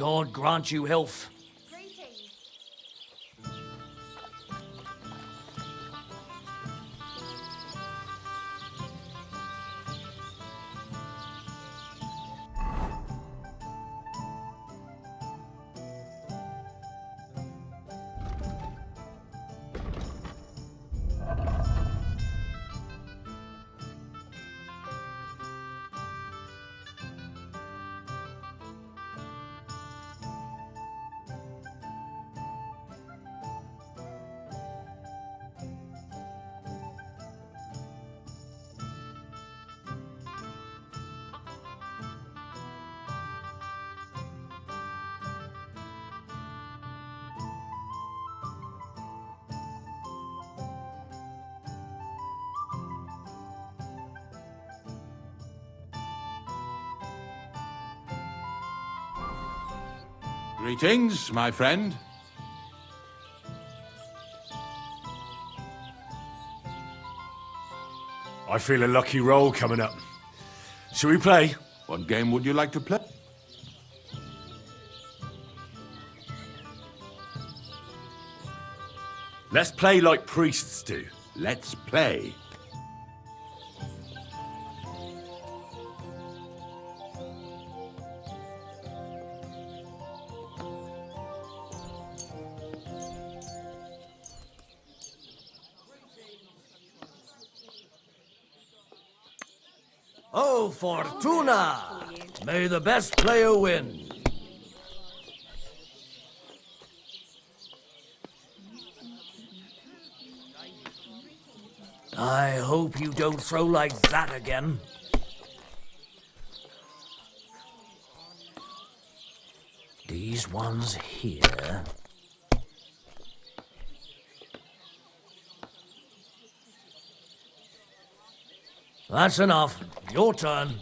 God grant you health. Greetings, my friend. I feel a lucky roll coming up. Shall we play? What game would you like to play? Let's play like priests do. Let's play. Oh, Fortuna! May the best player win. I hope you don't throw like that again. These ones here. That's enough. Your turn.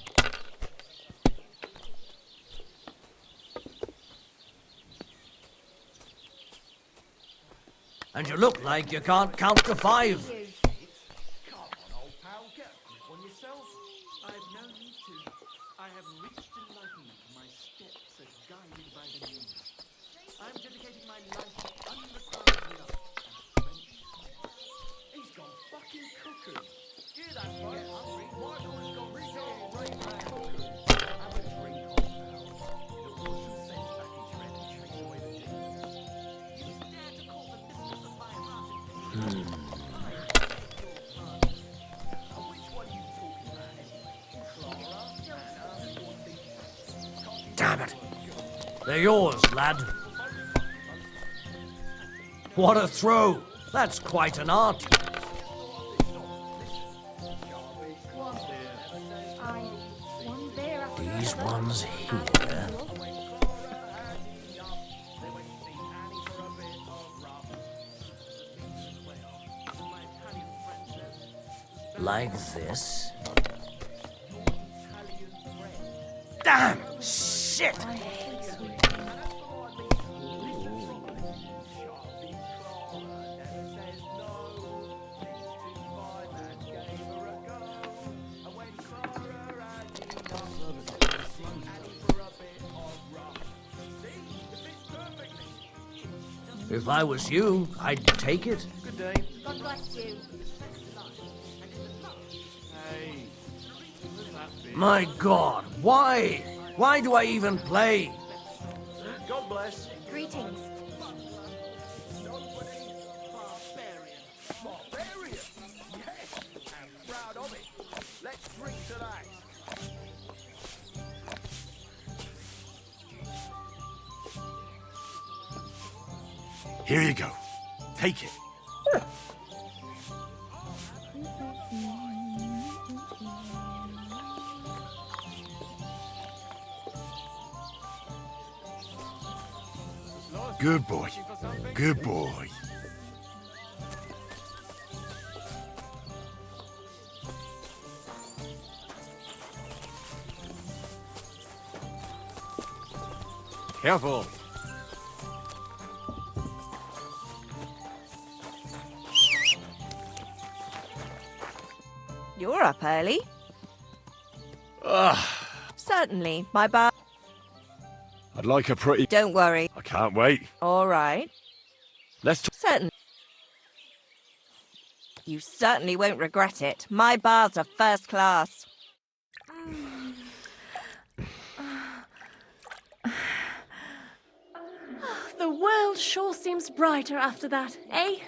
And you look like you can't count to 5. Come on, old pal, get a grip on yourself. I have no need to. I have reached enlightenment. My steps are guided by the moon. I'm dedicating my life to unrequited love and friendship. He's gone fucking cuckoo. Hear that, folks? Michael's gone real right back cuckoo. Have a drink, old pal. It'll put some sense back into your head and chase away the demons. You dare to call the mistress of my heart and Damn it. They're yours, lad. What a throw. That's quite an art. These ones here. Like this. Damn! Shit! If I was you, I'd take it. Good day. God bless you. Hey. Look at that bit. My God, why? Why do I even play? God bless. Greetings. Barbarian. Barbarian? Yes. I'm proud of it. Let's drink to that. Here you go. Take it. Good boy. Good boy. Careful. You're up early. Ugh. Certainly, my bar. I'd like a pretty... Don't worry. I can't wait. All right. Let's talk. Certain. You certainly won't regret it. My bars are first class. The world sure seems brighter after that, eh?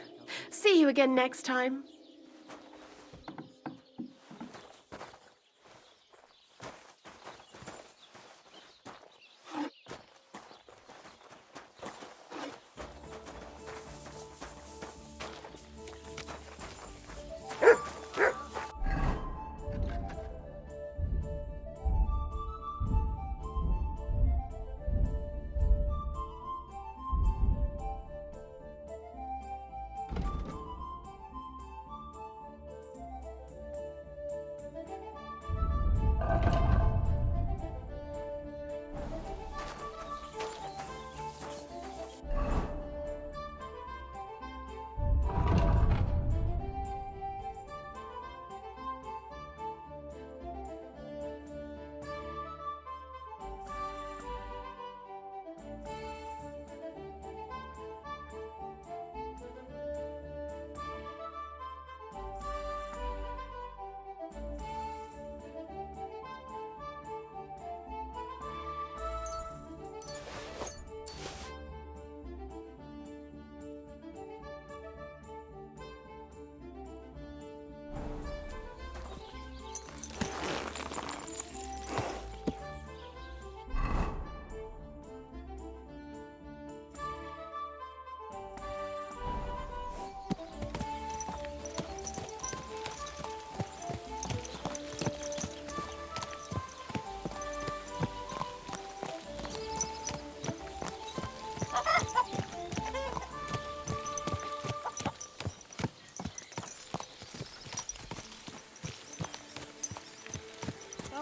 See you again next time.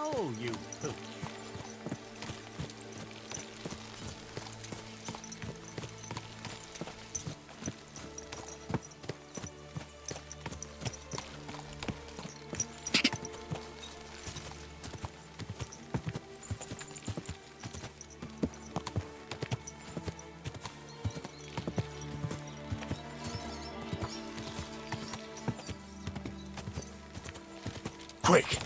Oh, you poop. Quick.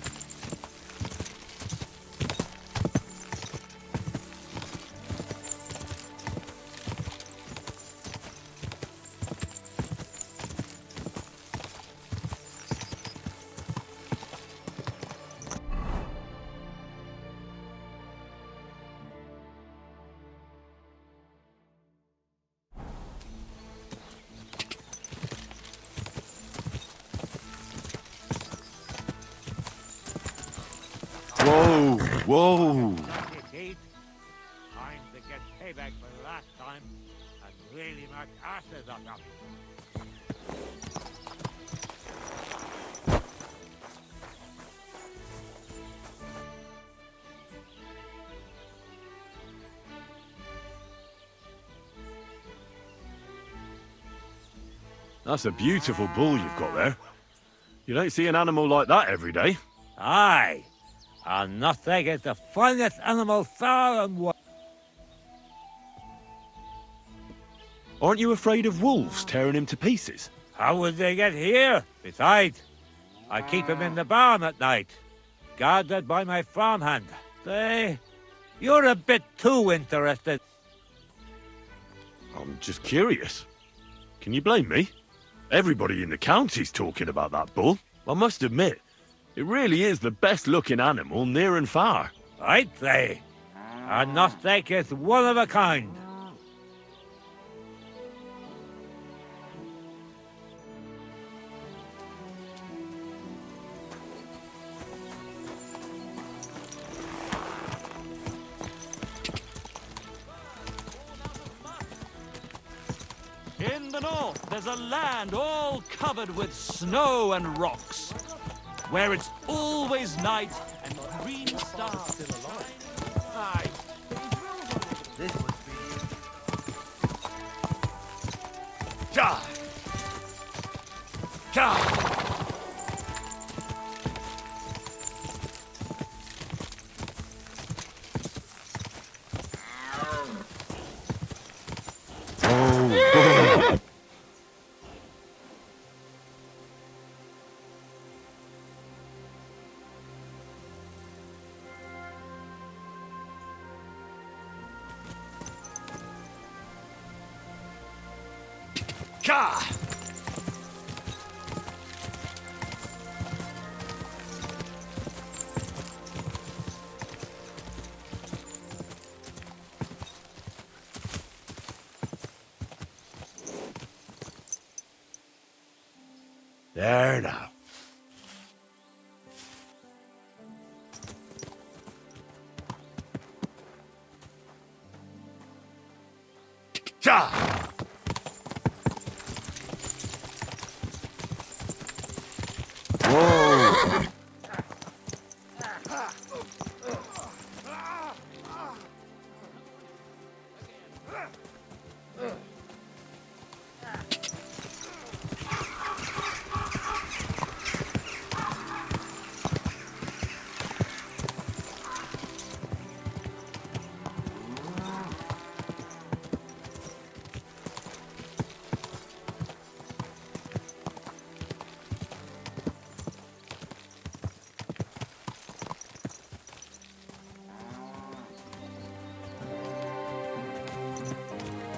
Whoa, whoa. Time to get payback for last time and really knock asses on them. That's a beautiful bull you've got there. You don't see an animal like that every day. Aye, and nothing is the finest animal far and wide. Aren't you afraid of wolves tearing him to pieces? How would they get here? Besides, I keep him in the barn at night, guarded by my farmhand. You're a bit too interested. I'm just curious. Can you blame me? Everybody in the county's talking about that bull. I must admit, it really is the best-looking animal near and far. I'd say. And nothing is one of a kind. In the north, there's a land all covered with snow and rocks, where it's always night and green stars still alive. Aye. This would be... Gah! Gah! Ka! There now. Ja! Whoa!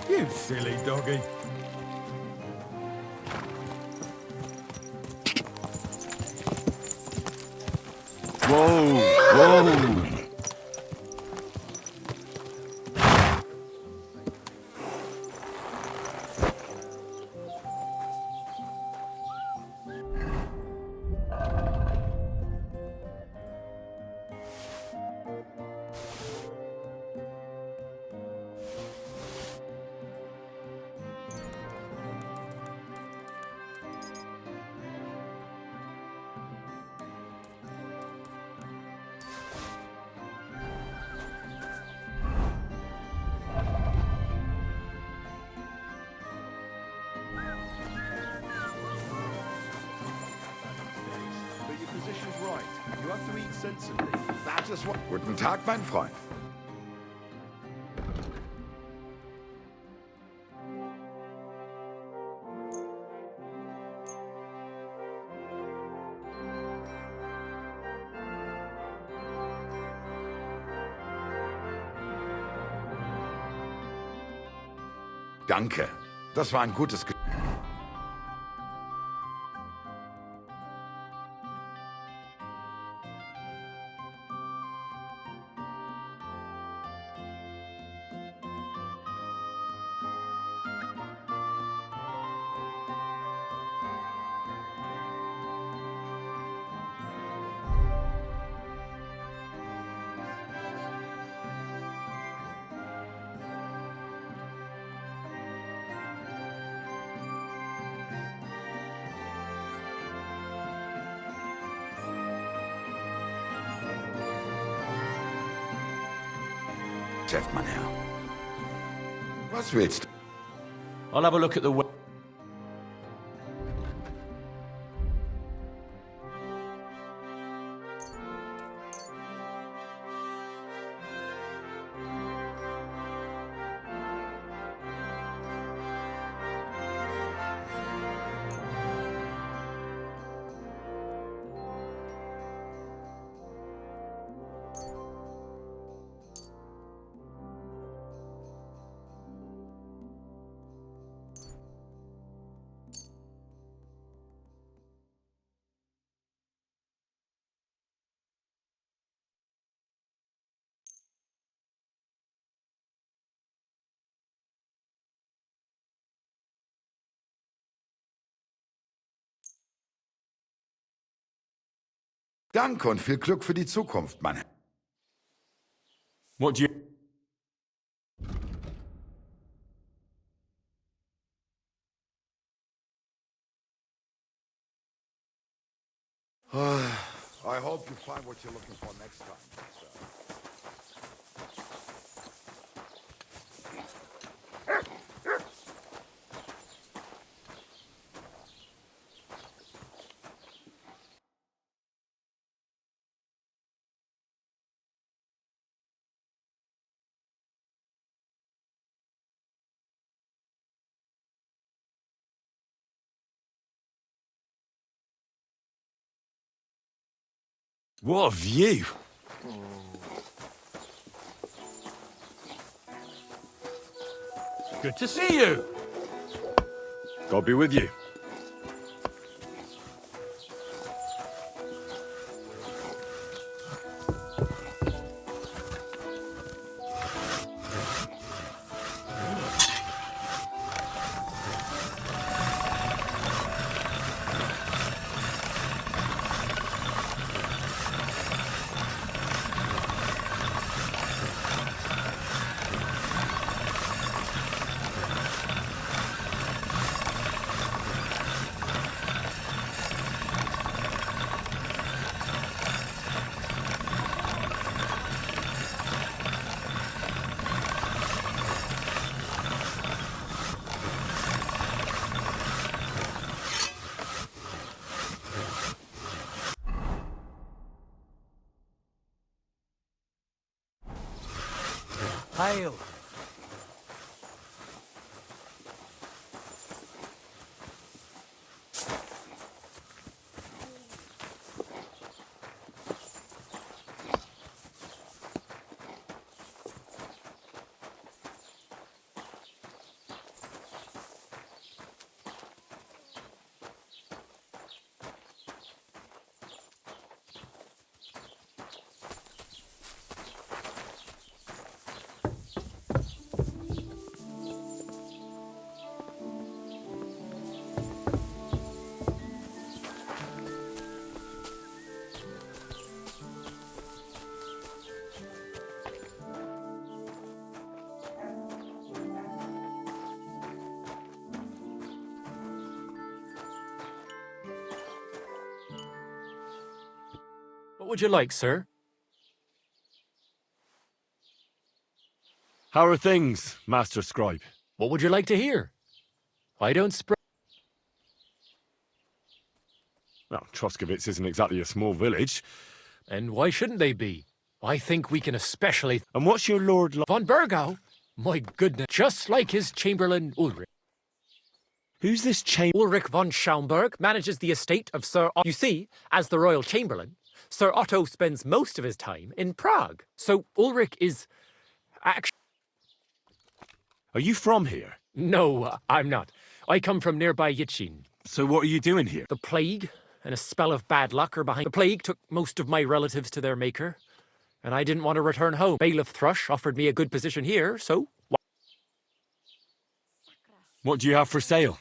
You silly doggy. Whoa! Whoa! But your position's right. You have to eat sensibly. That is what... Guten Tag, mein Freund. Danke. Das war ein gutes... Chef, mein Herr. Was willst du? I'll have a look at the... Danke und viel Glück für die Zukunft, mein Herr. What do you... I hope you find what you're looking for next time, sir. What a view! Good to see you. God be with you. Hail. What would you like, sir? How are things, Master Scribe? What would you like to hear? Why don't spread? Well, Troskovitz isn't exactly a small village. And why shouldn't they be? I think we can especially... And what's your lord like? Von Burgau? My goodness, just like his chamberlain Ulrich. Who's this chamber? Ulrich von Schaumburg manages the estate of Sir Otto. You see, as the royal chamberlain, Sir Otto spends most of his time in Prague. So Ulrich is... actually... Are you from here? No, I'm not. I come from nearby Yitchin. So what are you doing here? The plague and a spell of bad luck are behind. The plague took most of my relatives to their maker, and I didn't want to return home. Bailiff Thrush offered me a good position here, so... What do you have for sale?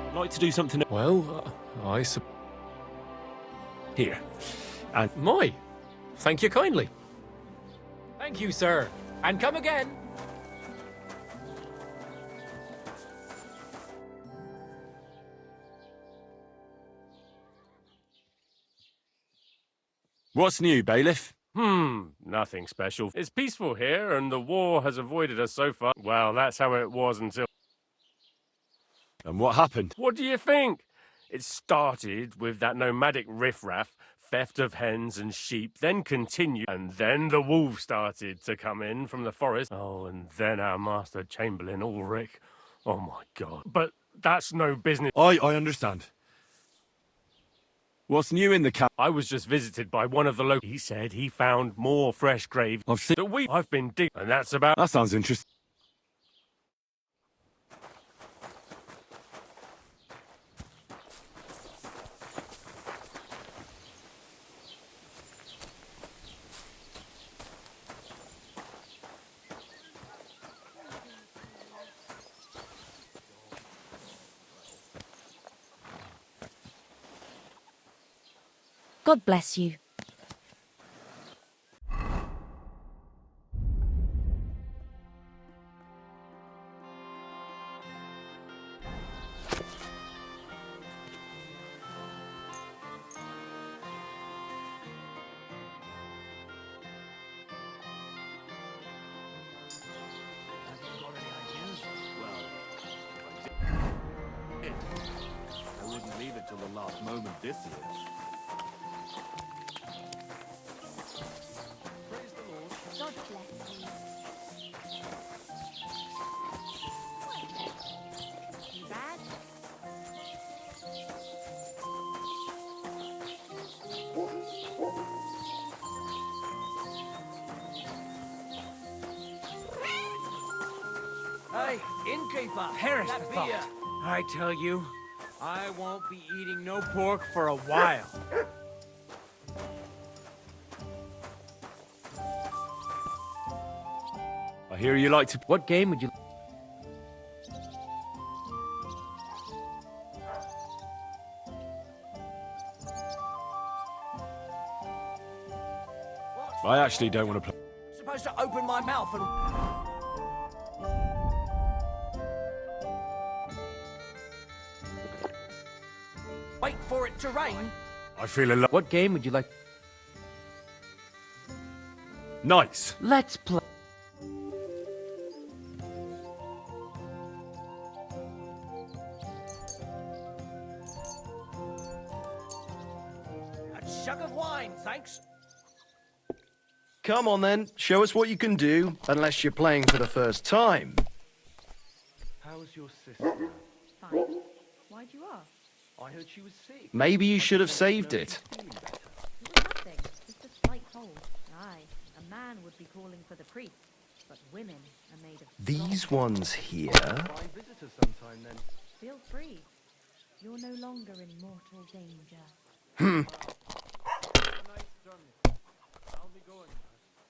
I'd like to do something Well, I suppose. here. And My, thank you kindly. Thank you, sir. And come again. what's new, bailiff? Nothing special. It's peaceful here, and the war has avoided us so far. Well, that's how it was until... And what happened? What do you think? It started with that nomadic riffraff, theft of hens and sheep, then continued, and then the wolves started to come in from the forest. Oh, and then our master chamberlain, Ulrich. Oh, my God. But that's no business. I understand. What's new in the camp? I was just visited by one of the locals. He said he found more fresh graves. I've seen... I've been digging, and that's about... That sounds interesting. God bless you. I wouldn't leave it till the last moment this year. God bless you. Too bad. Hey, innkeeper. Perish that the beer. thought. I tell you, I won't be eating no pork for a while. I hear you like to... What game would you... I actually don't want to play... Supposed to open my mouth and... wait for it to rain. I feel a lot... What game would you like... Nice. Let's play... A jug of wine, thanks. Come on then, show us what you can do, unless you're playing for the first time. How's your sister? Fine. Why'd you ask? I heard she was sick. Maybe you should have saved it. It was nothing. Just a slight cold. Aye, a man would be calling for the priest, but women are made of These ones here... Try and visit her sometime then. Feel free. You're no longer in mortal danger. Hmm.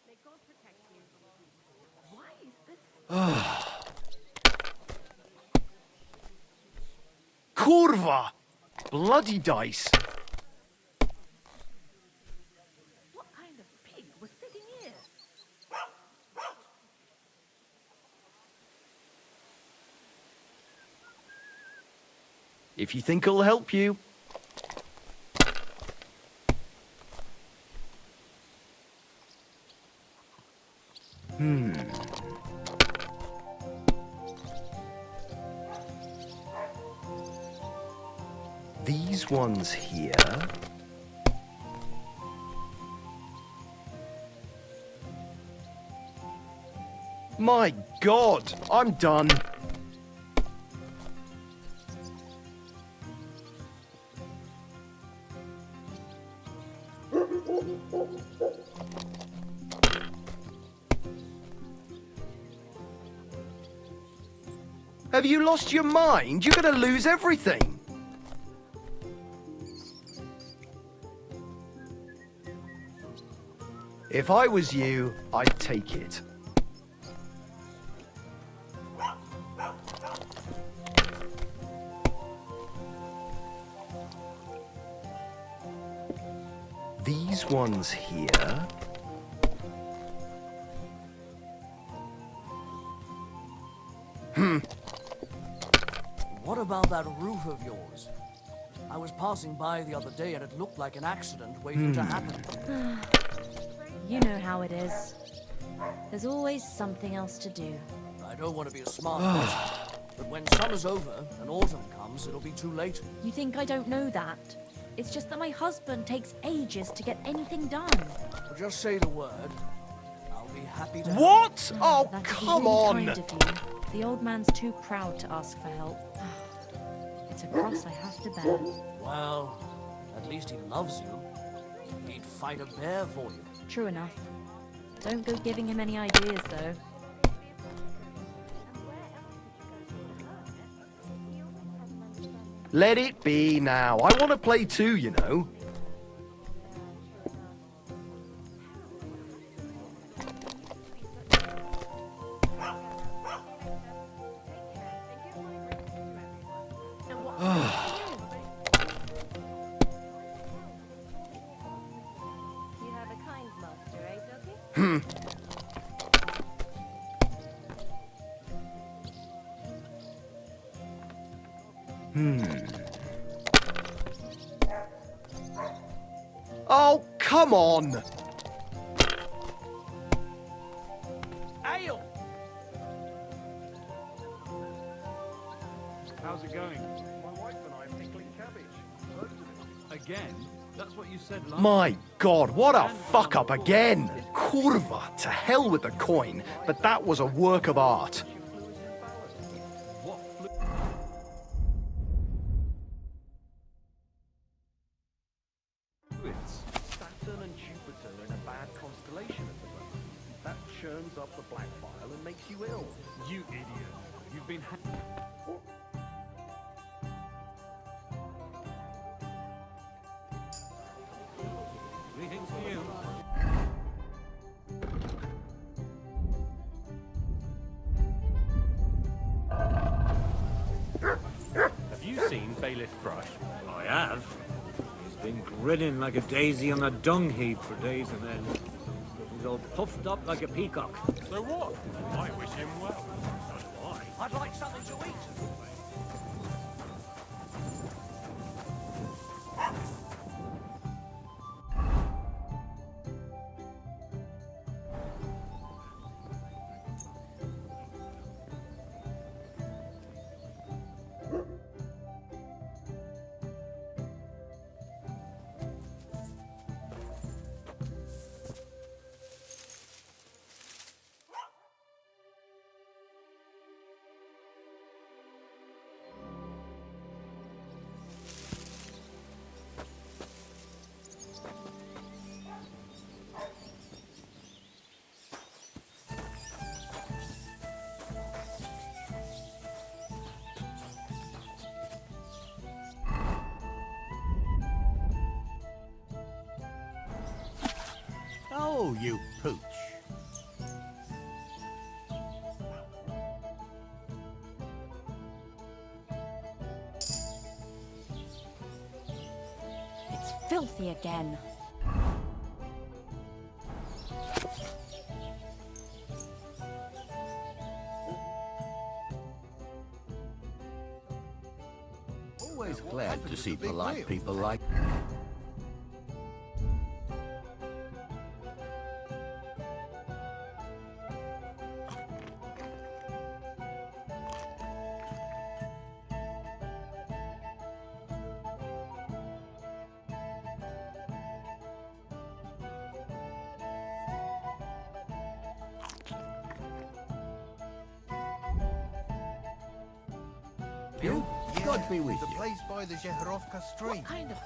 May God protect you. Why is this? Kurva! Bloody dice! What kind of pig was sitting here? If you think it'll help you. These ones here... My God, I'm done. Have you lost your mind? You're gonna lose everything. If I was you, I'd take it. these ones here. What about that roof of yours? I was passing by the other day and it looked like an accident waiting to happen. You know how it is. There's always something else to do. I don't want to be a smart person, but when summer's over and autumn comes, it'll be too late. You think I don't know that? It's just that my husband takes ages to get anything done. Well, just say the word. I'll be happy to. What? Oh, That would be come really on! kind of you. The old man's too proud to ask for help. It's a cross I have to bear. Well, at least he loves you. He'd fight a bear for you. True enough. Don't go giving him any ideas, though. Let it be now. I want to play too, you know. You have a kind master, eh, Doggy? Oh, come on! Ale! How's it going? My wife and I are pickling cabbage. Again? That's what you said last My God, what a fuck up again! Kurva, to hell with the coin, but that was a work of art. Saturn and Jupiter are in a bad constellation at the moment. That churns up the black bile and makes you ill. You idiot. You've been Greetings to you. Have you seen Bailiff Thrush? I have. He's been grinning like a daisy on a dung heap for days and then he's all puffed up like a peacock. So what? I wish him well. So do I. I'd like something to eat. Oh, you pooch. It's filthy again. Always glad to see polite people like... You? God be with The you. place by the Zheherovka stream. Kind of.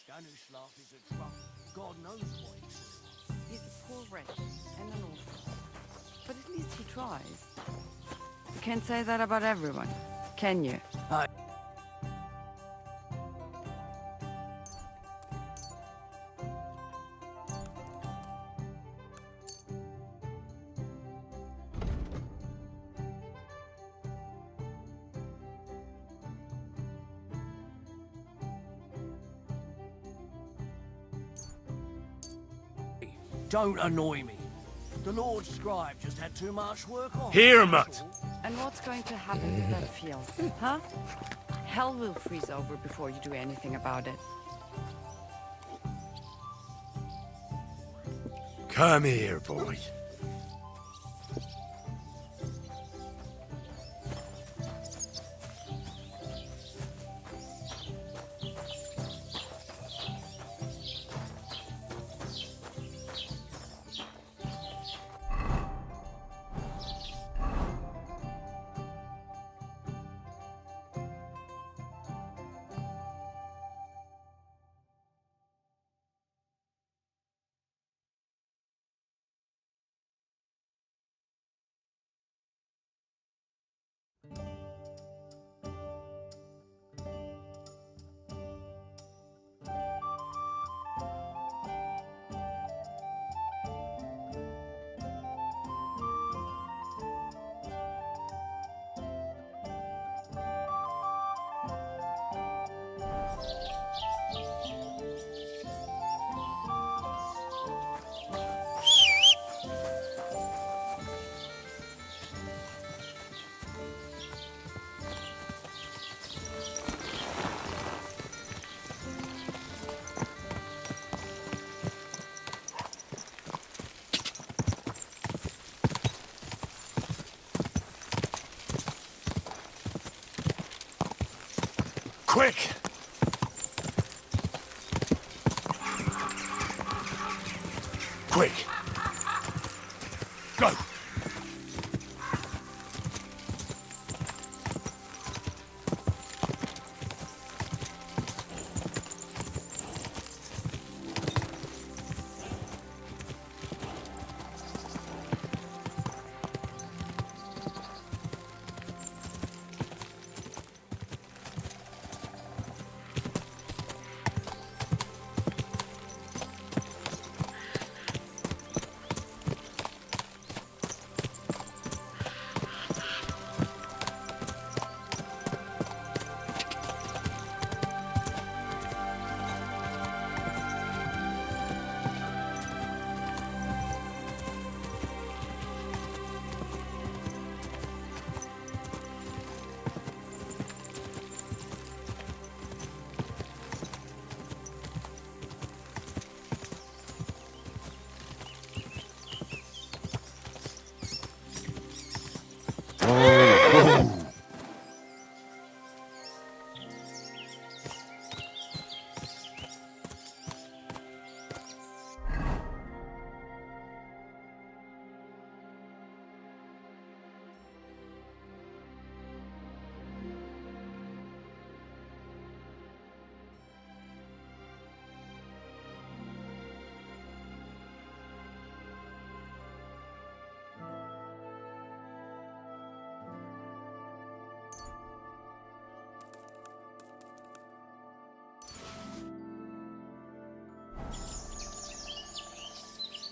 Stanislav is a drunk. God knows what he saw. He's a poor wretch and an orphan. But at least he tries. You can't say that about everyone, can you? Don't annoy me. The Lord Scribe just had too much work on. Here, that's Mutt. all. And what's going to happen to that field? Huh? Hell will freeze over before you do anything about it. Come here, boy. Quick! Quick! Go!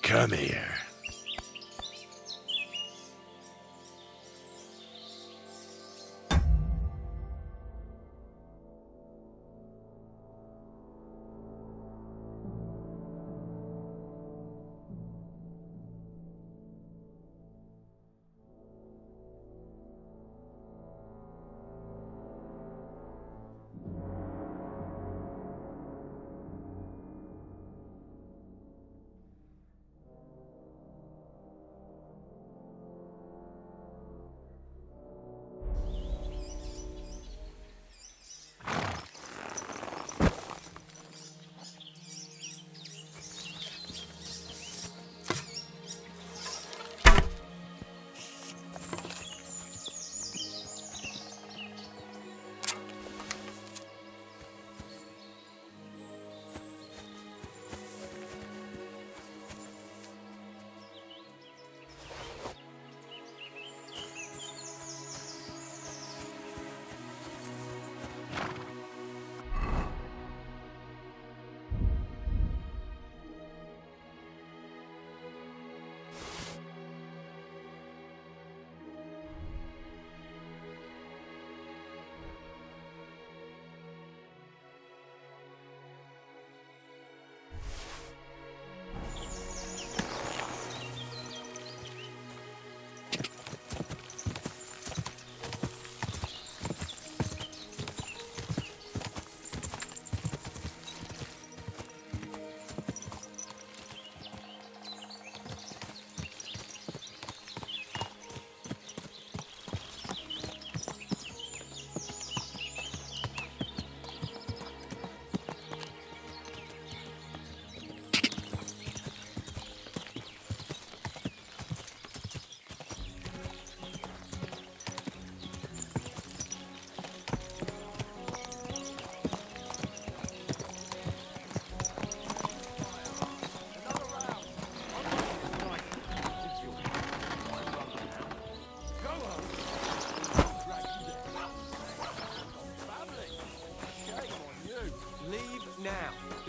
Come here.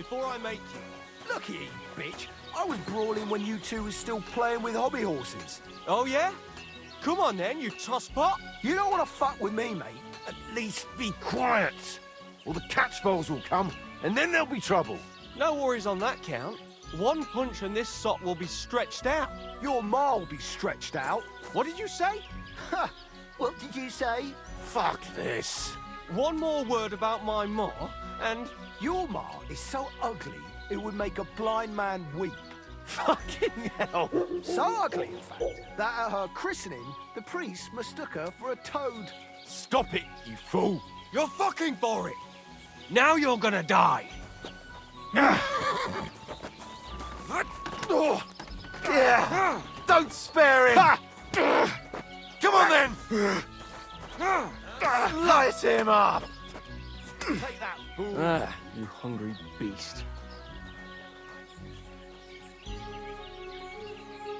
before I make you. Look here, you bitch. I was brawling when you two was still playing with hobby horses. Oh, yeah? Come on then, you tosspot. You don't want to fuck with me, mate. At least be quiet, or the catchballs will come, and then there'll be trouble. No worries on that count. One punch and this sock will be stretched out. Your ma will be stretched out. What did you say? Ha! What did you say? Fuck this. One more word about my ma, and... Your ma is so ugly, it would make a blind man weep. Fucking hell. So ugly, in fact, that at her christening, the priest mistook her for a toad. Stop it, you fool. You're fucking for it. Now you're gonna die. Oh. Yeah. Don't spare him. Come on then. Slice him up. Take that, fool. You hungry beast.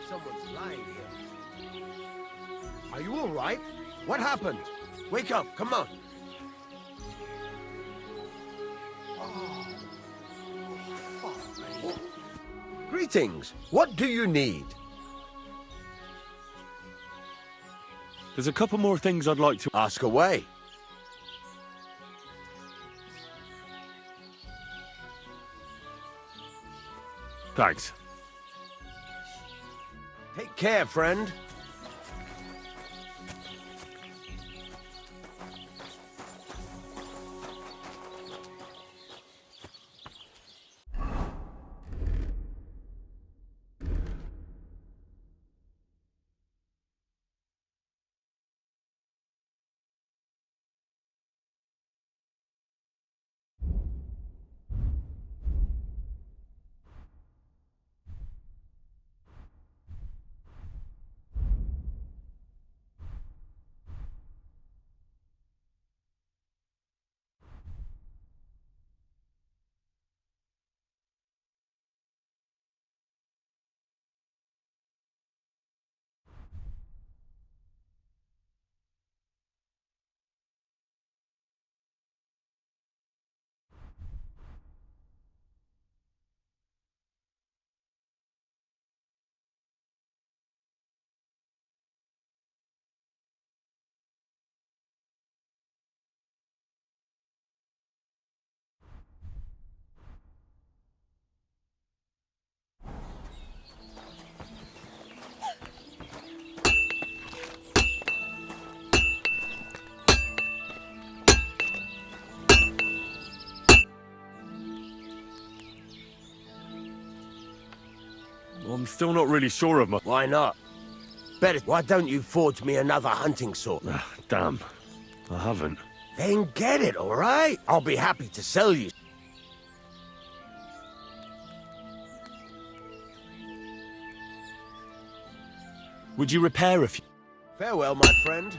Someone's lying here. Are you all right? What happened? Wake up, come on. Greetings. What do you need? There's a couple more things I'd like to ask away. Thanks. Take care, friend. I'm still not really sure of my... Why not? Better, why don't you forge me another hunting sword? Damn. I haven't. Then get it, all right? I'll be happy to sell you. Would you repair a few... Farewell, my friend.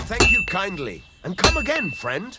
Thank you kindly, and come again, friend.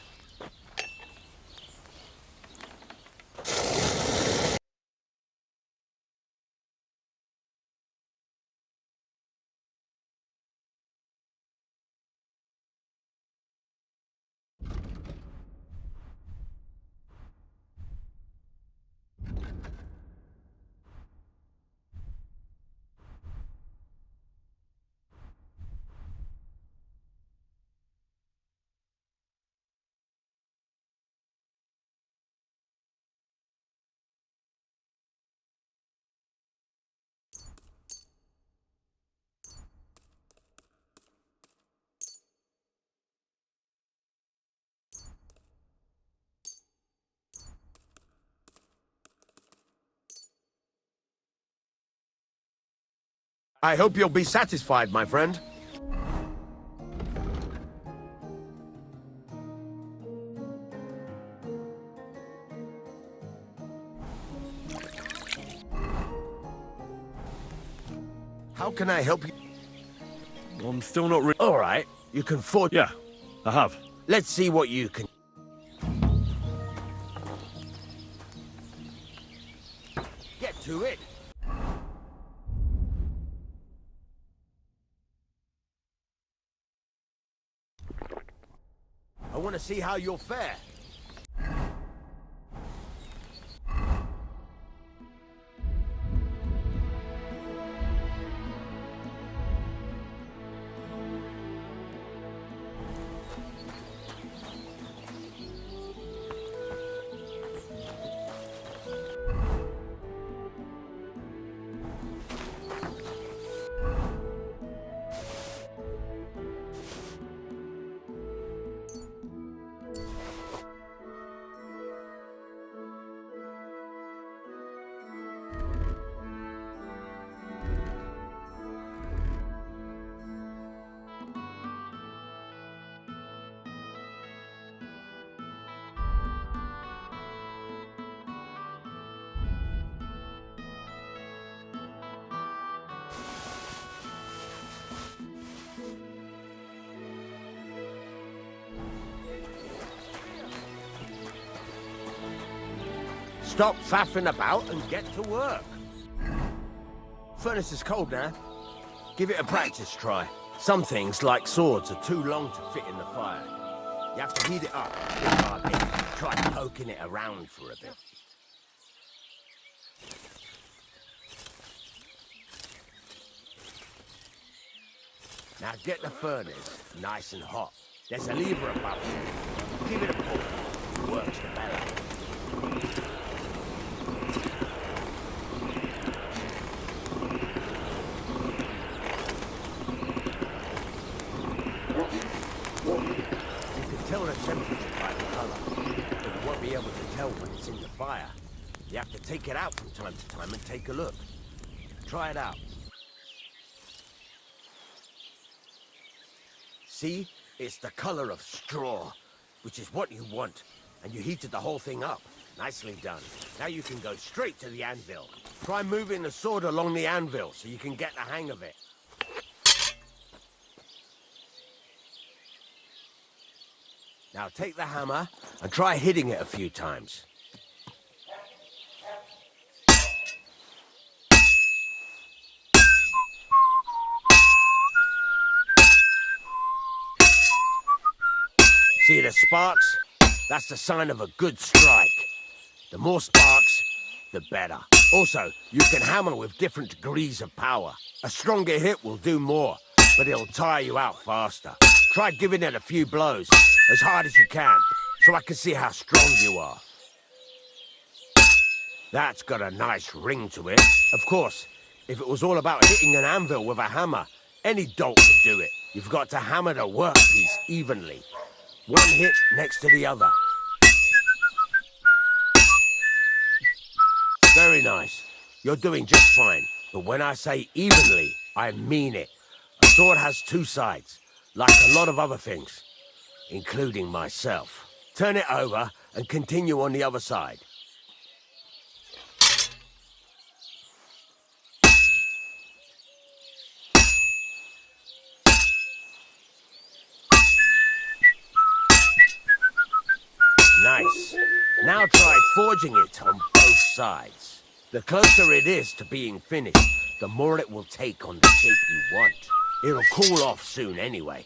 I hope you'll be satisfied, my friend. How can I help you? I'm still not really... All right, you can forge... Yeah, I have. Let's see what you can... Get to it. I want to see how you'll fare. Stop faffing about and get to work. Furnace is cold now. Give it a practice try. Some things, like swords, are too long to fit in the fire. You have to heat it up. Try poking it around for a bit. Now get the furnace nice and hot. There's a lever above it. Give it a pull. Works the bellow. Tell the temperature by the colour, but you won't be able to tell when it's in the fire. You have to take it out from time to time and take a look. Try it out. See? It's the colour of straw, which is what you want. And you heated the whole thing up. Nicely done. Now you can go straight to the anvil. Try moving the sword along the anvil so you can get the hang of it. Now take the hammer and try hitting it a few times. See the sparks? That's the sign of a good strike. The more sparks, the better. Also, you can hammer with different degrees of power. A stronger hit will do more, but it'll tire you out faster. Try giving it a few blows, as hard as you can, so I can see how strong you are. That's got a nice ring to it. Of course, if it was all about hitting an anvil with a hammer, any dolt could do it. You've got to hammer the workpiece evenly. One hit next to the other. Very nice. You're doing just fine. But when I say evenly, I mean it. A sword has two sides, like a lot of other things, including myself. Turn it over and continue on the other side. Nice. Now try forging it on both sides. The closer it is to being finished, the more it will take on the shape you want. It'll cool off soon anyway.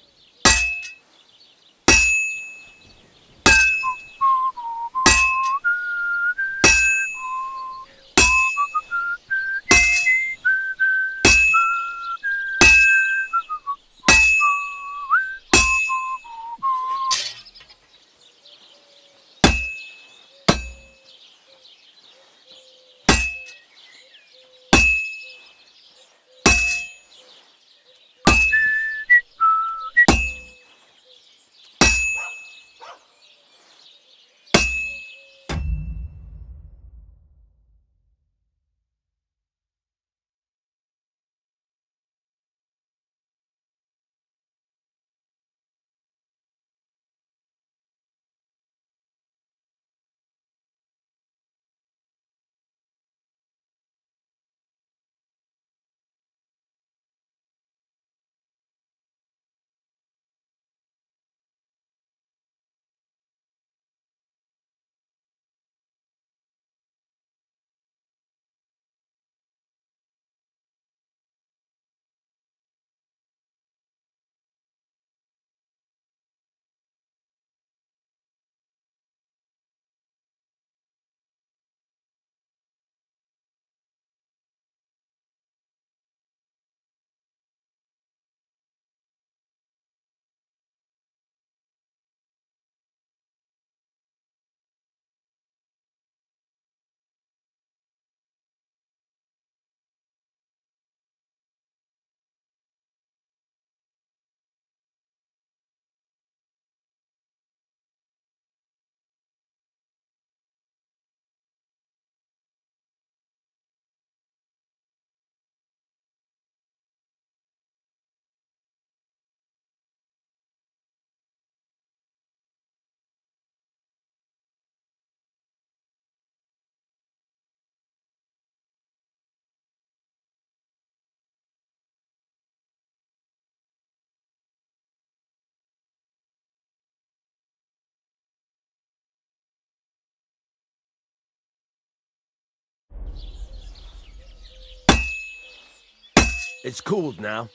It's cooled now.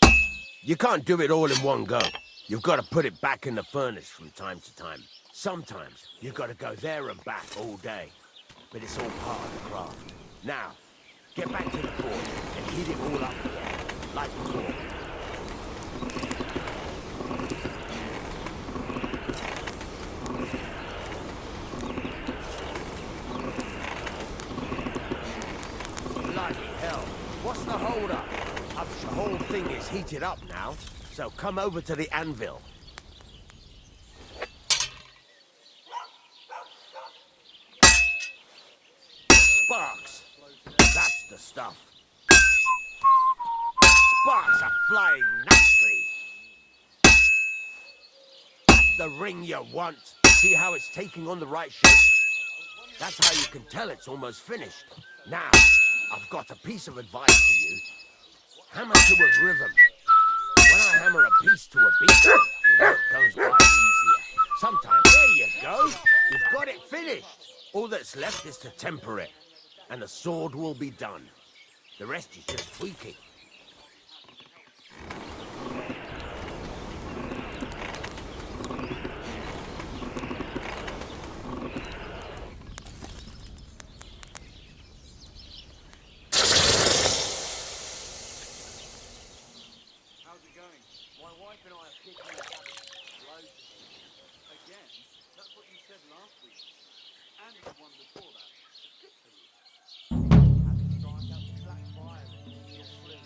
You can't do it all in one go. You've got to put it back in the furnace from time to time. Sometimes you've got to go there and back all day. But it's all part of the craft. Now, get back to the forge and heat it all up again, like before. Bloody hell. What's the hold-up? The whole thing is heated up now, so come over to the anvil. Sparks! That's the stuff. Sparks are flying nicely. That's the ring you want. See how it's taking on the right shape? That's how you can tell it's almost finished. Now, I've got a piece of advice for you. Hammer to a rhythm. When I hammer a piece to a beat, the work goes by easier. Sometimes, there you go. You've got it finished. All that's left is to temper it, and the sword will be done. The rest is just tweaking.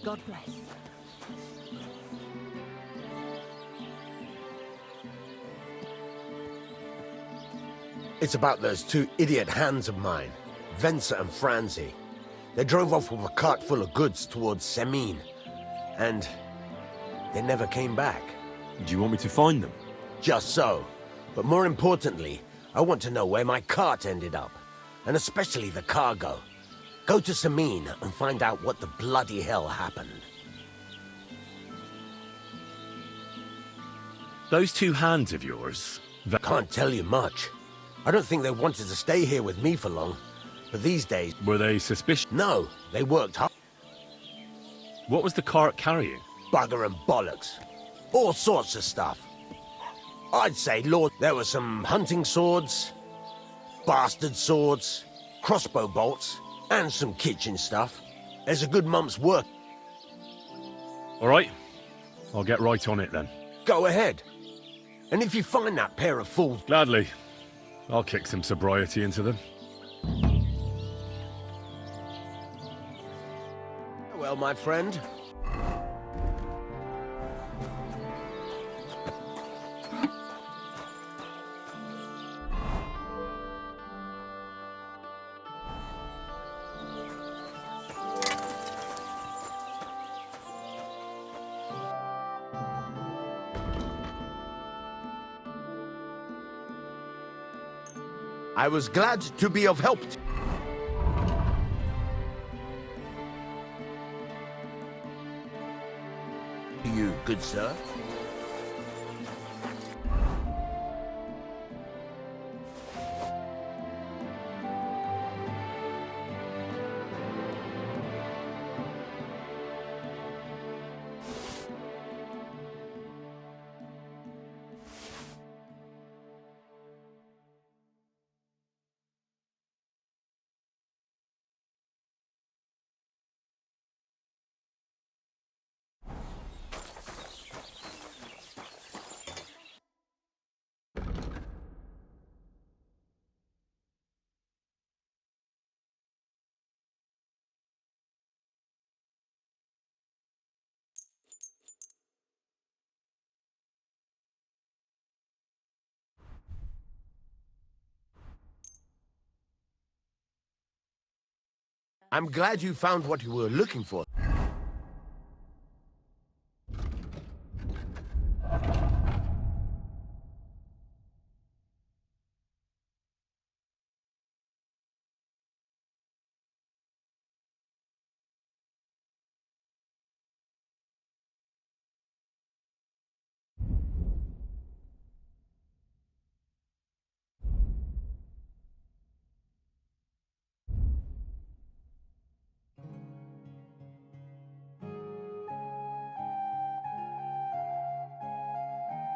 God bless. It's about those two idiot hands of mine, Venser and Franzi. They drove off with a cart full of goods towards Semin, and they never came back. Do you want me to find them? Just so. But more importantly, I want to know where my cart ended up, and especially the cargo. Go to Semin and find out what the bloody hell happened. Those two hands of yours... Can't tell you much. I don't think they wanted to stay here with me for long. But these days... Were they suspicious? No, they worked hard. What was the cart carrying? Bugger and bollocks. All sorts of stuff. I'd say, Lord, there were some hunting swords, bastard swords, crossbow bolts, and some kitchen stuff. There's a good month's work. All right. I'll get right on it then. Go ahead. And if you find that pair of fools... Gladly. I'll kick some sobriety into them. Well, my friend. I was glad to be of help. To you, good sir. I'm glad you found what you were looking for.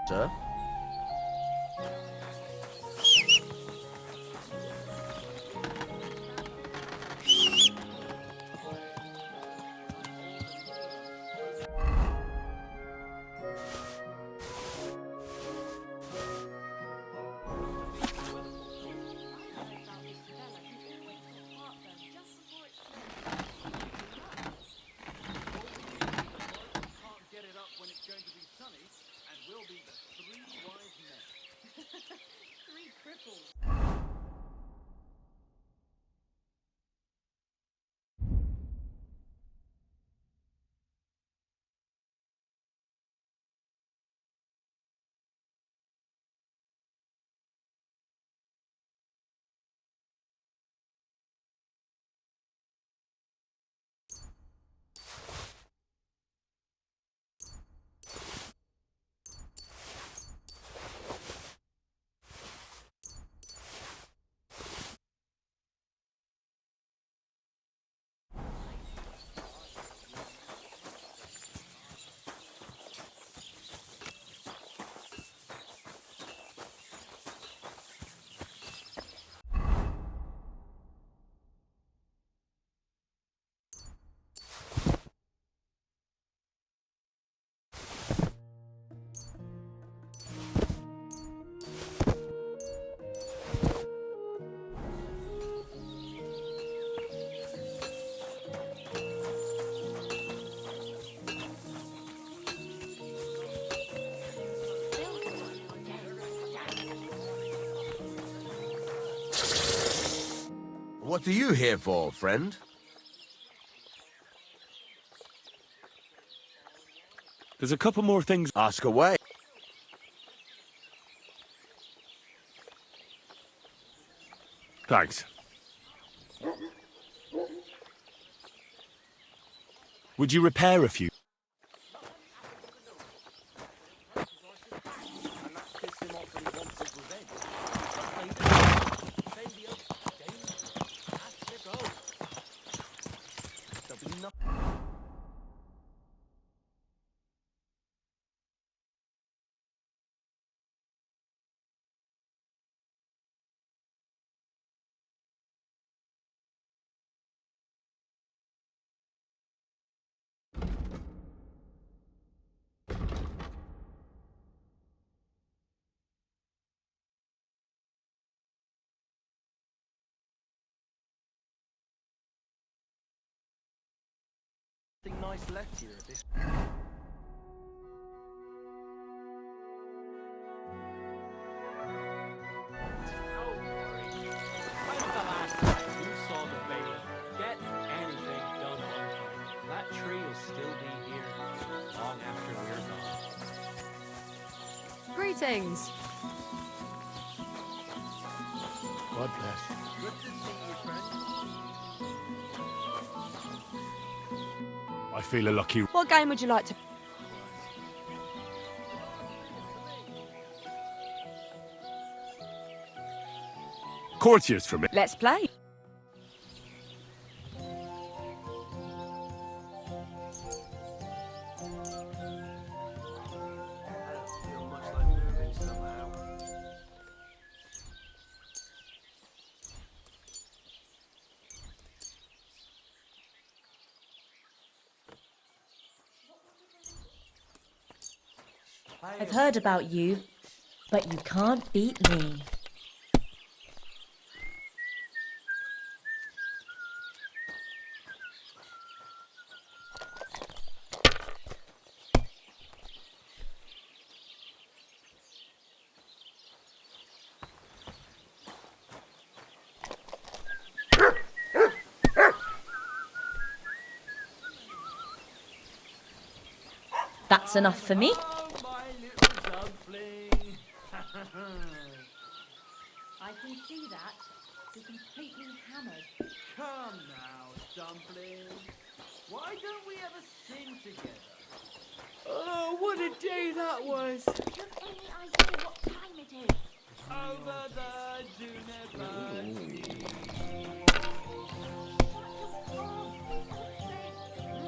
Sir? What are you here for, friend? There's a couple more things. Ask away. Thanks. Would you repair a few? Nothing nice left here at this. Get anything done on time. That tree will still be here long after we're gone. Greetings. God bless. Good to see you, friend. I feel a lucky. What game would you like to... Courtiers for me. Let's play. I've heard about you, but you can't beat me. That's enough for me. I can see that. You're completely hammered. Come now, Dumpling. Why don't we have a sing together? Oh, what a day that was! Do you have any idea what time it is? Over the juniper tree.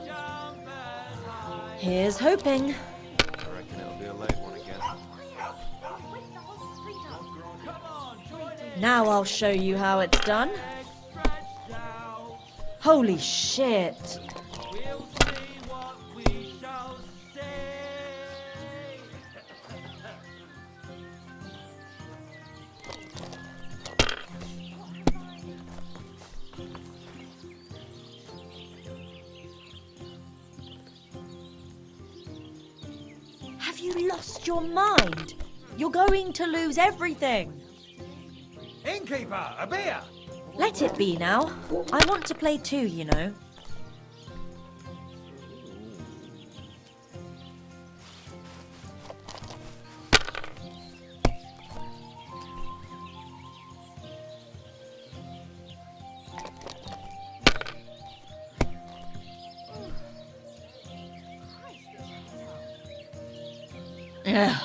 Jump as high. Here's hoping. I reckon it'll be a late one again. Now I'll show you how it's done. Holy shit. Have you lost your mind? You're going to lose everything. Innkeeper, a beer! Let it be now. I want to play too, you know. Ugh.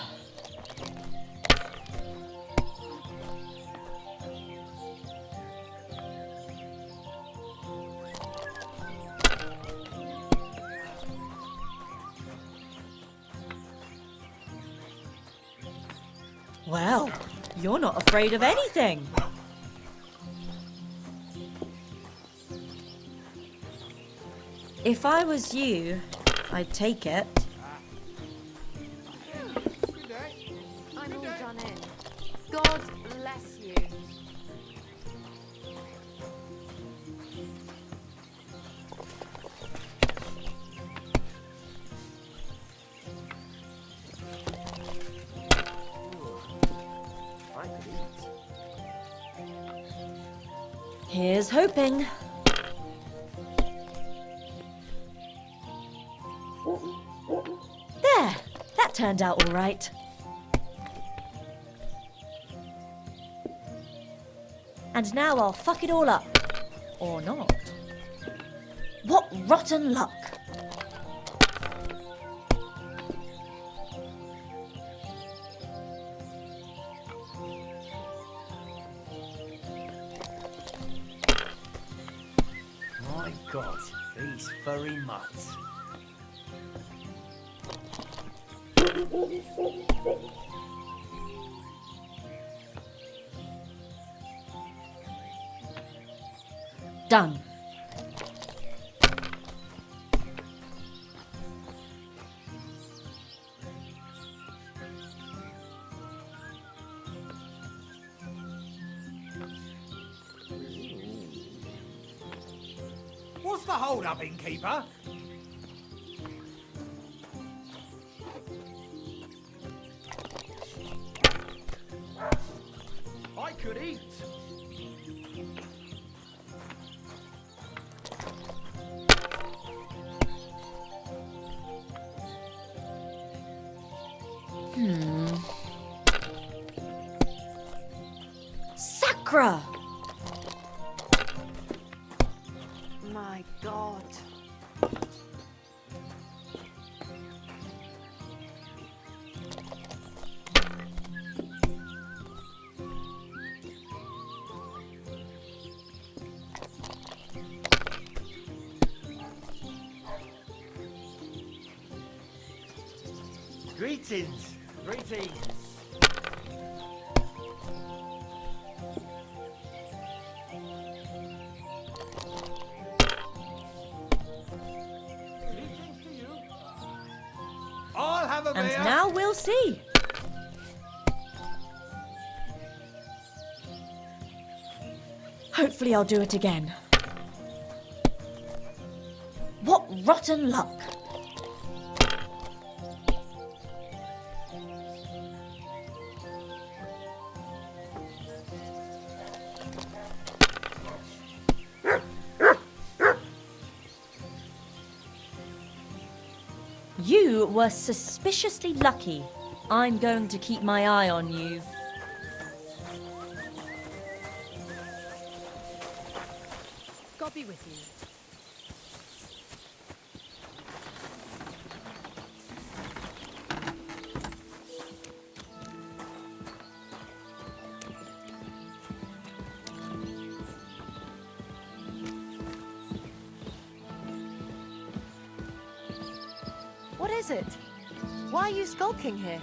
Well, you're not afraid of anything. If I was you, I'd take it. I'm all done in. God bless you. I could eat. Here's hoping. There, that turned out all right. And now I'll fuck it all up. Or not. What rotten luck. My God, these furry mutts. Done. What's the hold up, innkeeper? I could eat. Sacra! My God. Greetings. Greetings. I'll have a And beer. now we'll see. Hopefully I'll do it again. What rotten luck. You were suspiciously lucky. I'm going to keep my eye on you. God be with you. What is it? Why are you skulking here?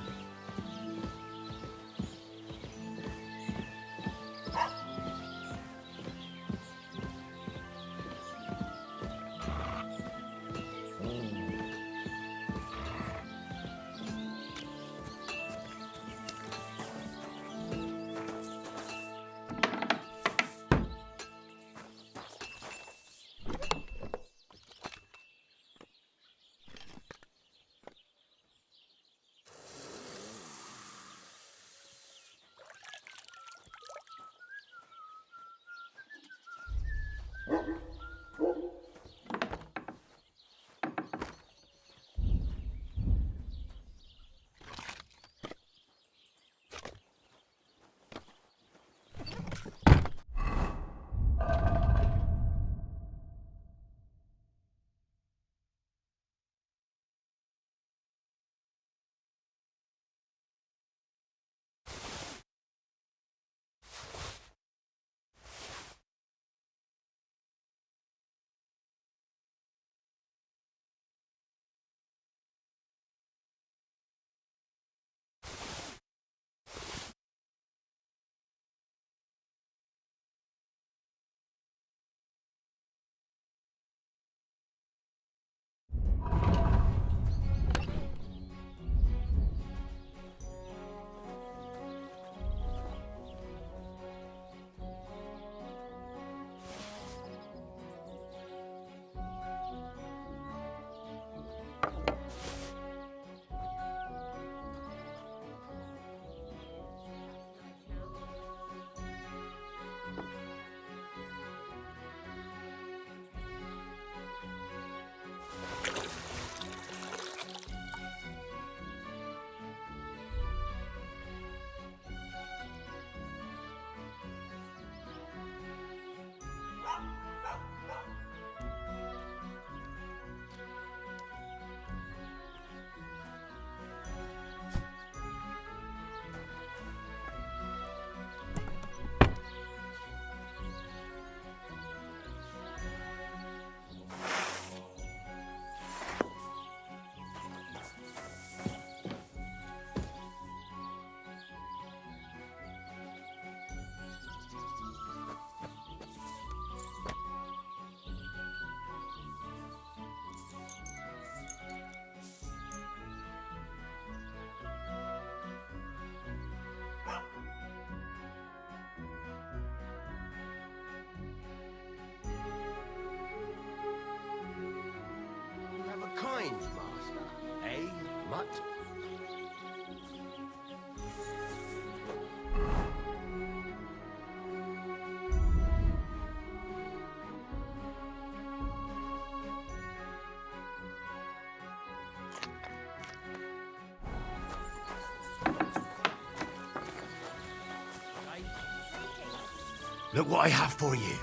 Look what I have for you.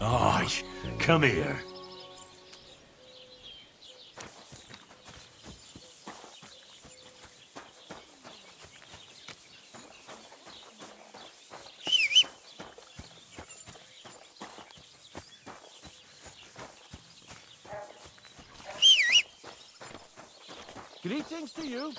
Aye, come here. Greetings to you.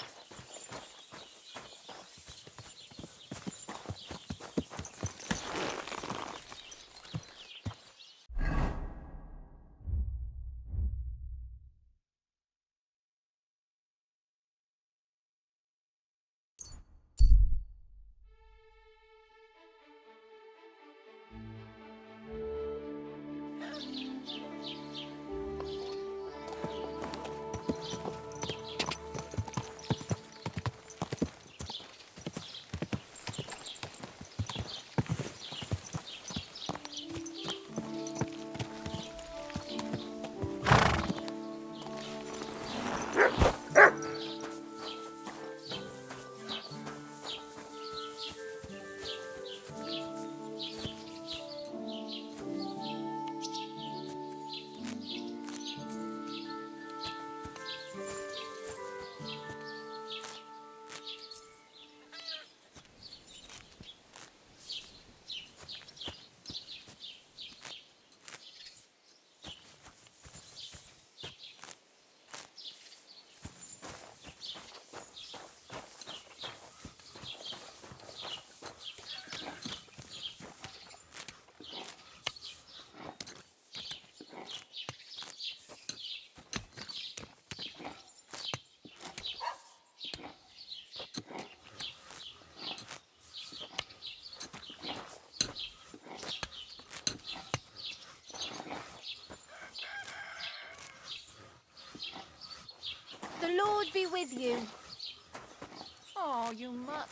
The Lord be with you. Oh, you mutt.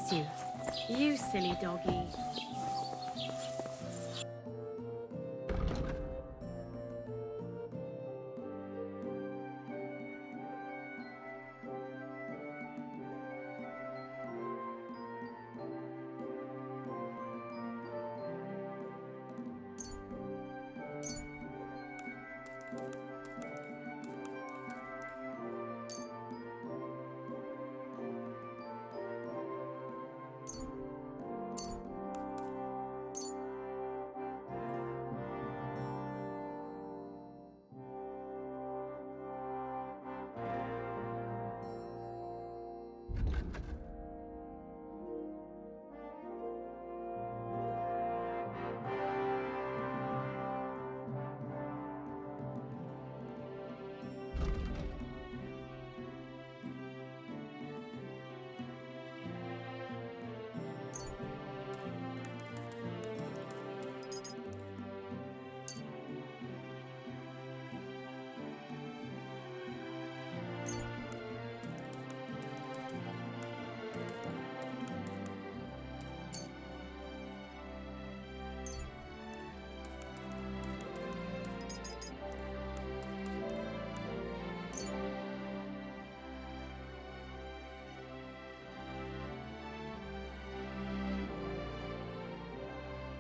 bless you. You silly doggy.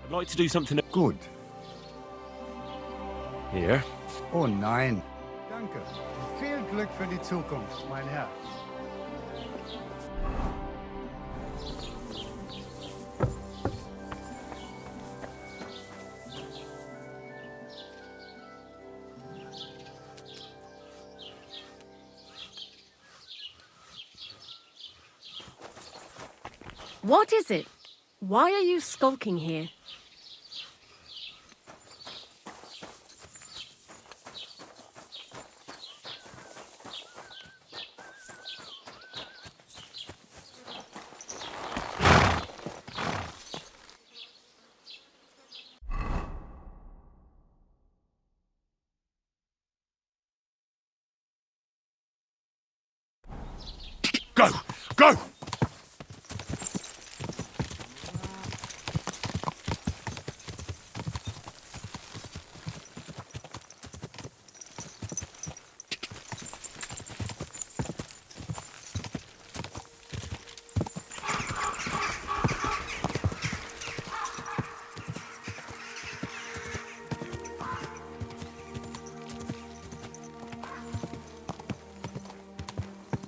I'd like to do something good. Here. Oh nein. Danke. Viel Glück für die Zukunft, mein Herr. What is it? Why are you skulking here? Go! Go!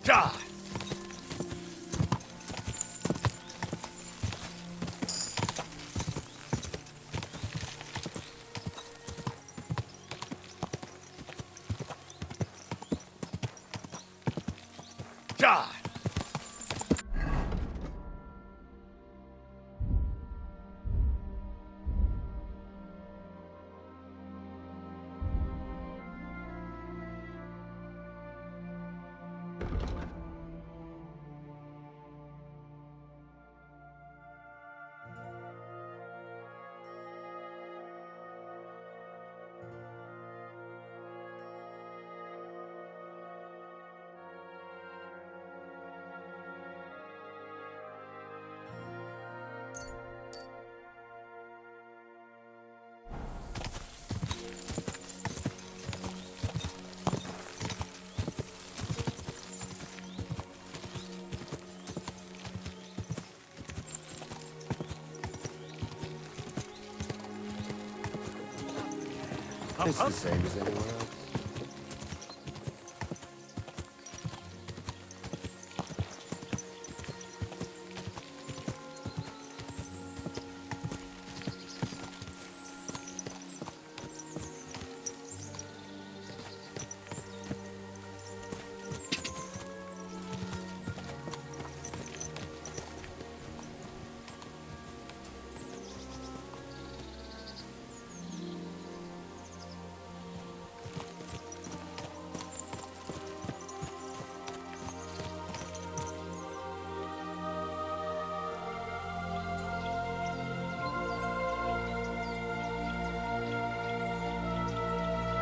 Ja! Ja! It's the same as anywhere else.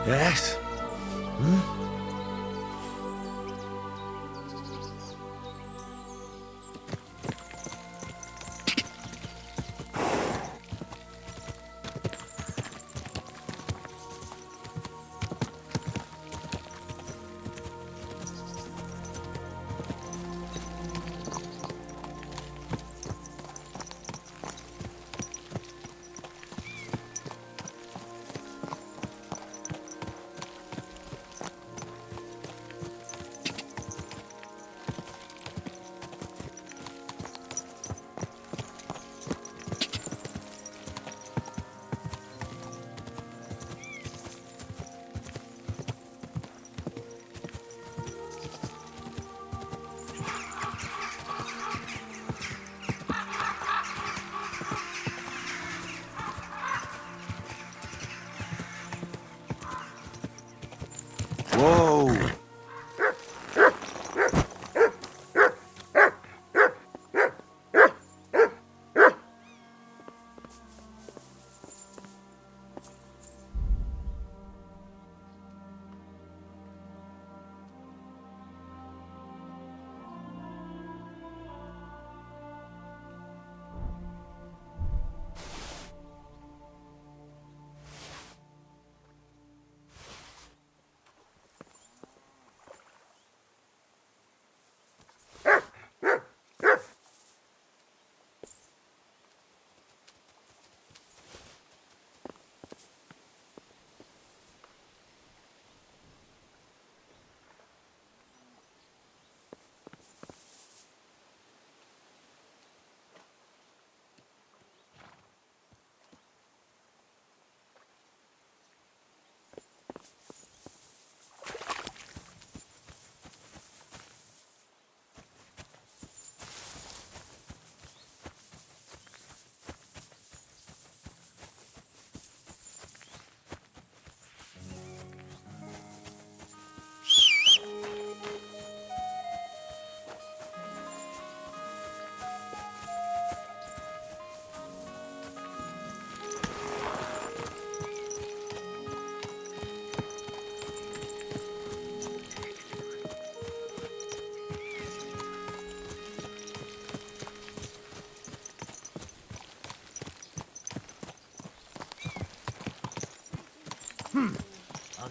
Yes?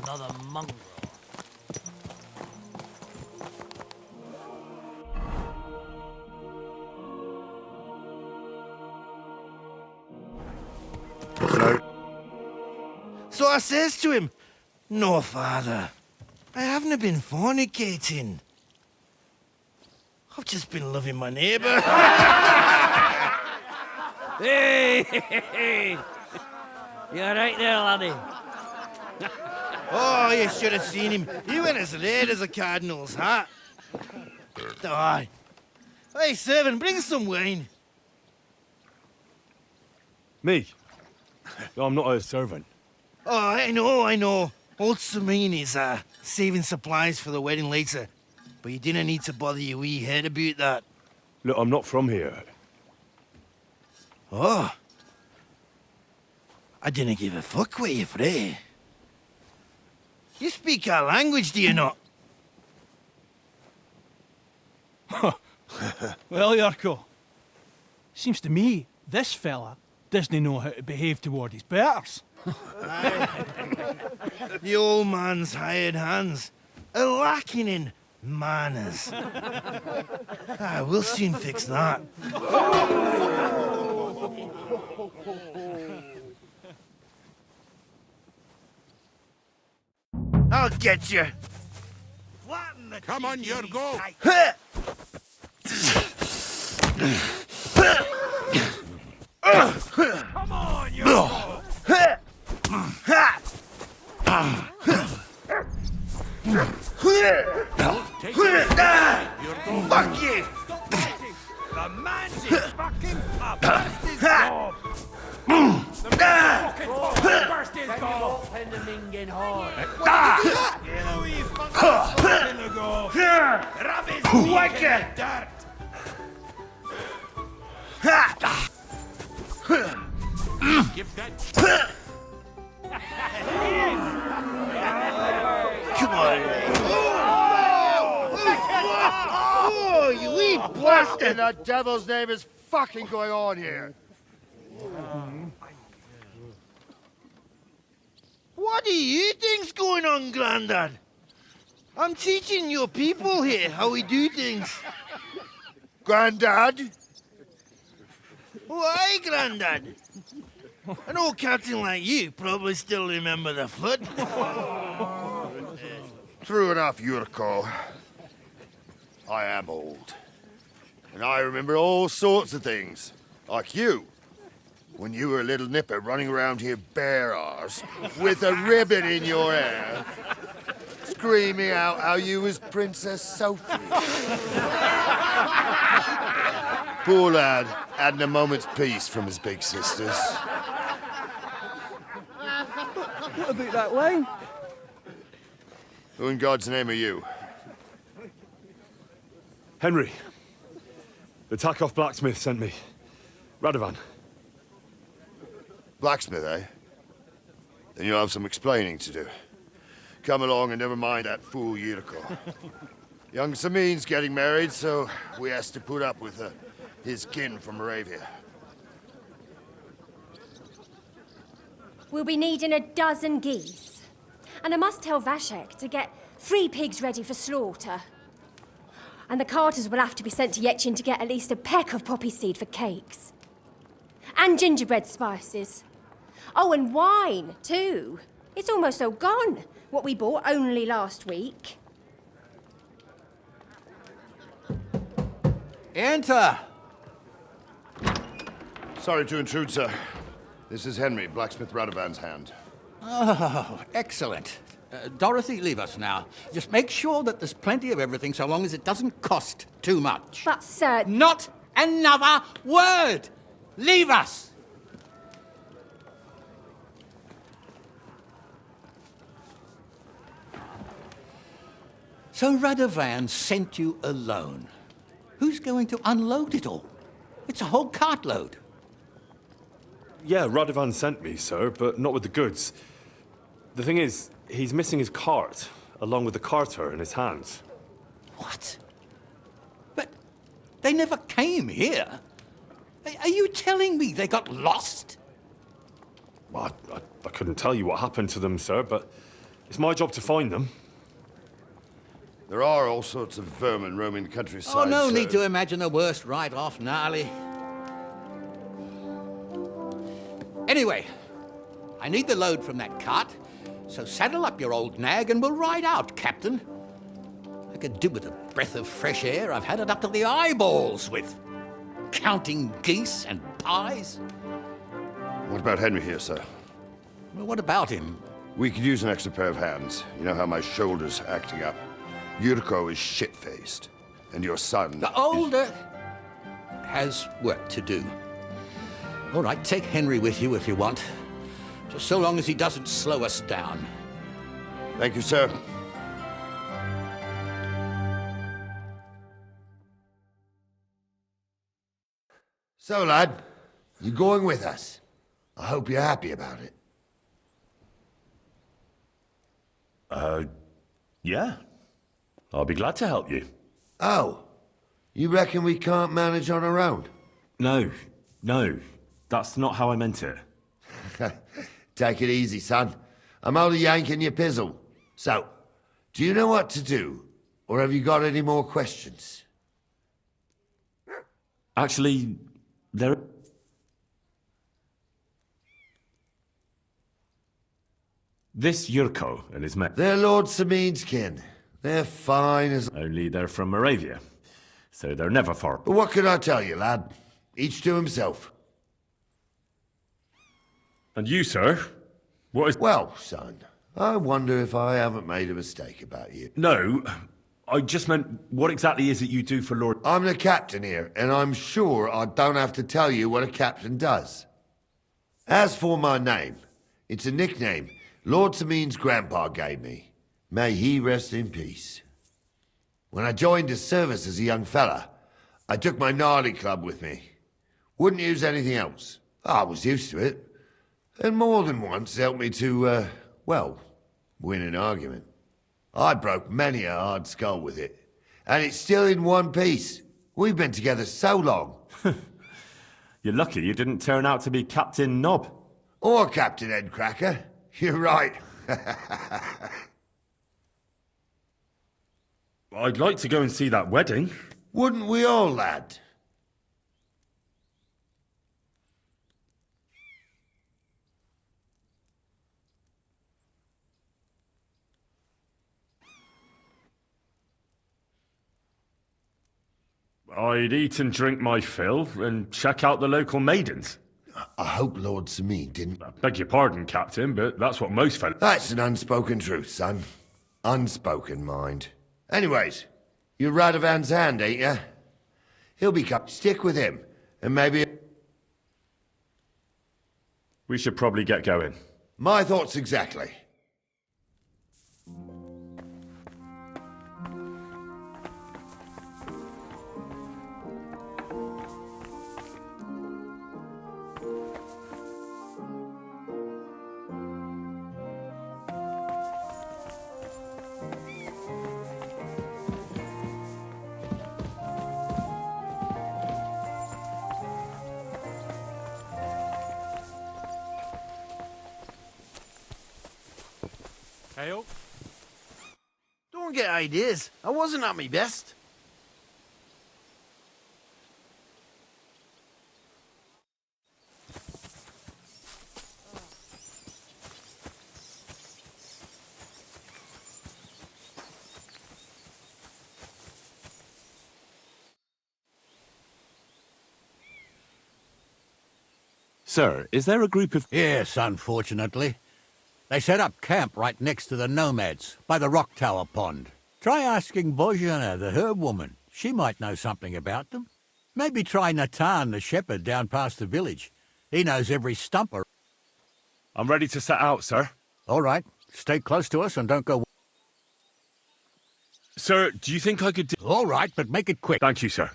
another mongrel. So I says to him, "No, father, I haven't been fornicating. I've just been loving my neighbour." Hey! You alright there, laddie? Oh, you should have seen him. He went as red as a cardinal's hat. Aye. Hey, servant, bring some wine. Me? I'm not a servant. Oh, I know. Old Samine is saving supplies for the wedding later. But you didn't need to bother your wee head about that. Look, I'm not from here. Oh. I didn't give a fuck what you're frae. You speak our language, do you not? Well, Yurko, seems to me this fella doesn't know how to behave toward his betters. The old man's hired hands are lacking in manners. We'll soon fix that. I'll get you. Come on, Yurko. Come on, Yurko. Fuck you! The man's his fucking pub! Burst his gob! The man's fucking pub! Burst his gob! And the minging horn! Get away, fucking in the gob! Rub his feet in the dirt! Give that... Come on. Oh, you wee What in bastard! the devil's name is fucking going on here? What do you think's going on, Grandad? I'm teaching your people here how we do things. Grandad? Why, Grandad? An old captain like you probably still remember the flood. True enough, Yurko. I am old. And I remember all sorts of things. Like you. When you were a little nipper running around here bare arse, with a ribbon in your hair, screaming out how you was Princess Sophie. Poor lad, hadn't a moment's peace from his big sisters. What about that wine? Who in God's name are you? Henry. The Takoff blacksmith sent me. Radovan. Blacksmith, eh? Then you'll have some explaining to do. Come along and never mind that fool Yurko. Young Samin's getting married, so we has to put up with his kin from Moravia. We'll be needing a dozen geese. And I must tell Vashek to get 3 pigs ready for slaughter. And the carters will have to be sent to Yetchin to get at least a peck of poppy seed for cakes. And gingerbread spices. Oh, and wine, too. It's almost all gone, what we bought only last week. Enter! Sorry to intrude, sir. This is Henry, blacksmith Radovan's hand. Oh, excellent. Dorothy, leave us now. Just make sure that there's plenty of everything so long as it doesn't cost too much. But, sir... Not another word! Leave us! So Radovan sent you alone. Who's going to unload it all? It's a whole cartload. Yeah, Radovan sent me, sir, but not with the goods. The thing is, he's missing his cart, along with the carter in his hands. What? But they never came here. Are you telling me they got lost? Well, I couldn't tell you what happened to them, sir, but It's my job to find them. There are all sorts of vermin roaming the countryside. Oh, no sir. need to imagine the worst right off, gnarly. Anyway, I need the load from that cart, so saddle up your old nag and we'll ride out, Captain. I could do with a breath of fresh air. I've had it up to the eyeballs with counting geese and pies. What about Henry here, sir? Well, what about him? We could use an extra pair of hands. You know how my shoulder's acting up. Yurko is shit-faced, and your son... The older has work to do. All right, take Henry with you if you want. Just so long as he doesn't slow us down. Thank you, sir. So, lad, you going with us? I hope you're happy about it. Yeah. I'll be glad to help you. Oh, you reckon we can't manage on our own? No, that's not how I meant it. Take it easy, son. I'm only yanking your pizzle. So, do you know what to do? Or have you got any more questions? Actually, there... This Yurko and his men... They're Lord Samin's kin. They're fine as... Only they're from Moravia, so they're never far. But what can I tell you, lad? Each to himself. And you, sir? What is... Well, son, I wonder if I haven't made a mistake about you. No, I just meant, what exactly is it you do for Lord... I'm the captain here, and I'm sure I don't have to tell you what a captain does. As for my name, it's a nickname Lord Samin's grandpa gave me. May he rest in peace. When I joined his service as a young fella, I took my gnarly club with me. Wouldn't use anything else. I was used to it. And more than once helped me to, well, win an argument. I broke many a hard skull with it. And it's still in one piece. We've been together so long. You're lucky you didn't turn out to be Captain Knob. Or Captain Headcracker. You're right. I'd like to go and see that wedding. Wouldn't we all, lad? I'd eat and drink my fill and check out the local maidens. I hope Lord Samin didn't... I beg your pardon, Captain, but that's what most fellas... That's an unspoken truth, son. Unspoken, mind. Anyways, you're Radovan's hand, ain't ya? He'll be stick with him, and maybe... We should probably get going. My thoughts exactly. Hail? Don't get ideas. I wasn't at my best. Sir, is there a group of... Yes, unfortunately. They set up camp right next to the nomads, by the rock tower pond. Try asking Bojana, the herb woman. She might know something about them. Maybe try Natan, the shepherd, down past the village. He knows every stumper. I'm ready to set out, sir. All right. Stay close to us and don't go... Sir, do you think I could do... All right, but make it quick. Thank you, sir.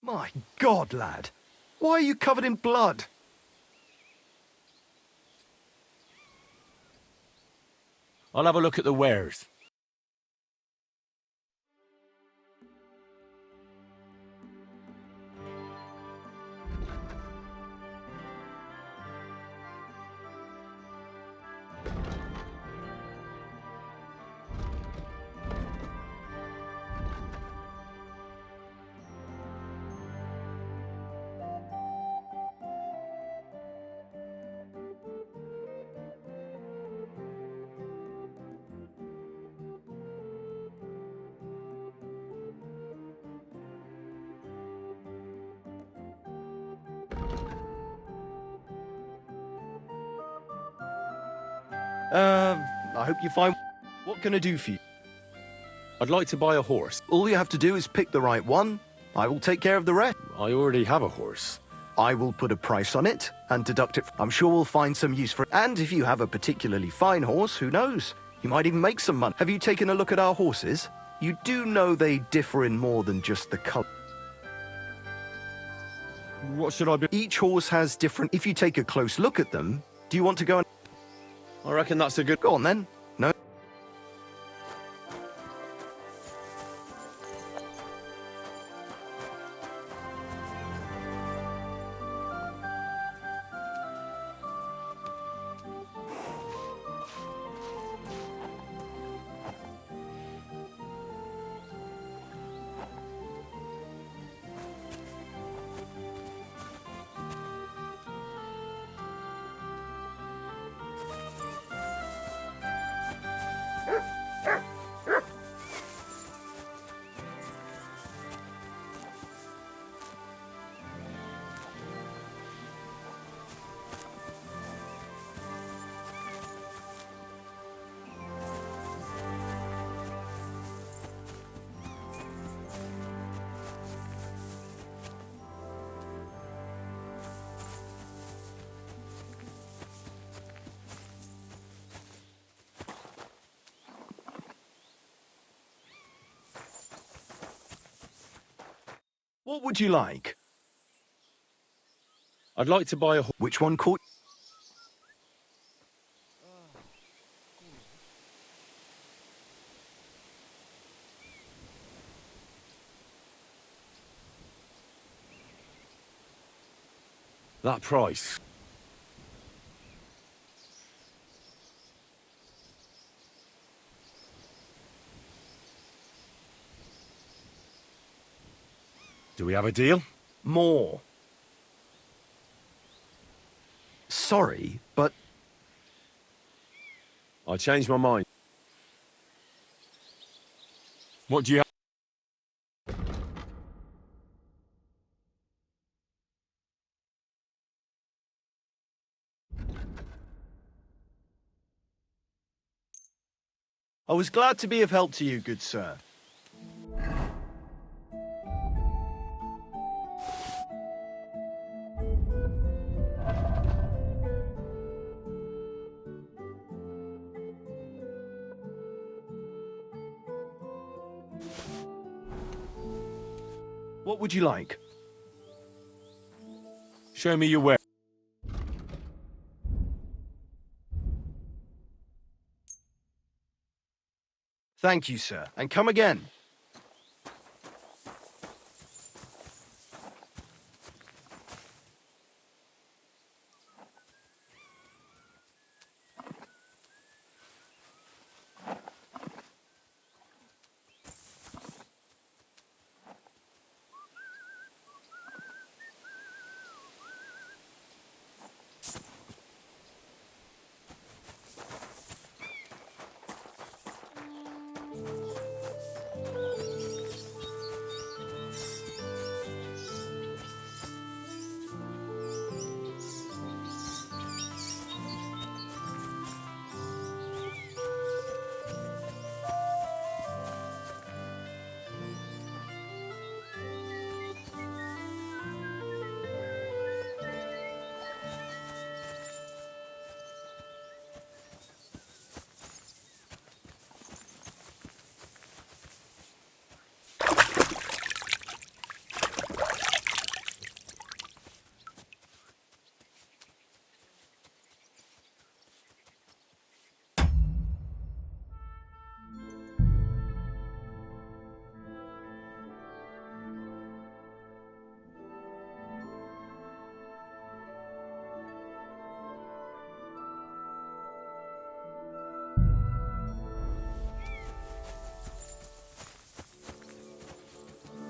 My God, lad. Why are you covered in blood? I'll have a look at the wares. I hope you find... What can I do for you? I'd like to buy a horse. All you have to do is pick the right one. I will take care of the rest. I already have a horse. I will put a price on it and deduct it. I'm sure we'll find some use for it. And if you have a particularly fine horse, who knows? You might even make some money. Have you taken a look at our horses? You do know they differ in more than just the color. What should I be? Each horse has different... If you take a close look at them, do you want to go and... I reckon that's a good... Go on then. No? What would you like? I'd like to buy a horse. Which one caught... That price. Do we have a deal? More. Sorry, but... I changed my mind. What do you have? I was glad to be of help to you, good sir. What would you like? Show me your way. Thank you, sir. And come again.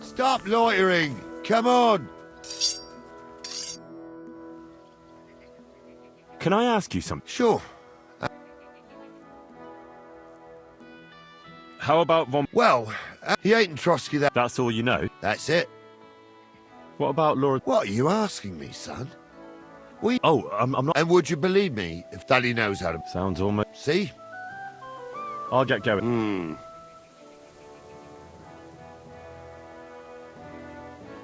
Stop loitering! Come on! Can I ask you something? Sure. How about Von... Well, he ain't Trotsky that... That's all you know? That's it. What about Lord... What are you asking me, son? I'm not. And would you believe me if Daddy knows how to... Sounds almost... See? I'll get going.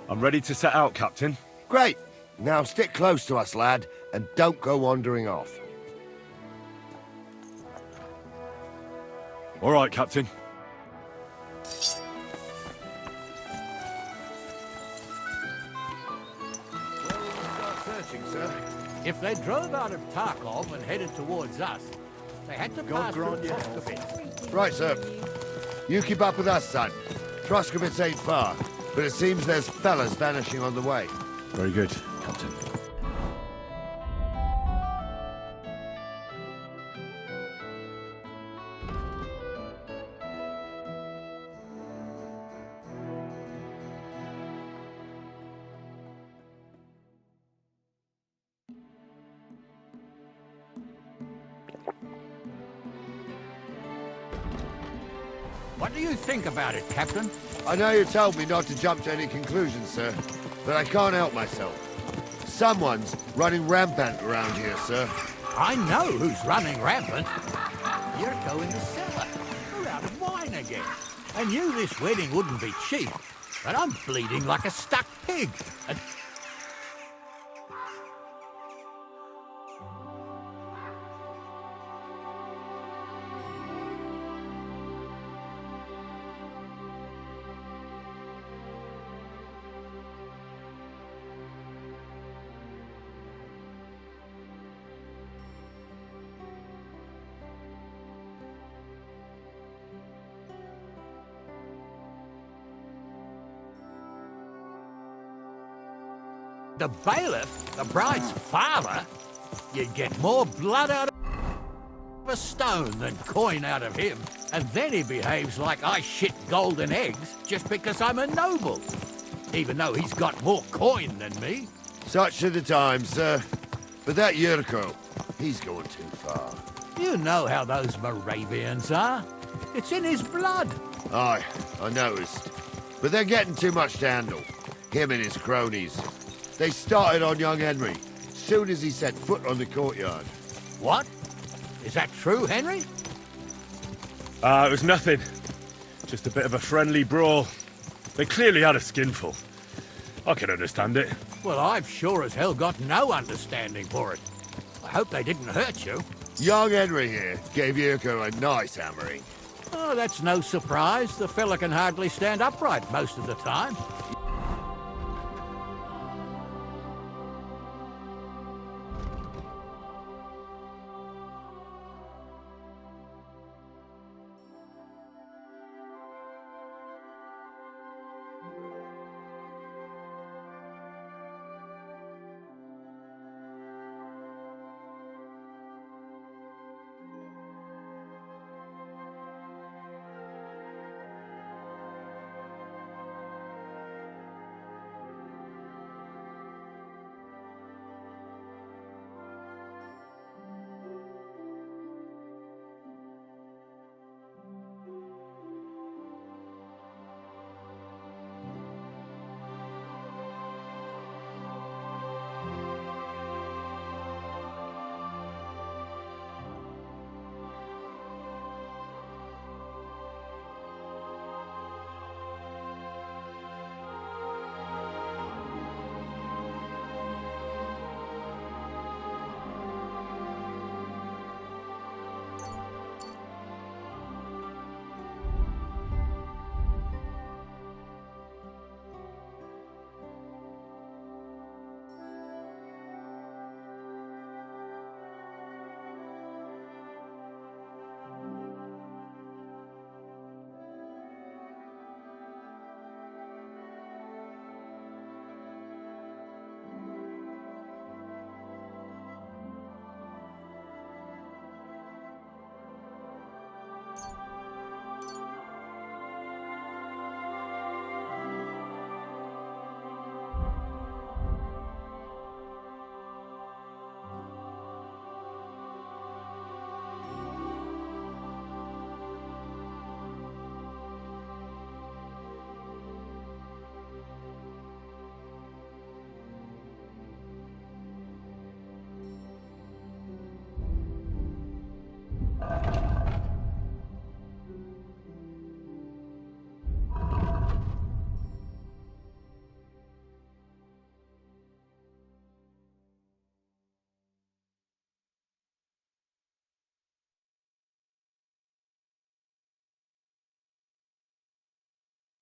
I'm ready to set out, Captain. Great. Now stick close to us, lad, and don't go wandering off. All right, Captain. Searching, sir. If they drove out of Tarkov and headed towards us, they had to pass through Troskovitz. Right, sir. You keep up with us, son. Troskovitz ain't far, but it seems there's fellas vanishing on the way. Very good, Captain. What do you think about it, Captain? I know you told me not to jump to any conclusions, sir, but I can't help myself. Someone's running rampant around here, sir. I know who's running rampant. Yurko in the cellar. We're out of wine again. I knew this wedding wouldn't be cheap, but I'm bleeding like a stuck pig. And the bailiff, the bride's father, you'd get more blood out of a stone than coin out of him. And then he behaves like I shit golden eggs just because I'm a noble. Even though he's got more coin than me. Such are the times, sir. But that Yurko, he's going too far. You know how those Moravians are. It's in his blood. Aye, I noticed. But they're getting too much to handle. Him and his cronies. They started on young Henry, soon as he set foot on the courtyard. What? Is that true, Henry? It was nothing. Just a bit of a friendly brawl. They clearly had a skinful. I can understand it. Well, I've sure as hell got no understanding for it. I hope they didn't hurt you. Young Henry here gave Yurko a nice hammering. Oh, that's no surprise. The fella can hardly stand upright most of the time.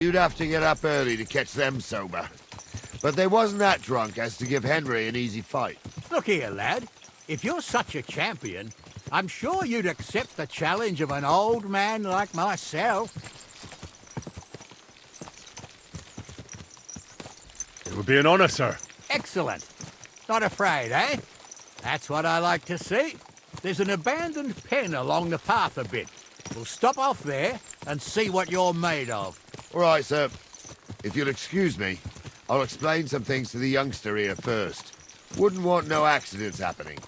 You'd have to get up early to catch them sober. But they wasn't that drunk as to give Henry an easy fight. Look here, lad. If you're such a champion, I'm sure you'd accept the challenge of an old man like myself. It would be an honor, sir. Excellent. Not afraid, eh? That's what I like to see. There's an abandoned pen along the path a bit. We'll stop off there and see what you're made of. All right, sir. If you'll excuse me, I'll explain some things to the youngster here first. Wouldn't want no accidents happening.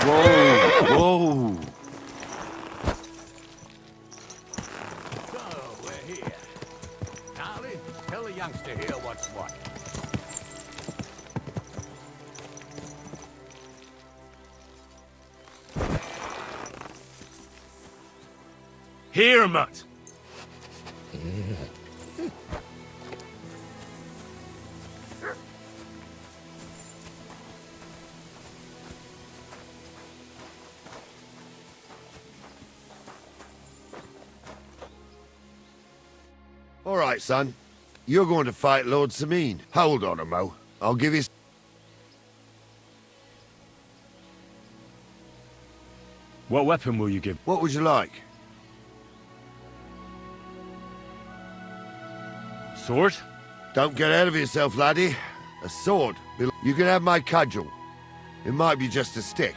Whoa! So, we're here. Charlie, tell the youngster here what's what. Here, Mutt. All right, son. You're going to fight Lord Sameen. Hold on a mo. I'll give you... What weapon will you give? What would you like? Sword? Don't get ahead of yourself, laddie. A sword. You can have my cudgel. It might be just a stick,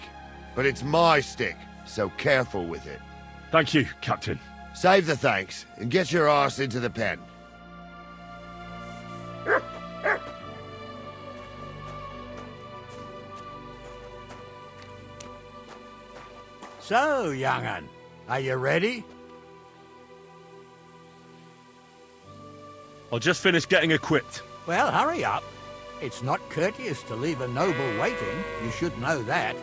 but it's my stick, so careful with it. Thank you, Captain. Save the thanks, and get your arse into the pen. So, young'un, are you ready? I'll just finish getting equipped. Well, hurry up. It's not courteous to leave a noble waiting. You should know that.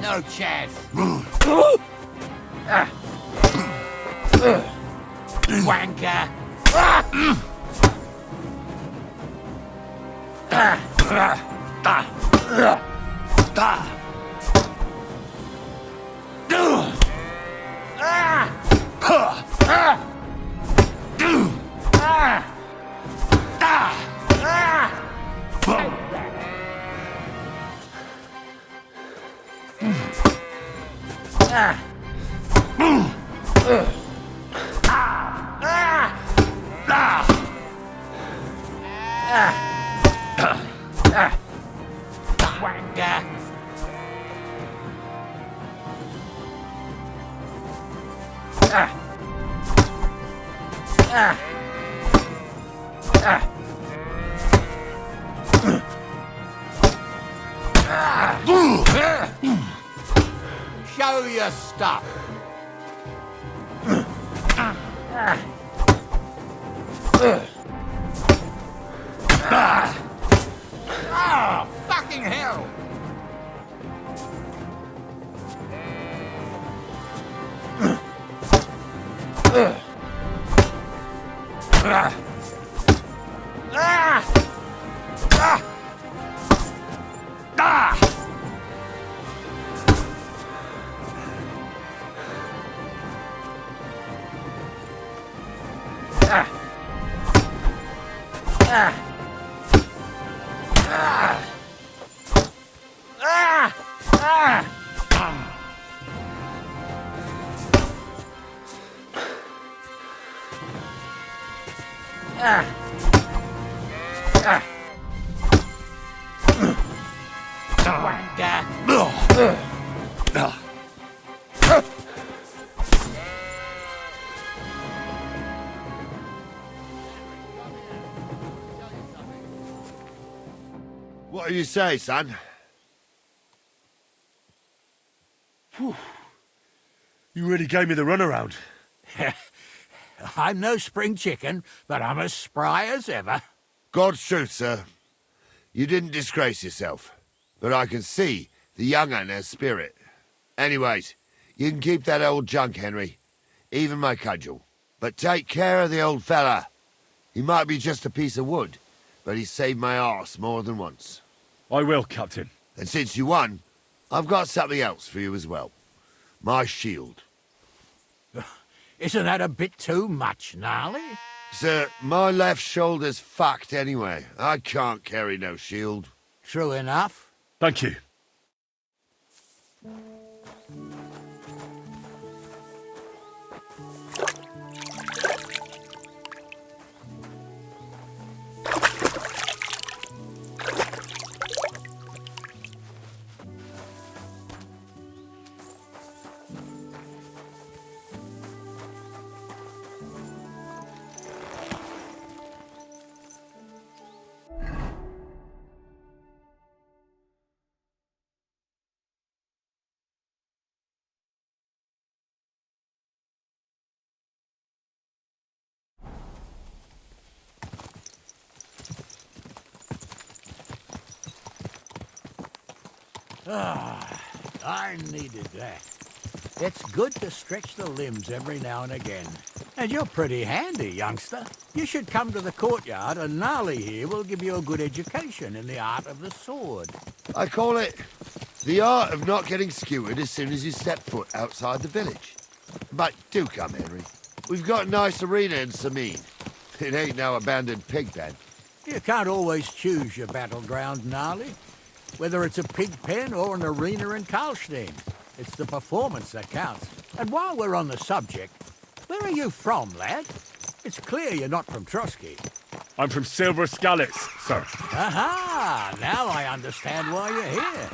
No chance. Wanker. Show your stuff. Oh, fucking hell! What do you say, son? Whew. You really gave me the runaround. I'm no spring chicken, but I'm as spry as ever. God's truth, sir. You didn't disgrace yourself, but I can see the young un has spirit. Anyways, you can keep that old junk, Henry. Even my cudgel. But take care of the old fella. He might be just a piece of wood, but he saved my arse more than once. I will, Captain. And since you won, I've got something else for you as well. My shield. Isn't that a bit too much, Gnarly? Sir, my left shoulder's fucked anyway. I can't carry no shield. True enough. Thank you. Ah, I needed that. It's good to stretch the limbs every now and again. And you're pretty handy, youngster. You should come to the courtyard, and Gnarly here will give you a good education in the art of the sword. I call it the art of not getting skewered as soon as you step foot outside the village. But do come, Henry. We've got a nice arena in Sameen. It ain't no abandoned pig pen. You can't always choose your battleground, Gnarly. Whether it's a pig pen or an arena in Karlstein, it's the performance that counts. And while we're on the subject, where are you from, lad? It's clear you're not from Trotsky. I'm from Silver Scallops, sir. Aha! Now I understand why you're here.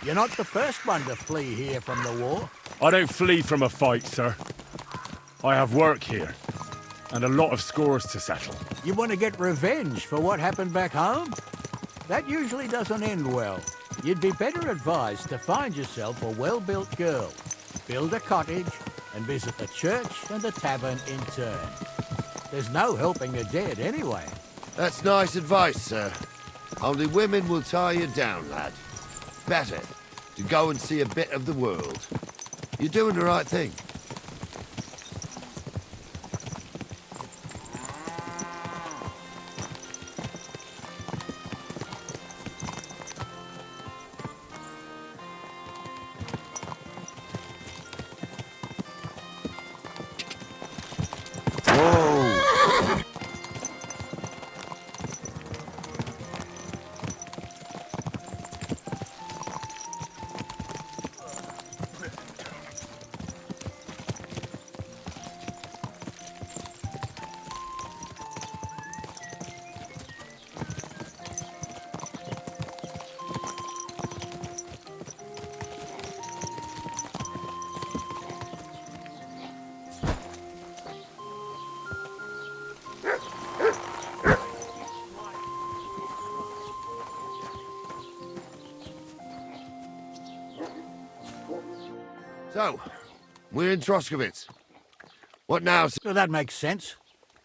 You're not the first one to flee here from the war. I don't flee from a fight, sir. I have work here, and a lot of scores to settle. You want to get revenge for what happened back home? That usually doesn't end well. You'd be better advised to find yourself a well-built girl, build a cottage, and visit the church and the tavern in turn. There's no helping the dead anyway. That's nice advice, sir. Only women will tie you down, lad. Better to go and see a bit of the world. You're doing the right thing. So, we're in Troskowitz. What now? So that makes sense.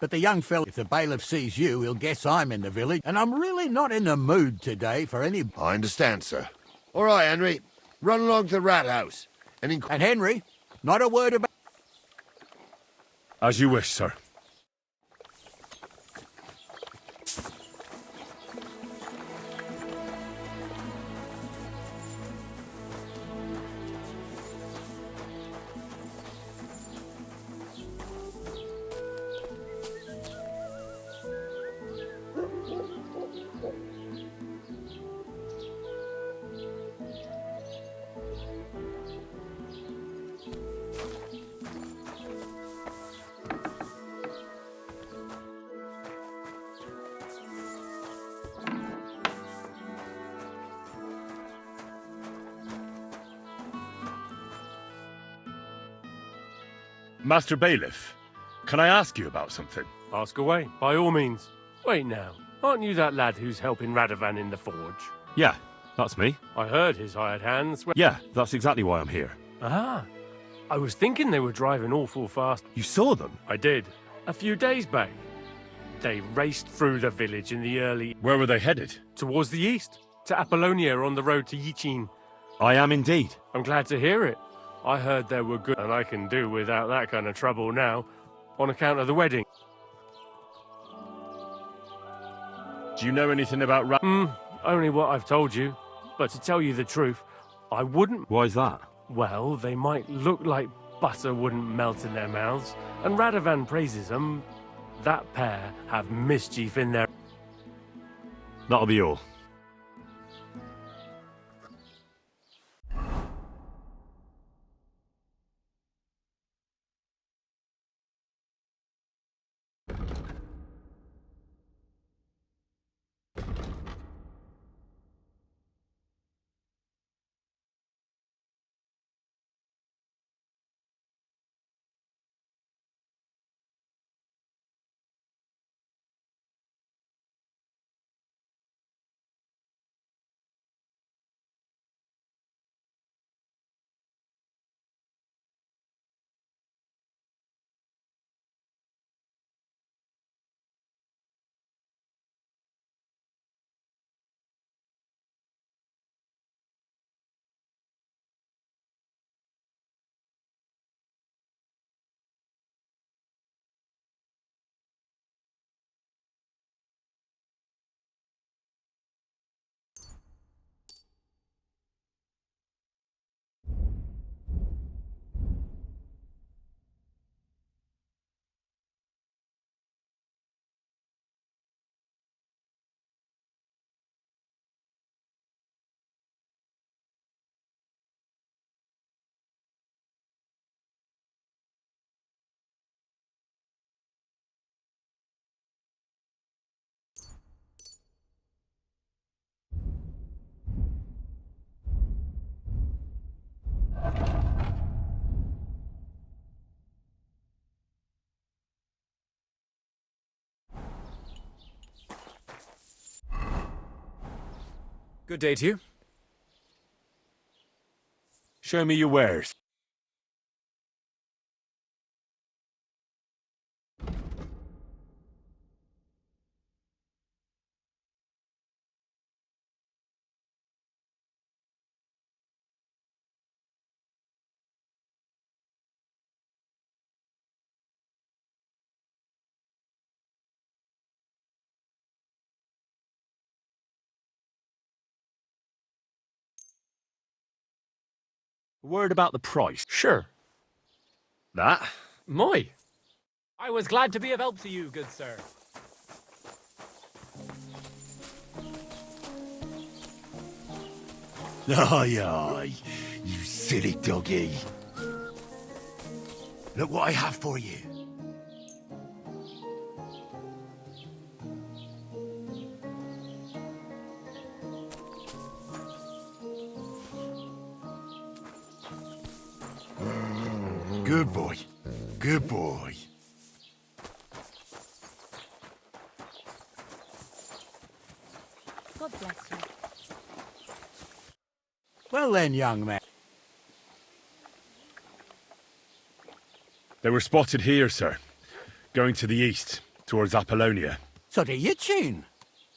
But the young fella, if the bailiff sees you, he'll guess I'm in the village, and I'm really not in the mood today for any... I understand, sir. All right, Henry. Run along to the rat house. And Henry, not a word about... As you wish, sir. Master Bailiff, can I ask you about something? Ask away, by all means. Wait now, aren't you that lad who's helping Radovan in the forge? Yeah, that's me. I heard his hired hands. Yeah, that's exactly why I'm here. Ah, I was thinking they were driving awful fast. You saw them? I did, a few days back. They raced through the village in the early... Where were they headed? Towards the east, to Apollonia on the road to Yichin. I am indeed. I'm glad to hear it. I heard they were good, and I can do without that kind of trouble now, on account of the wedding. Do you know anything about only what I've told you. But to tell you the truth, I wouldn't... Why's that? Well, they might look like butter wouldn't melt in their mouths, and Radovan praises them. That pair have mischief in their... That'll be all. Good day to you. Show me your wares. Word about the price. Sure. That? Moi. I was glad to be of help to you, good sir. Aye, aye, you silly doggy. Look what I have for you. Good boy. Good boy. God bless you. Well then, young man. They were spotted here, sir. Going to the east, towards Apollonia. So to Yitchin?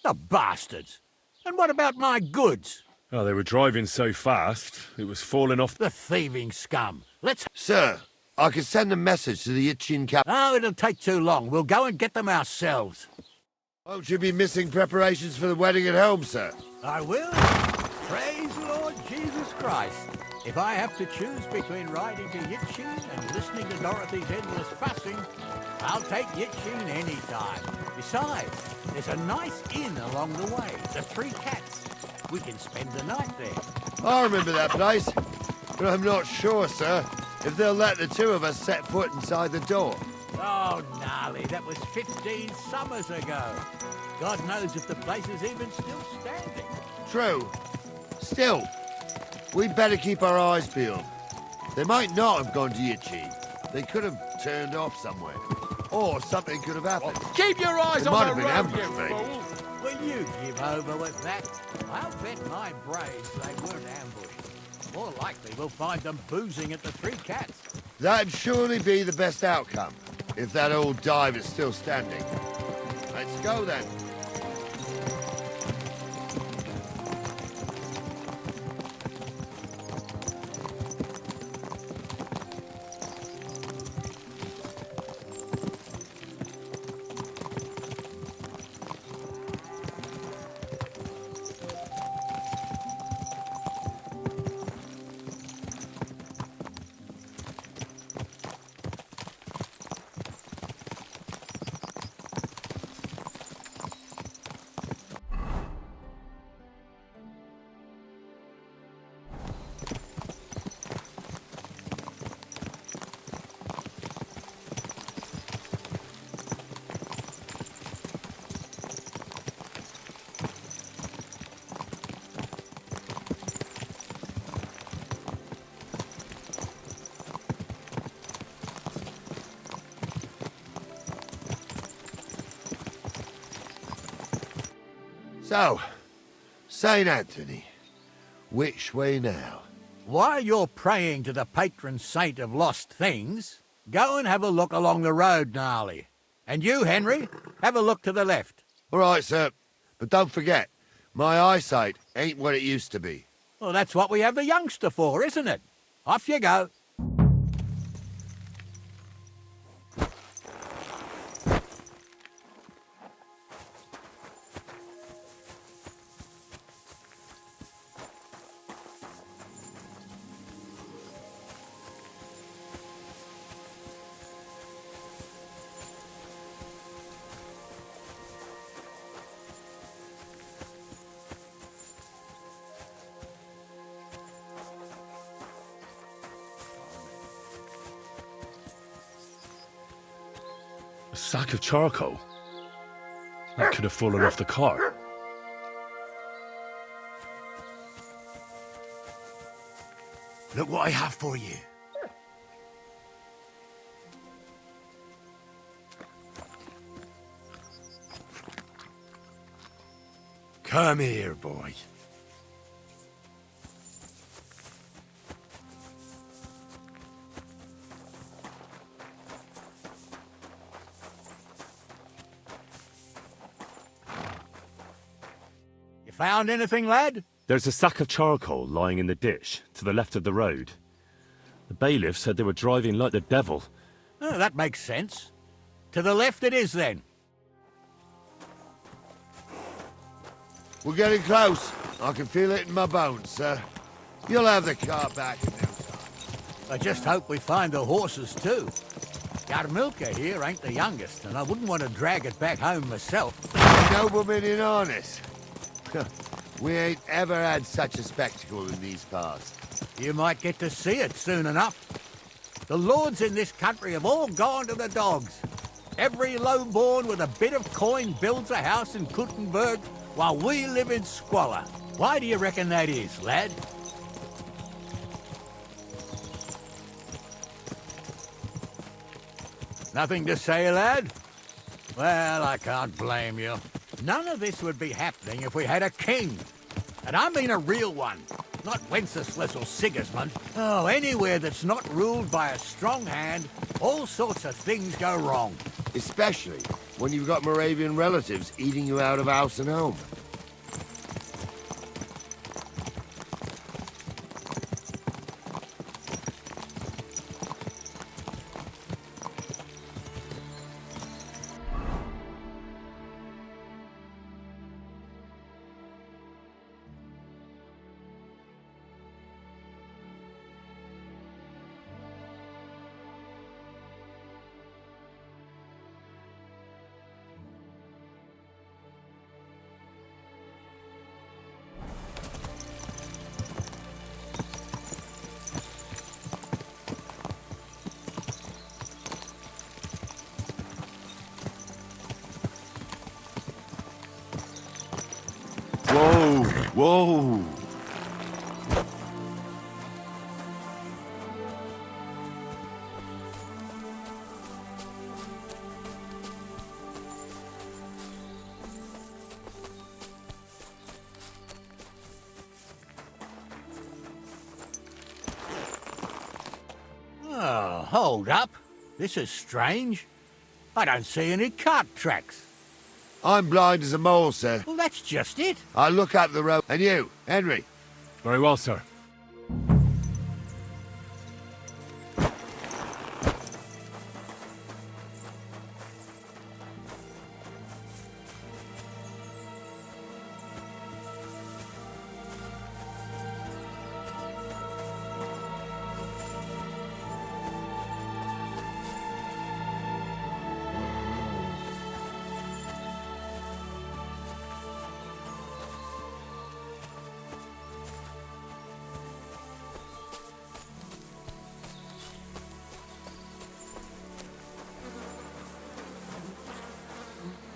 The bastards. And what about my goods? Oh, they were driving so fast, it was falling off. The thieving scum. Let's... Sir, I can send a message to the Itchin cap. Oh, it'll take too long. We'll go and get them ourselves. Won't you be missing preparations for the wedding at home, sir? I will. Praise the Lord Jesus Christ. If I have to choose between riding to Yitchin and listening to Dorothy's endless fussing, I'll take Yitchin any time. Besides, there's a nice inn along the way, the Three Cats. We can spend the night there. I remember that place, but I'm not sure, sir, if they'll let the two of us set foot inside the door. Oh, gnarly, that was 15 summers ago. God knows if the place is even still standing. True. Still, we'd better keep our eyes peeled. They might not have gone to Yitchin. They could have turned off somewhere. Or something could have happened. Keep your eyes They on might the have been road, you ambushed, fool! Will you give over with that? I'll bet my braves they weren't ambushed. More likely we'll find them boozing at the Three Cats. That'd surely be the best outcome, if that old dive is still standing. Let's go then. So, St. Anthony, which way now? While you're praying to the patron saint of lost things, go and have a look along the road, Gnarly. And you, Henry, have a look to the left. All right, sir. But don't forget, my eyesight ain't what it used to be. Well, that's what we have the youngster for, isn't it? Off you go. A sack of charcoal? That could have fallen off the cart. Look what I have for you. Come here, boy. You found anything, lad? There's a sack of charcoal lying in the ditch to the left of the road. The bailiff said they were driving like the devil. Oh, that makes sense. To the left it is, then. We're getting close. I can feel it in my bones, sir. You'll have the car back in no time. I just hope we find the horses too. Yarmilka here ain't the youngest, and I wouldn't want to drag it back home myself. Nobleman in harness. We ain't ever had such a spectacle in these parts. You might get to see it soon enough. The lords in this country have all gone to the dogs. Every lowborn with a bit of coin builds a house in Kuttenberg, while we live in squalor. Why do you reckon that is, lad? Nothing to say, lad? Well, I can't blame you. None of this would be happening if we had a king. And I mean a real one. Not Wenceslas or Sigismund. Oh, anywhere that's not ruled by a strong hand, all sorts of things go wrong. Especially when you've got Moravian relatives eating you out of house and home. Whoa, whoa. Oh, hold up. This is strange. I don't see any cart tracks. I'm blind as a mole, sir. Well, that's just it. I look up the road. And you, Henry? Very well, sir.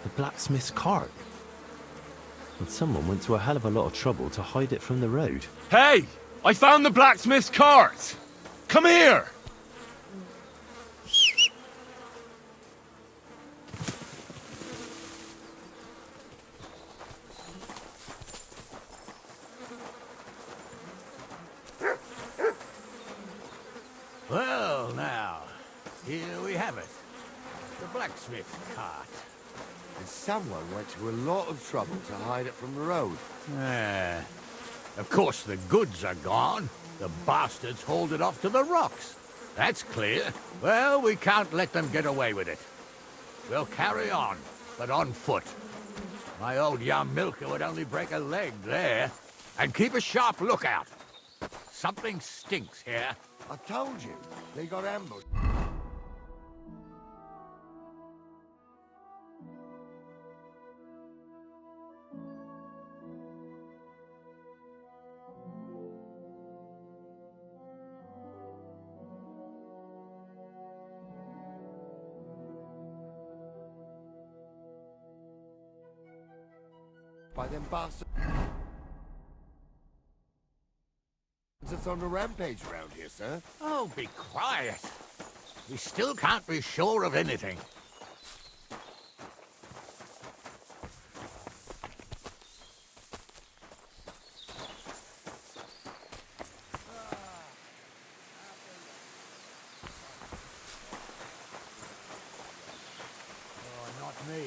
The blacksmith's cart. And someone went to a hell of a lot of trouble to hide it from the road. Hey! I found the blacksmith's cart! Come here! Well, now, here we have it. The blacksmith's cart. And someone went to a lot of trouble to hide it from the road. Of course, the goods are gone. The bastards hauled it off to the rocks. That's clear. Well, we can't let them get away with it. We'll carry on, but on foot. My old Yarmilka would only break a leg there. And keep a sharp lookout. Something stinks here. I told you, they got ambushed. By them bastards that's on the rampage around here, sir. Oh, be quiet. We still can't be sure of anything. Oh, not me.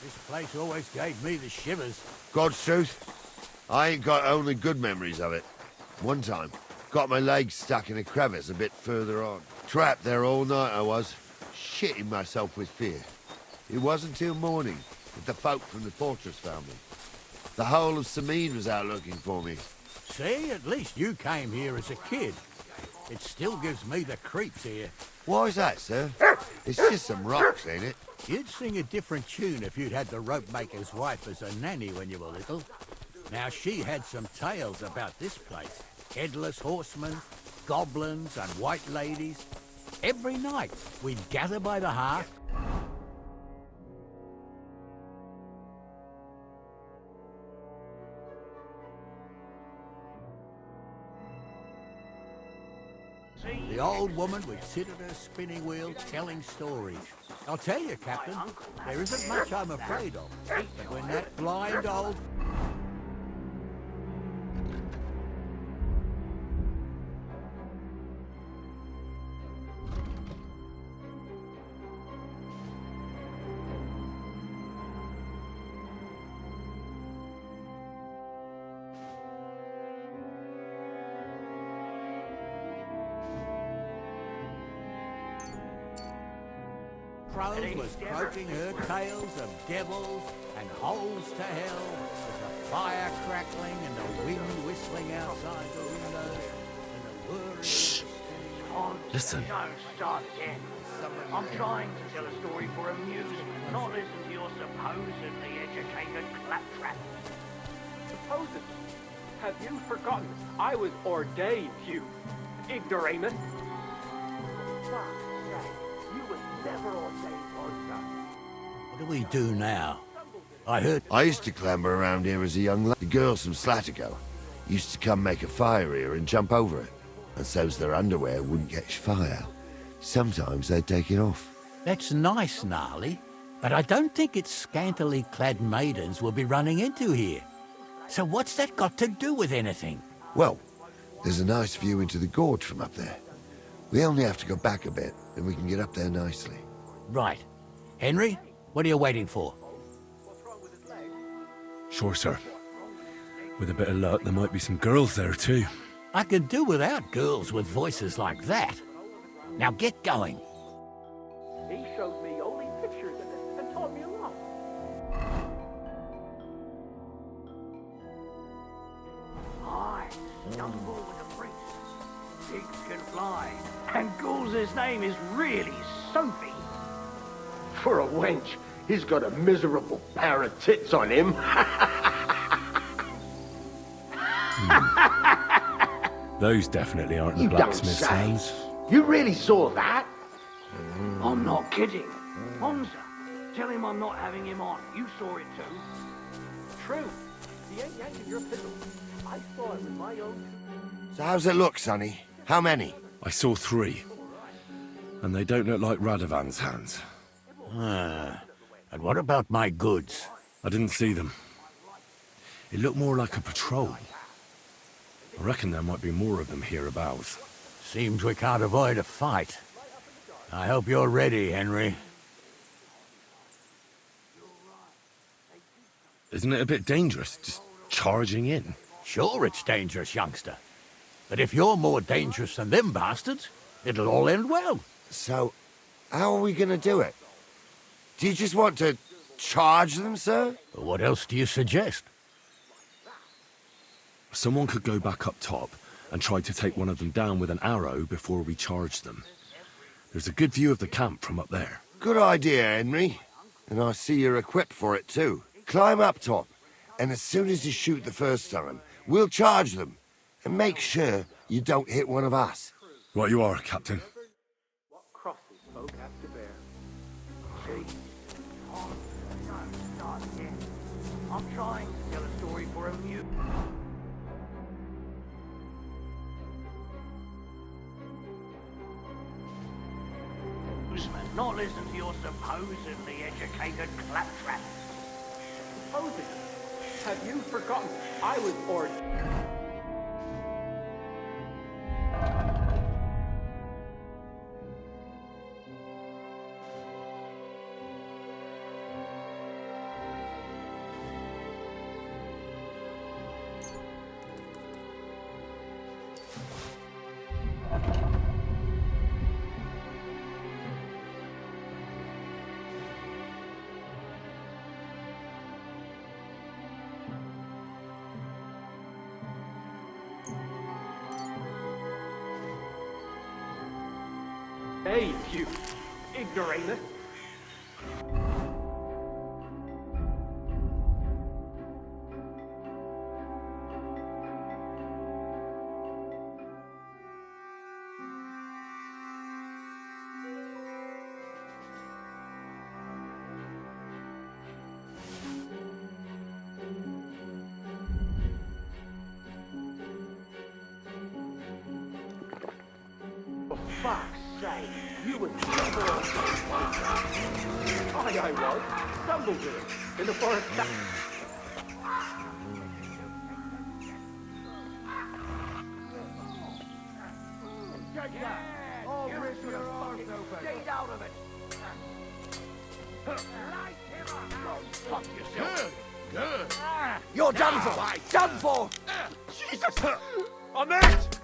This place always gave me the shivers. God's truth, I ain't got only good memories of it. One time, got my legs stuck in a crevice a bit further on. Trapped there all night I was, shitting myself with fear. It wasn't till morning that the folk from the fortress found me. The whole of Sameen was out looking for me. See, at least you came here as a kid. It still gives me the creeps here. Why's that, sir? It's just some rocks, ain't it? You'd sing a different tune if you'd had the rope maker's wife as a nanny when you were little. Now, she had some tales about this place. Headless horsemen, goblins and white ladies. Every night, we'd gather by the hearth. The old woman would sit at her spinning wheel telling stories. I'll tell you, Captain, there isn't much I'm afraid of. But when that blind old... Crone was croaking her tales of devils and holes to hell, with the fire crackling and the wind whistling outside the windows, and the whirring... Shh! Listen. Don't start again. I'm trying to tell a story for amusement, not listen to your supposedly educated claptrap. Supposedly? Have you forgotten I was ordained, you ignoramus? You was never ordained, What do we do now? I heard... I used to clamber around here as a young lad. The girls from Slatigo used to come make a fire here and jump over it. And so's their underwear wouldn't catch fire. Sometimes they'd take it off. That's nice, Gnarly, but I don't think it's scantily clad maidens we'll be running into here. So what's that got to do with anything? Well, there's a nice view into the gorge from up there. We only have to go back a bit, and we can get up there nicely. Right. Henry, what are you waiting for? Sure, sir. With a bit of luck, there might be some girls there too. I could do without girls with voices like that. Now get going. He showed me only pictures of it and taught me a lot. I, young bull with a priest. Pigs can fly, and Ghouls' name is really Sophie. For a wench, he's got a miserable pair of tits on him. Those definitely aren't the You don't blacksmith's say. hands. You really saw that? I'm not kidding. Monza, tell him I'm not having him on. You saw it too. True. He ain't yanking your fiddle. I saw it with my own. So how's it look, Sonny? How many? I saw 3. And they don't look like Radovan's hands. And what about my goods? I didn't see them. It looked more like a patrol. I reckon there might be more of them hereabouts. Seems we can't avoid a fight. I hope you're ready, Henry. Isn't it a bit dangerous, just charging in? Sure it's dangerous, youngster. But if you're more dangerous than them bastards, it'll all end well. So, how are we gonna do it? Do you just want to charge them, sir? What else do you suggest? Someone could go back up top and try to take one of them down with an arrow before we charge them. There's a good view of the camp from up there. Good idea, Henry. And I see you're equipped for it too. Climb up top, and as soon as you shoot the first time, we'll charge them. And make sure you don't hit one of us. Right you are, Captain. What crosses folk have to bear. See? Don't start again. I'm trying to tell a story for amusement. Not listen to your supposedly educated claptrap. Supposedly? Have you forgotten I was ordained? Hey, you ignoramus. For fuck's sake, you were never on I was. Dumbledore. In the forest. Take that! I'll rip your arms open! Get out of it! Light him up! Go fuck yourself! Good. You're done for! Done for! Jesus! I'm it!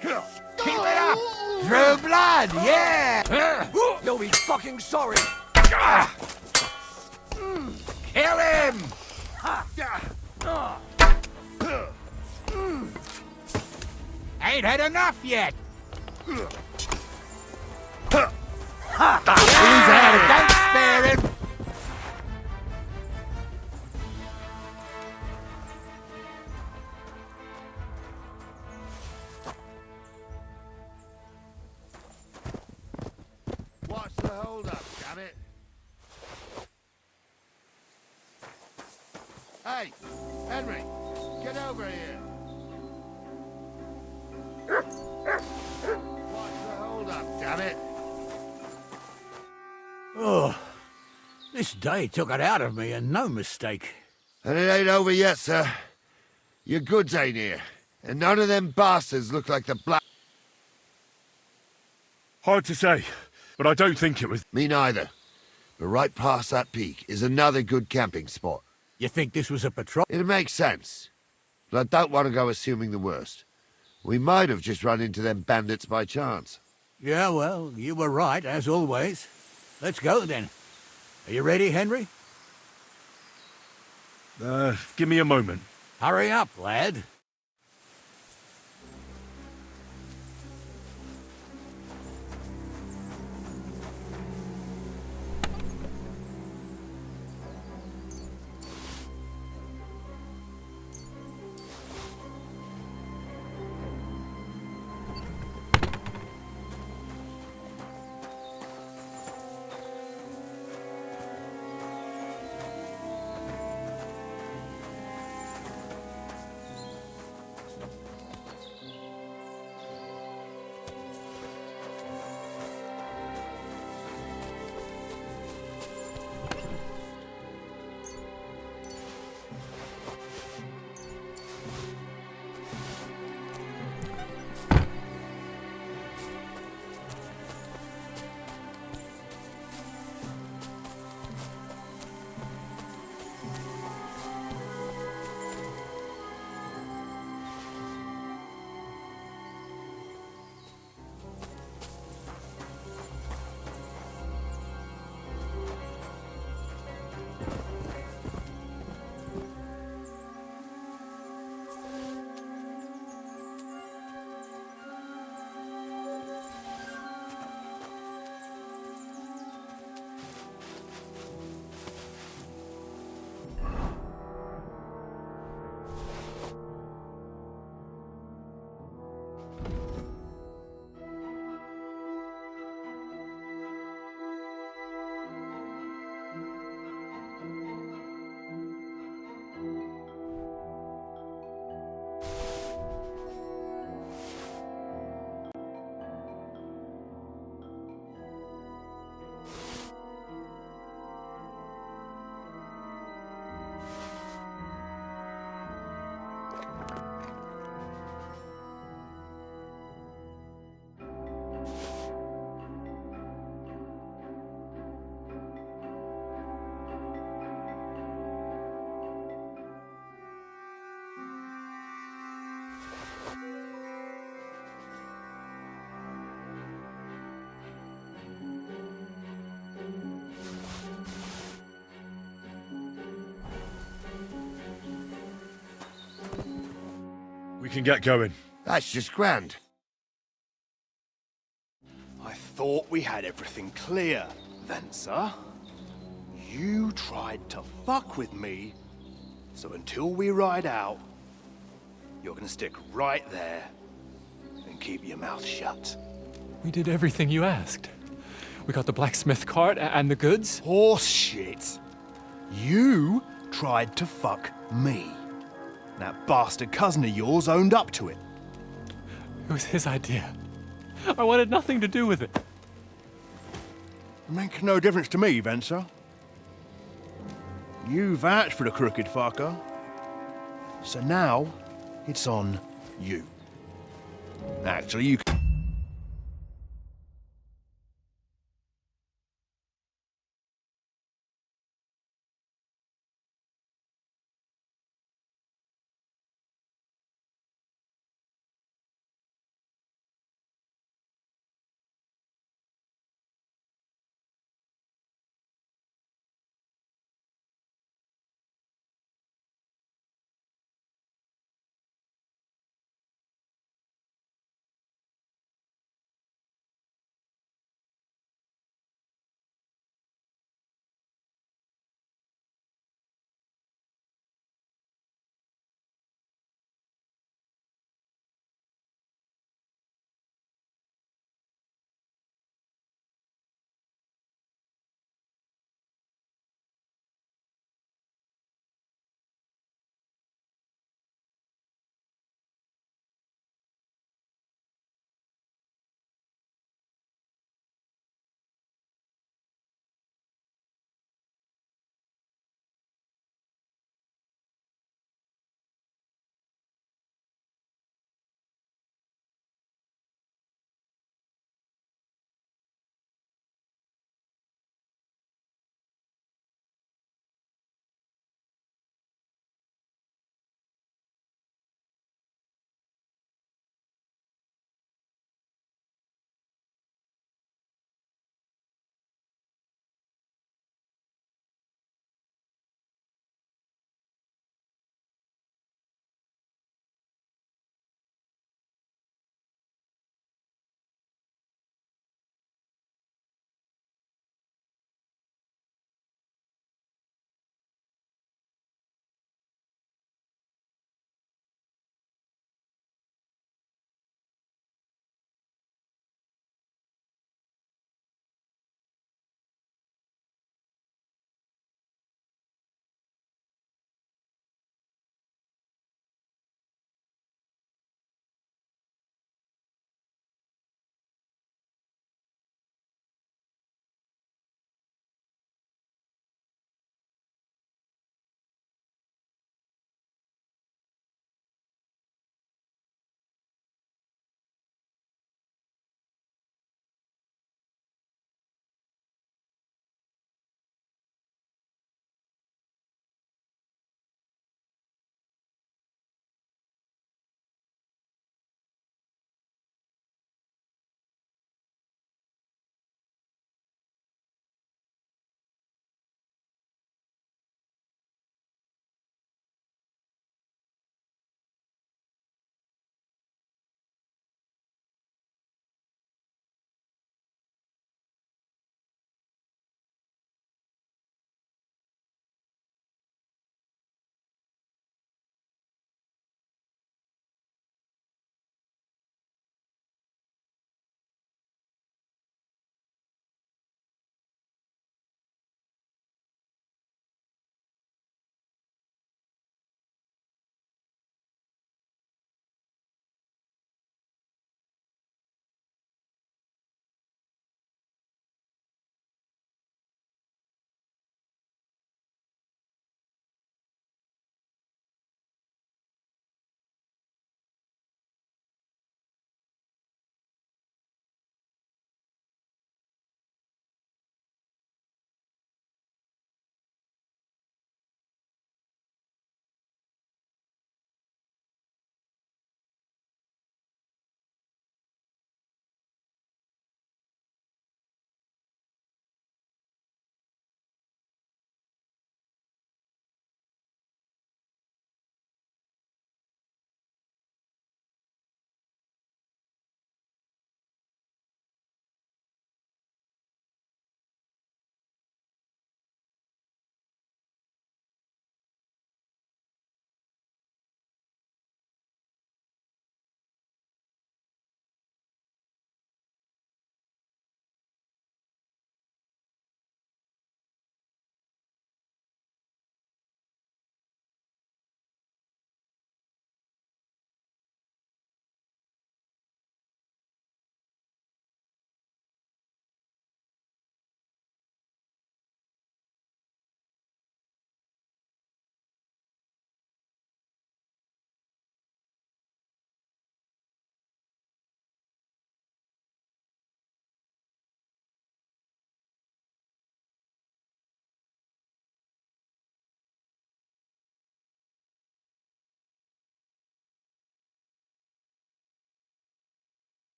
Keep it up! Through blood, yeah! You'll be fucking sorry! Kill him! Ain't had enough yet! He's had it! Don't spare him! What's the hold up, damn it? Hey, Henry, get over here. What's the hold up, damn it? Oh, this day took it out of me, and no mistake. And it ain't over yet, sir. Your goods ain't here, and none of them bastards look like the black... Hard to say, but I don't think it was... Me neither. But right past that peak is another good camping spot. You think this was a patrol? It makes sense. But I don't want to go assuming the worst. We might have just run into them bandits by chance. Yeah, well, you were right, as always. Let's go, then. Are you ready, Henry? Give me a moment. Hurry up, lad. We can get going. That's just grand. I thought we had everything clear, Venser. You tried to fuck with me, so until we ride out, you're gonna stick right there and keep your mouth shut. We did everything you asked. We got the blacksmith cart and the goods. Horse shit. You tried to fuck me. That bastard cousin of yours owned up to it. It was his idea. I wanted nothing to do with it. Make no difference to me, Venser. You vouched for the crooked fucker. So now, it's on you. Actually, you can...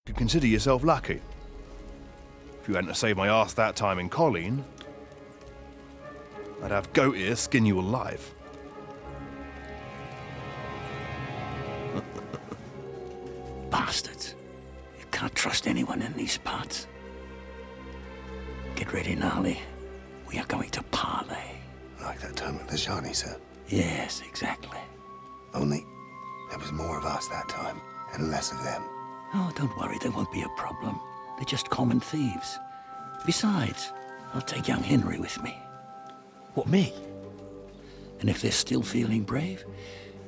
You consider yourself lucky. If you hadn't saved my ass that time in Colleen, I'd have goat ear skin you alive. Bastards. You can't trust anyone in these parts. Get ready, Gnarly. We are going to parley. Like that time with the Shani, sir. Yes, exactly. Only there was more of us that time, and less of them. Oh, don't worry, there won't be a problem. They're just common thieves. Besides, I'll take young Henry with me. What, me? And if they're still feeling brave,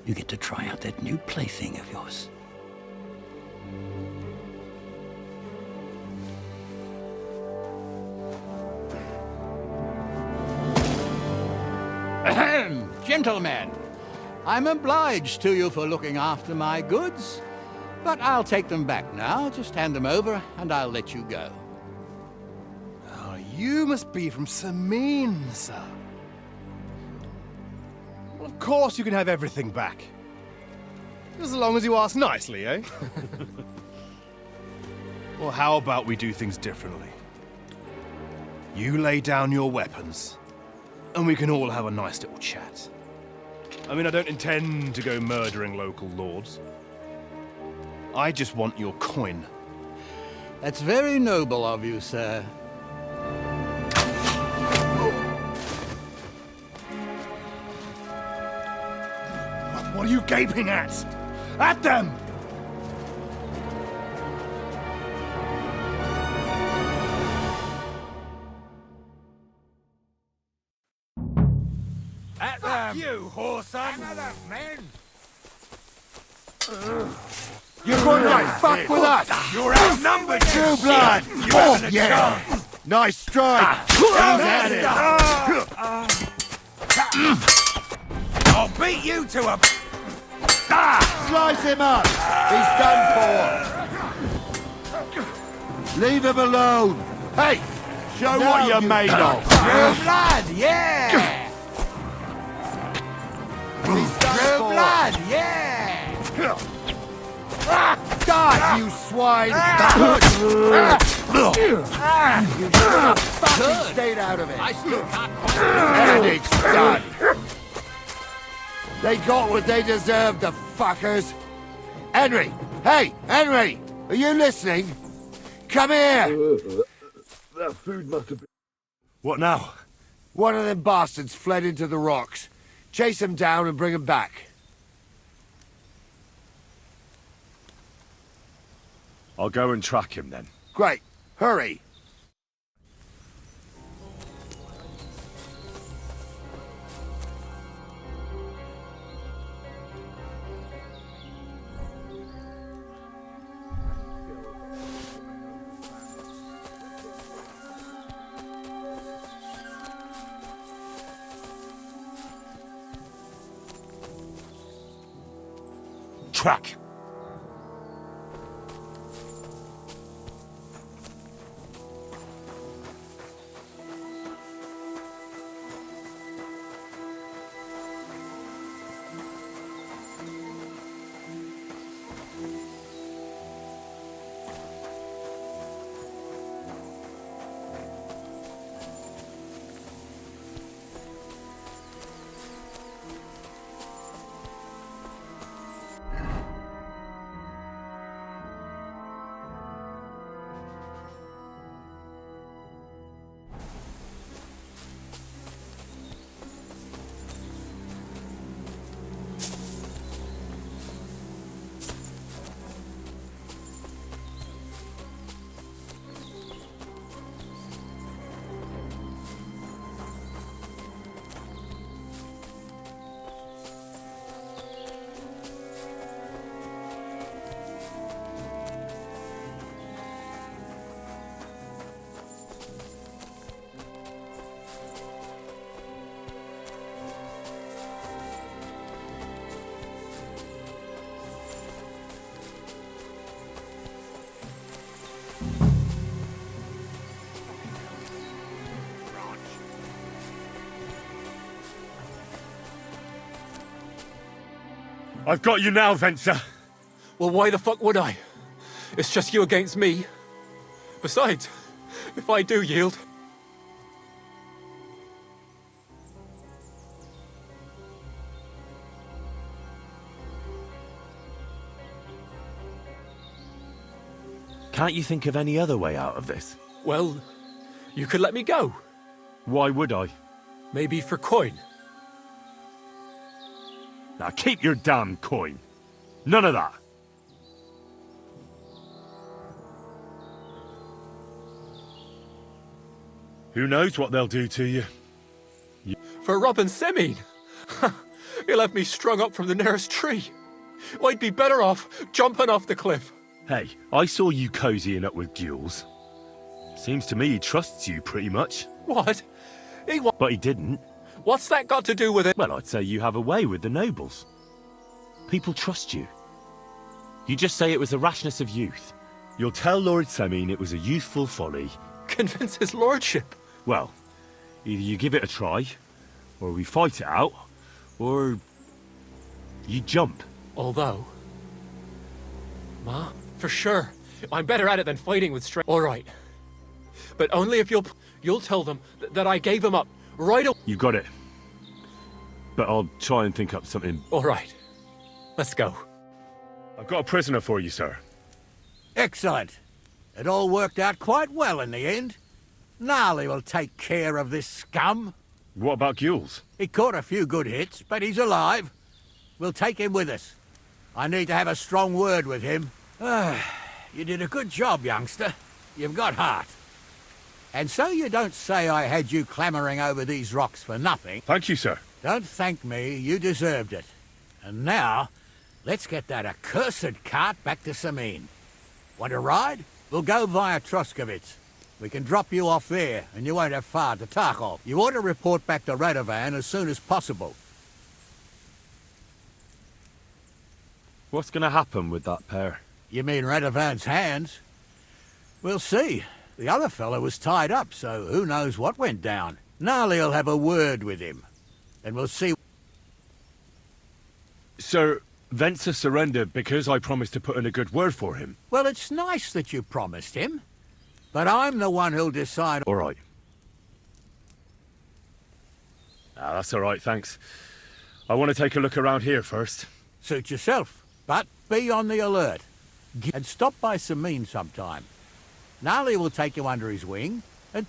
you get to try out that new plaything of yours. Ahem, gentlemen, I'm obliged to you for looking after my goods, but I'll take them back now. Just hand them over, and I'll let you go. Oh, you must be from Samin, sir. Well, of course you can have everything back. As long as you ask nicely, eh? Well, how about we do things differently? You lay down your weapons, and we can all have a nice little chat. I mean, I don't intend to go murdering local lords. I just want your coin. That's very noble of you, sir. What are you gaping at? At them! At them! You, whoreson! Another men! You're going to fuck with us! You're outnumbered! True blood! You haven't a yeah! chance! Nice strike! He's at it! I'll beat you to a... Slice him up! He's done for! Leave him alone! Hey! Show what you're made of! True blood, yeah! True blood, yeah! Die, you swine! You should have fucking stayed out of it! I still can't... And it's done! They got what they deserved, the fuckers! Henry! Hey, Henry! Are you listening? Come here! That food must have been... What now? One of them bastards fled into the rocks. Chase him down and bring him back. I'll go and track him then. Great. Hurry. Track! I've got you now, Venser. Well, why the fuck would I? It's just you against me. Besides, if I do yield... Can't you think of any other way out of this? Well, you could let me go. Why would I? Maybe for coin. Now keep your damn coin. None of that. Who knows what they'll do to you? For robbing Semine? He'll have me strung up from the nearest tree. I'd be better off jumping off the cliff. Hey, I saw you cozying up with Gules. Seems to me he trusts you pretty much. What? But he didn't. What's that got to do with it? Well, I'd say you have a way with the nobles. People trust you. You just say it was the rashness of youth. You'll tell Lord Semine it was a youthful folly. Convince his lordship. Well, either you give it a try, or we fight it out, or you jump. Although... Ma, for sure. I'm better at it than fighting with strength. All right. But only if you'll tell them that I gave him up right away. You got it. But I'll try and think up something. All right. Let's go. I've got a prisoner for you, sir. Excellent. It all worked out quite well in the end. Gnarly will take care of this scum. What about Gules? He caught a few good hits, but he's alive. We'll take him with us. I need to have a strong word with him. You did a good job, youngster. You've got heart. And so you don't say I had you clambering over these rocks for nothing. Thank you, sir. Don't thank me. You deserved it. And now, let's get that accursed cart back to Semine. Want to ride? We'll go via Troskovitz. We can drop you off there, and you won't have far to Tarkov. You ought to report back to Radovan as soon as possible. What's going to happen with that pair? You mean Radovan's hands? We'll see. The other fellow was tied up, so who knows what went down. Gnarly'll have a word with him, and we'll see. Sir, Venser surrendered because I promised to put in a good word for him. Well, it's nice that you promised him, but I'm the one who'll decide. All right. That's all right, thanks. I want to take a look around here first. Suit yourself, but be on the alert. And stop by Semine sometime. Gnarly will take you under his wing, and...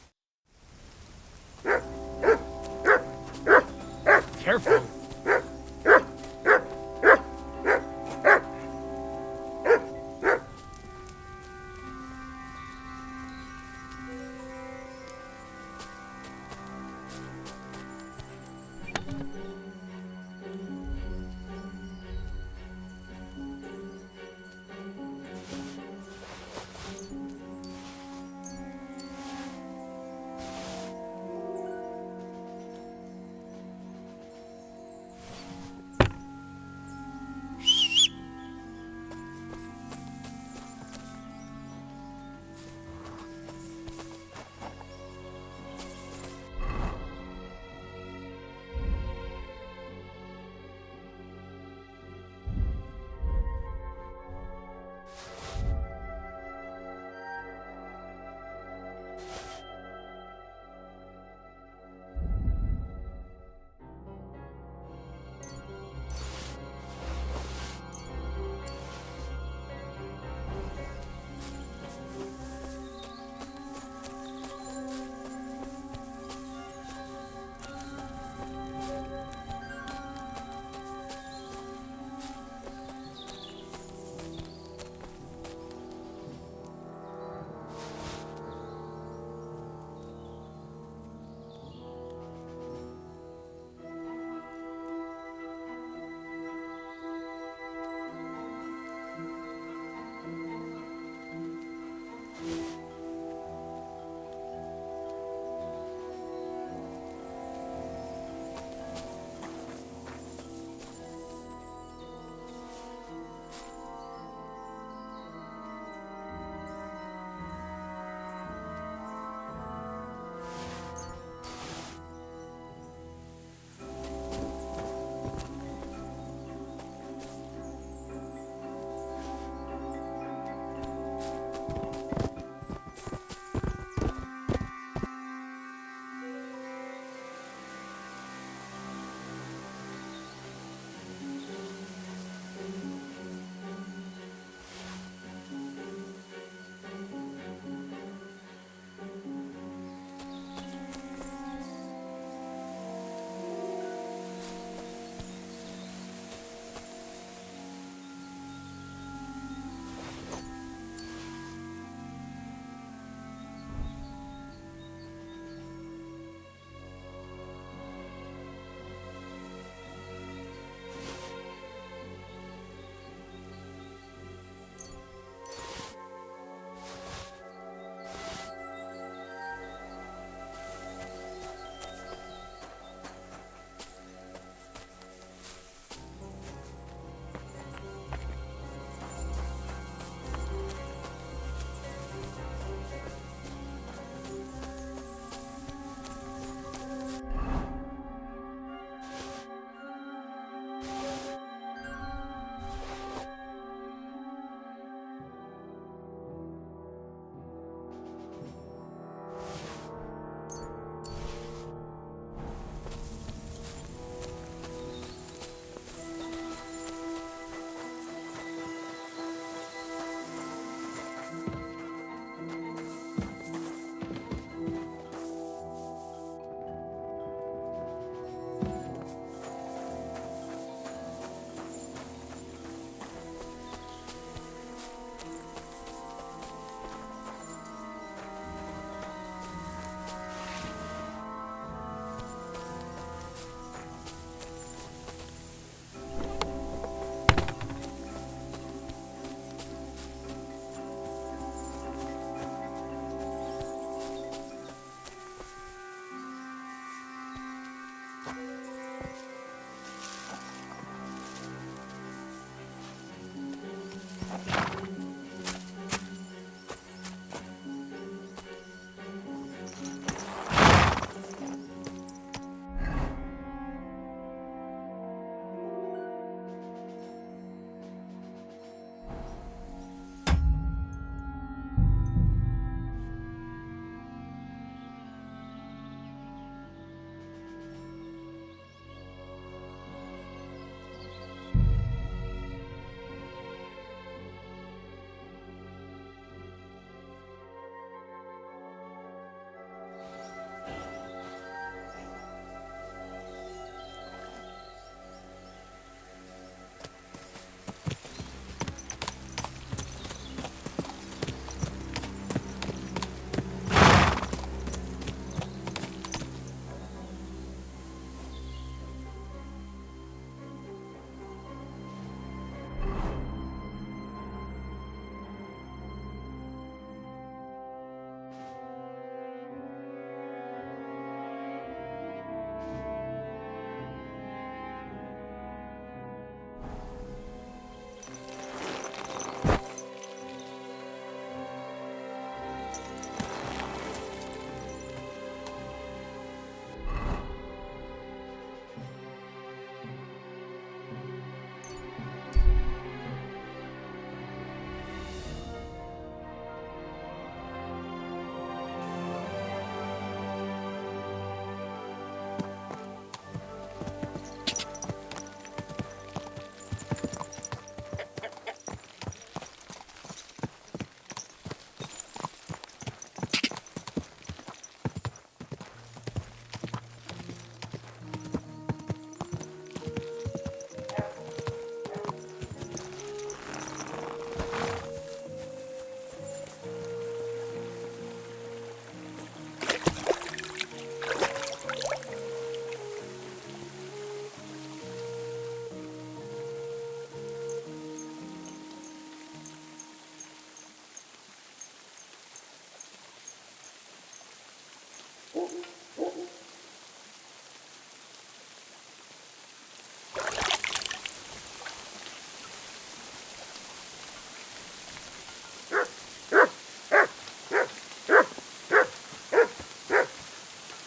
Careful.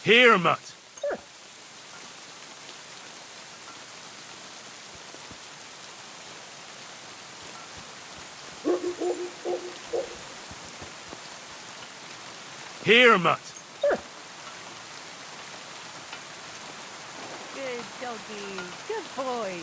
Here, Mutt. Here, Mutt. Good doggy. Good boy.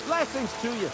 Blessings to you.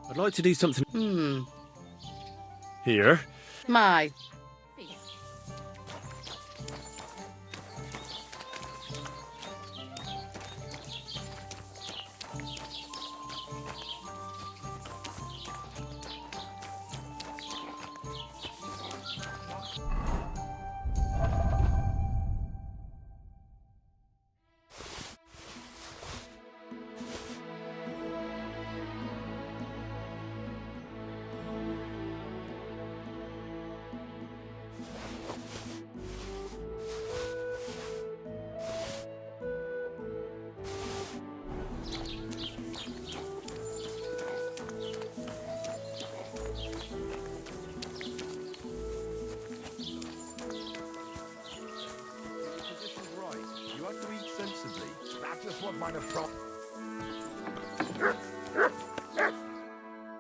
I'd like to do something. Here. My. You have to eat sensibly. That's just what meine Frau.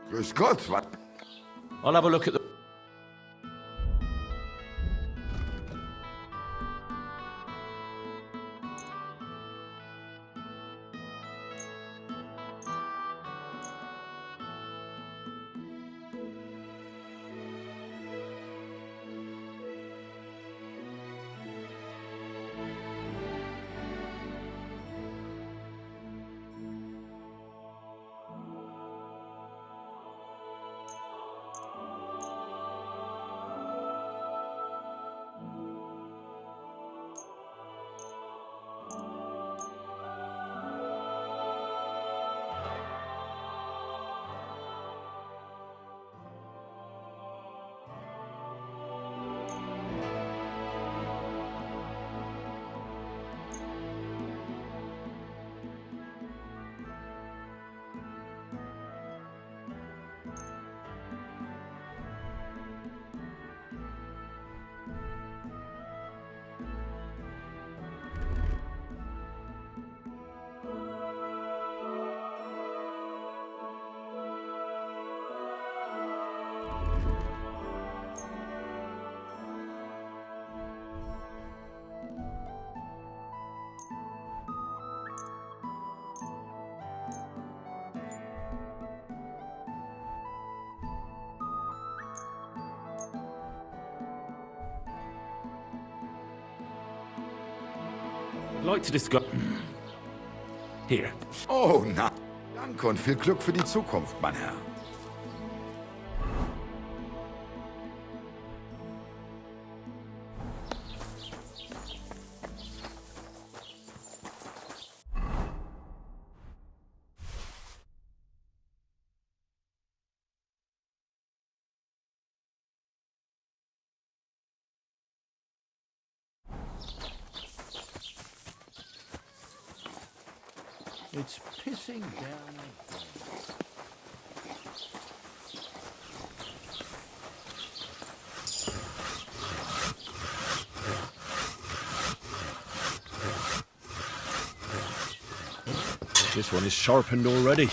Grüß Gott, was? I'll have a look at the... I'd like to discuss... Here. Oh, na. Danke und viel Glück für die Zukunft, mein Herr. It's pissing down. This one is sharpened already.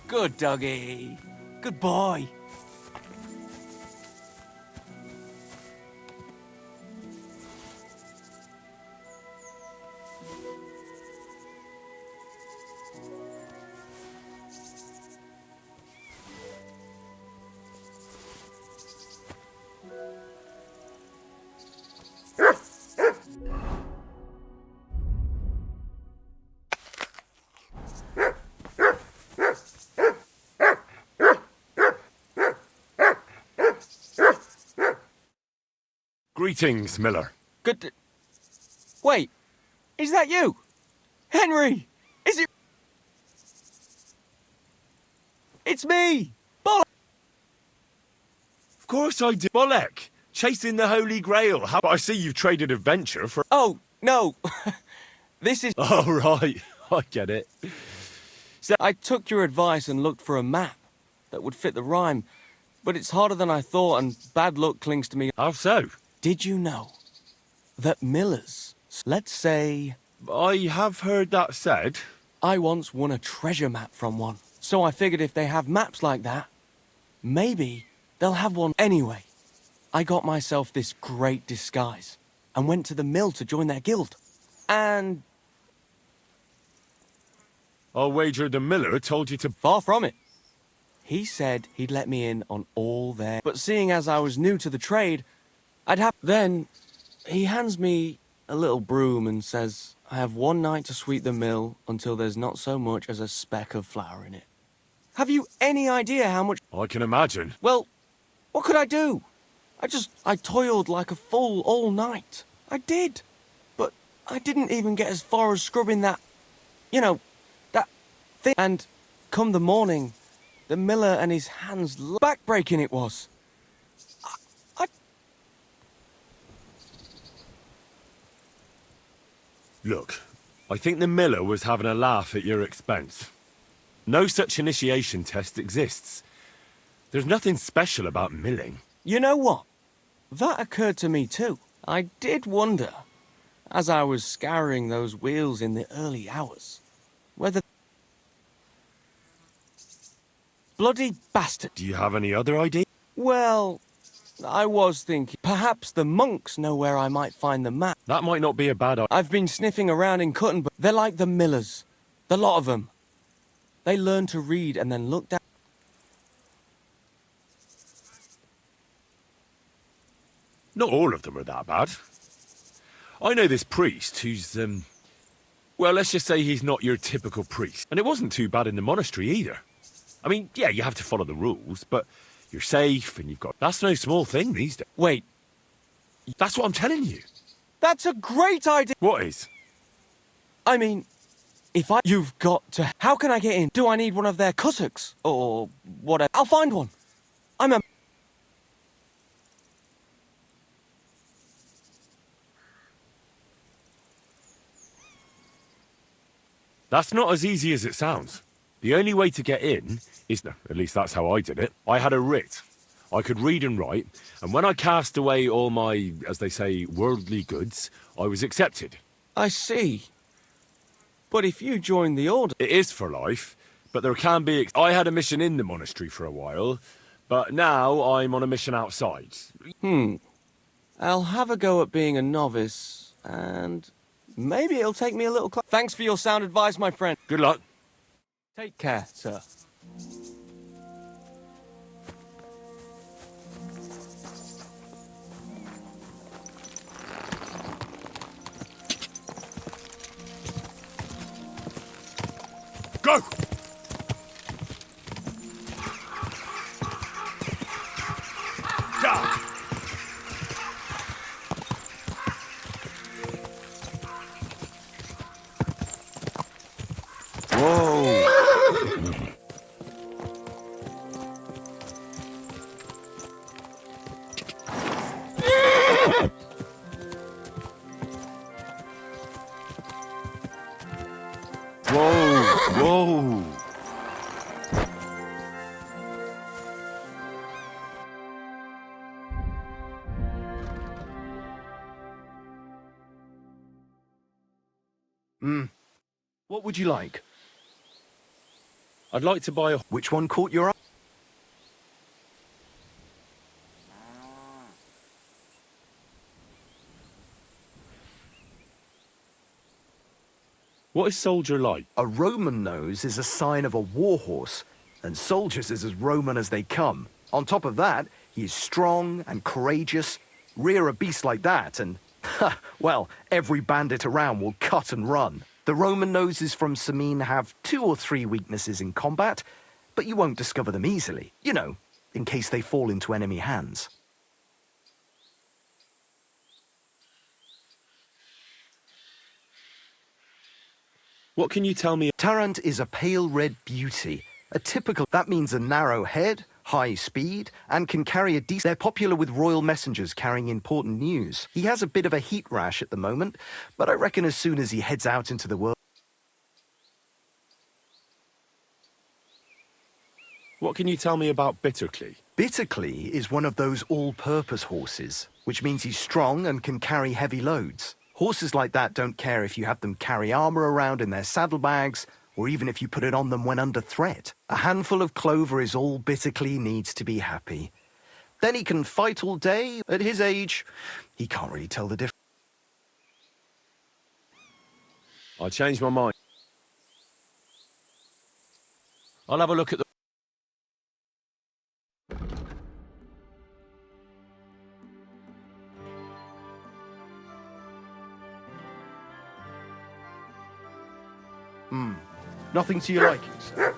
Good doggy. Good boy. Greetings, Miller. Good. Wait, is that you? Henry! Is it? It's me! Bollock! Of course I do. Bollock, chasing the Holy Grail. How I see you've traded adventure for... Oh, no. This is... Oh, right. I get it. So I took your advice and looked for a map that would fit the rhyme, but it's harder than I thought and bad luck clings to me. How so? Did you know that millers, let's say... I have heard that said. I once won a treasure map from one, so I figured if they have maps like that, maybe they'll have one anyway. I got myself this great disguise and went to the mill to join their guild. And... I'll wager the miller told you to... Far from it. He said he'd let me in on all their... But seeing as I was new to the trade, I'd have... Then he hands me a little broom and says, I have one night to sweep the mill until there's not so much as a speck of flour in it. Have you any idea how much... I can imagine. Well, what could I do? I toiled like a fool all night. I did. But I didn't even get as far as scrubbing that, you know, that thing. And come the morning, the miller and his hands back-breaking it was. Look, I think the miller was having a laugh at your expense. No such initiation test exists. There's nothing special about milling. You know what? That occurred to me too. I did wonder, as I was scouring those wheels in the early hours, whether... Bloody bastard. Do you have any other idea? Well, I was thinking, perhaps the monks know where I might find the map. That might not be a bad idea. I've been sniffing around in Cutton, but they're like the millers. The lot of them. They learn to read and then look down. Not all of them are that bad. I know this priest who's, well, let's just say he's not your typical priest. And it wasn't too bad in the monastery either. I mean, yeah, you have to follow the rules, but you're safe and you've got... That's no small thing these days. Wait. That's what I'm telling you. That's a great idea. What is? I mean, if I... You've got to... How can I get in? Do I need one of their kutuks? Or whatever? I'll find one. I'm a... That's not as easy as it sounds. The only way to get in is, at least that's how I did it, I had a writ. I could read and write, and when I cast away all my, as they say, worldly goods, I was accepted. I see. But if you join the order... It is for life, but there can be... I had a mission in the monastery for a while, but now I'm on a mission outside. I'll have a go at being a novice, and maybe it'll take me a little... Thanks for your sound advice, my friend. Good luck. Take care, sir. Go! Down! Whoa! Whoa! Hmm. What would you like? I'd like to buy a... Which one caught your eye? What is soldier like? A Roman nose is a sign of a war horse, and soldiers is as Roman as they come. On top of that, he is strong and courageous. Rear a beast like that, and, well, every bandit around will cut and run. The Roman noses from Samine have 2 or 3 weaknesses in combat, but you won't discover them easily, you know, in case they fall into enemy hands. What can you tell me? Tarrant is a pale red beauty. That means a narrow head, high speed, and can carry a decent... They're popular with royal messengers carrying important news. He has a bit of a heat rash at the moment, but I reckon as soon as he heads out into the world... What can you tell me about Bittercly? Bittercly is one of those all-purpose horses, which means he's strong and can carry heavy loads. Horses like that don't care if you have them carry armor around in their saddlebags, or even if you put it on them when under threat. A handful of clover is all Bittercly needs to be happy. Then he can fight all day. At his age, he can't really tell the difference. I changed my mind. I'll have a look at the... Nothing to your liking, sir.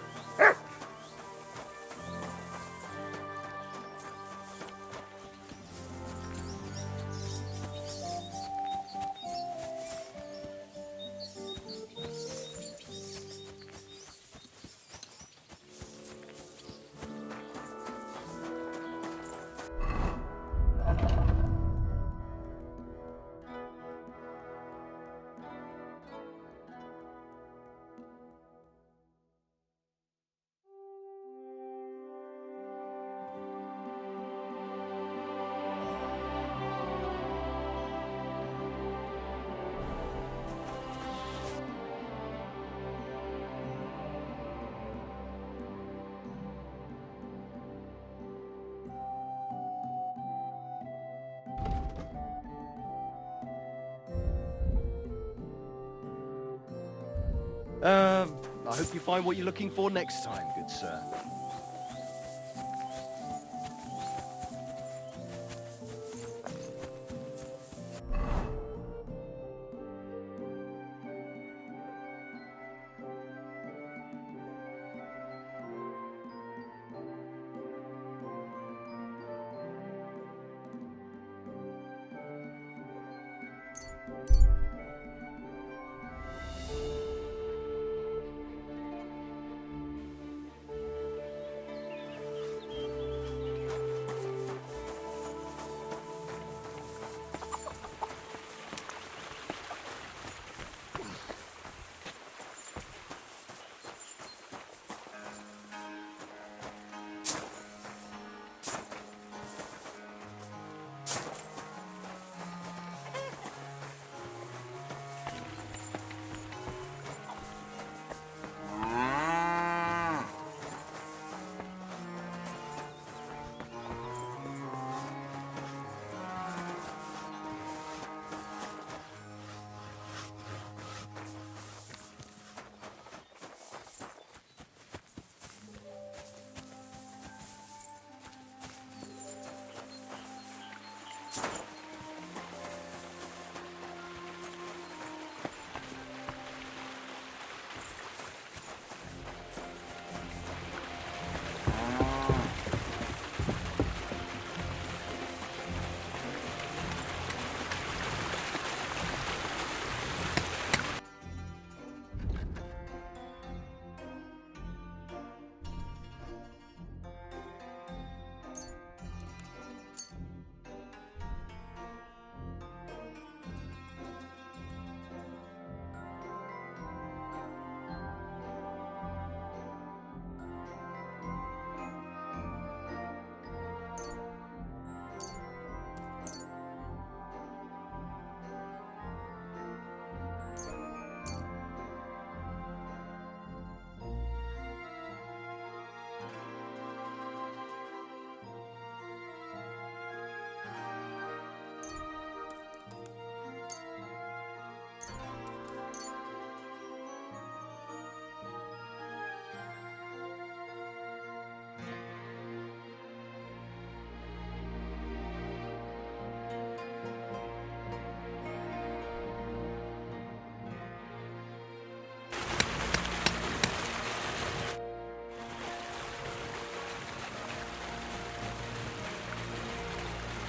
I hope you find what you're looking for next time, good sir.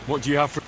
What do you have for...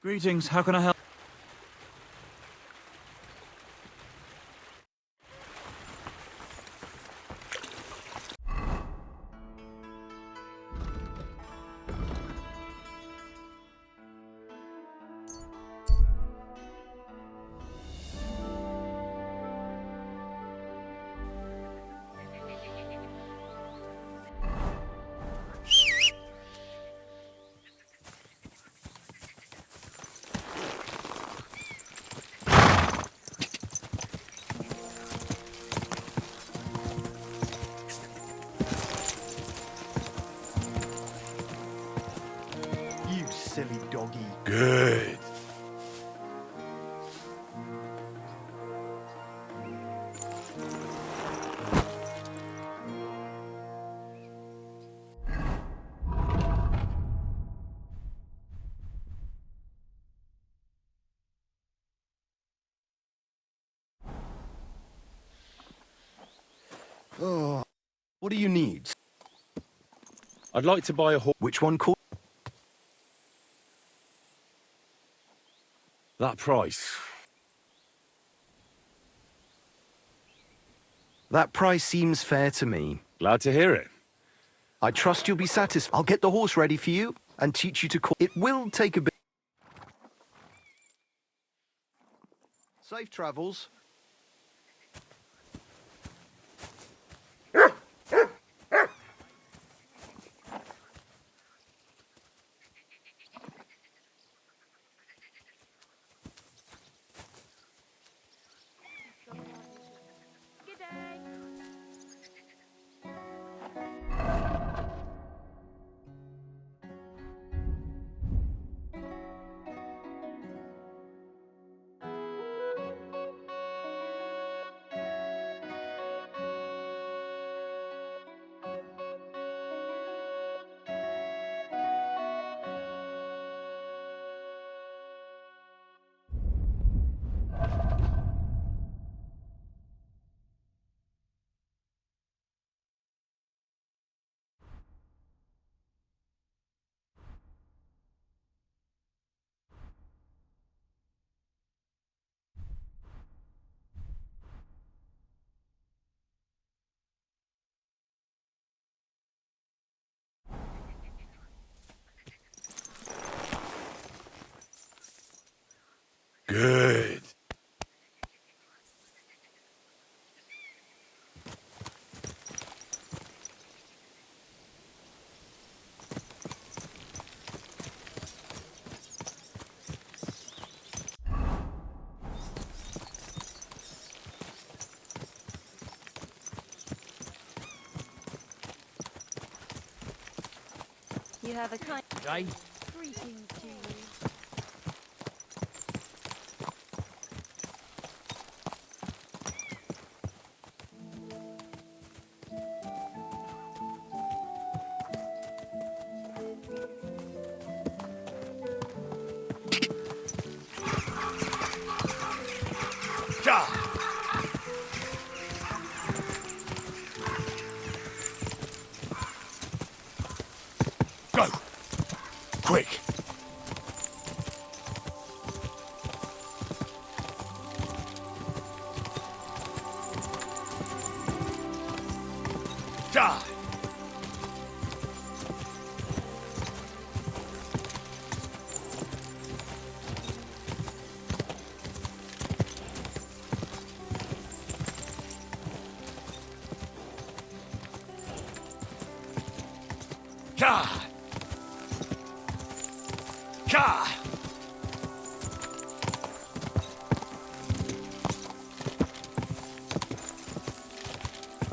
Greetings, how can I help? You silly doggy. Good. Oh, what do you need? I'd like to buy a horse. Which one called? That price. That price seems fair to me. Glad to hear it. I trust you'll be satisfied. I'll get the horse ready for you and teach you to call. It will take a bit. Safe travels. Good. You have a kind. Right? Greetings to you. Go! Quick! Die! God! God!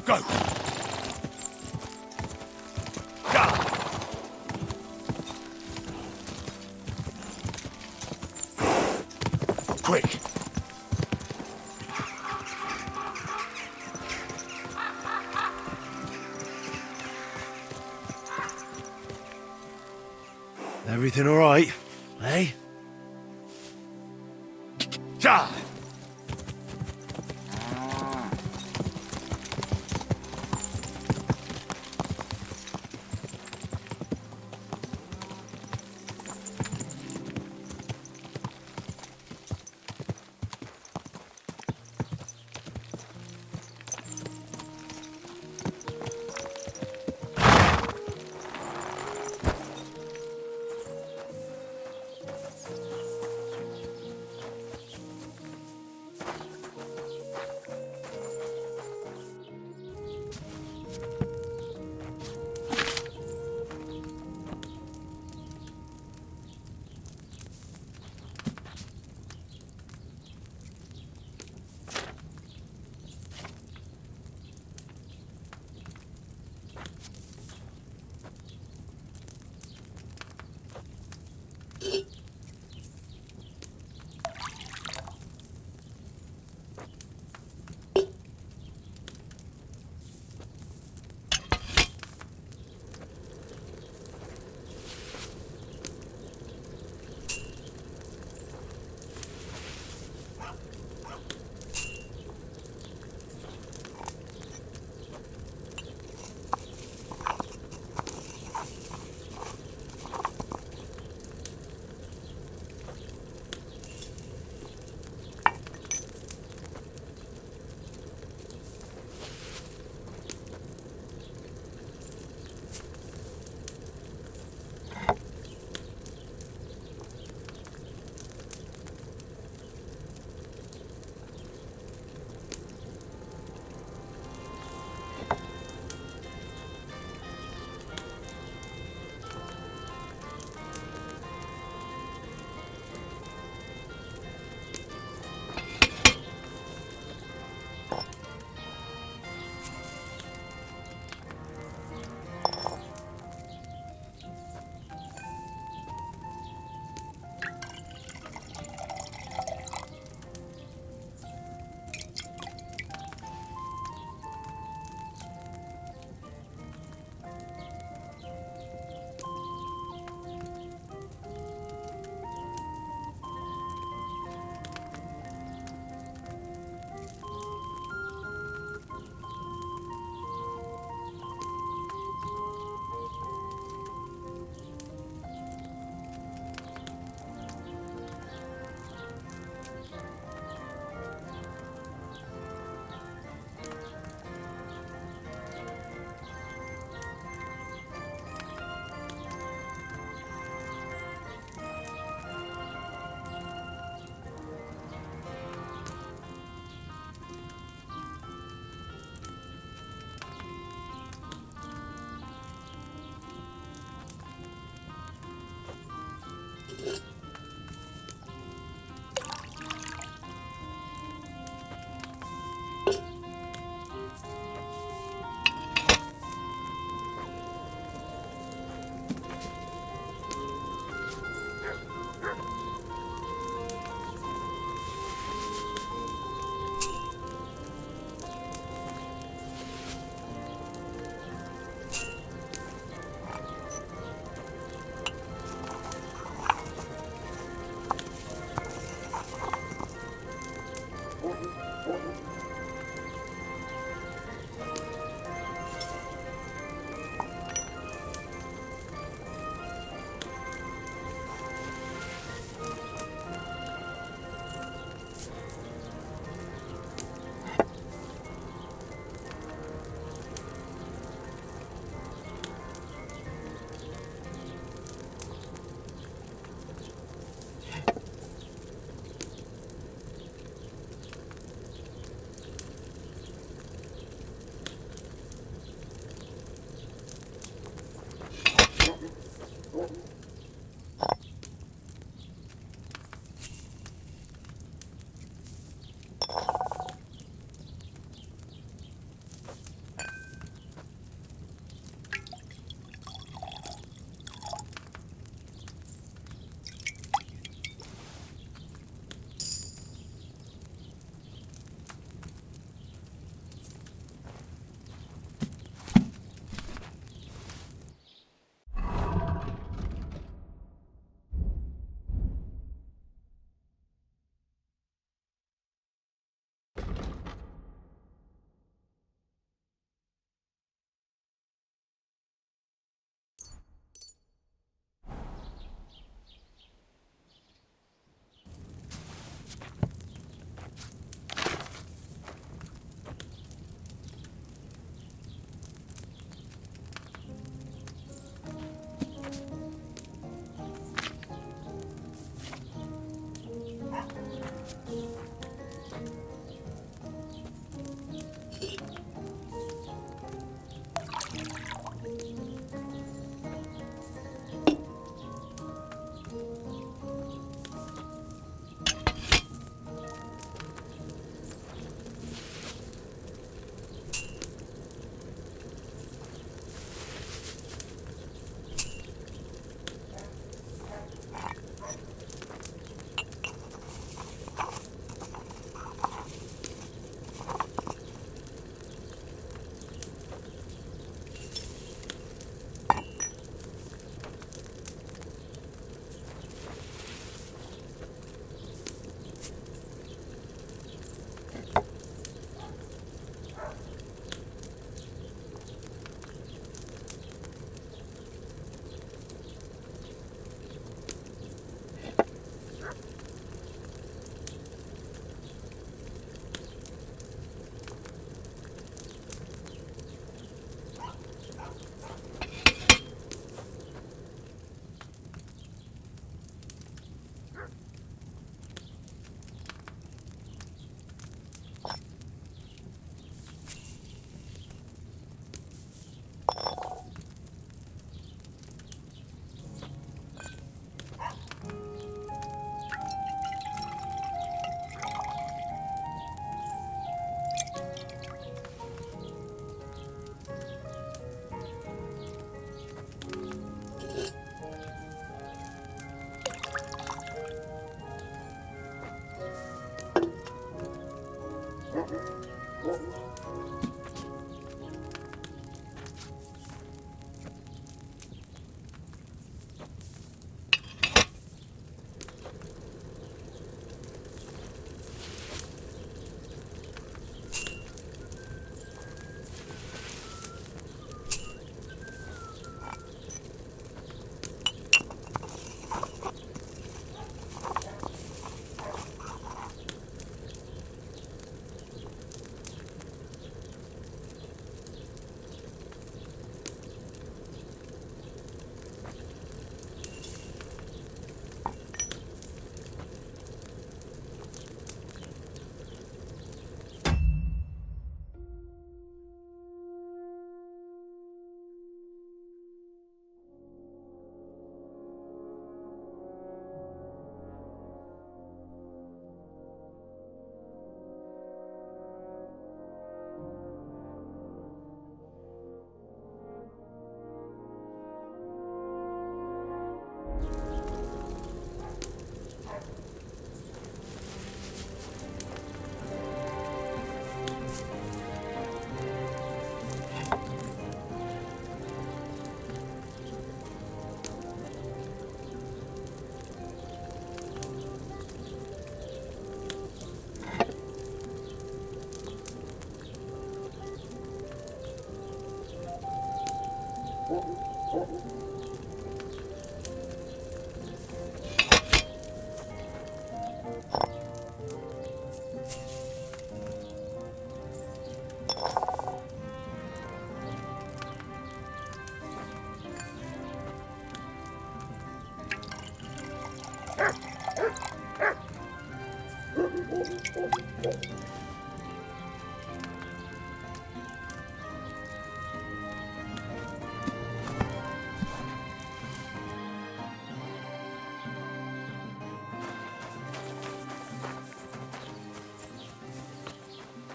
Go! God! Quick! Everything all right, eh? Die!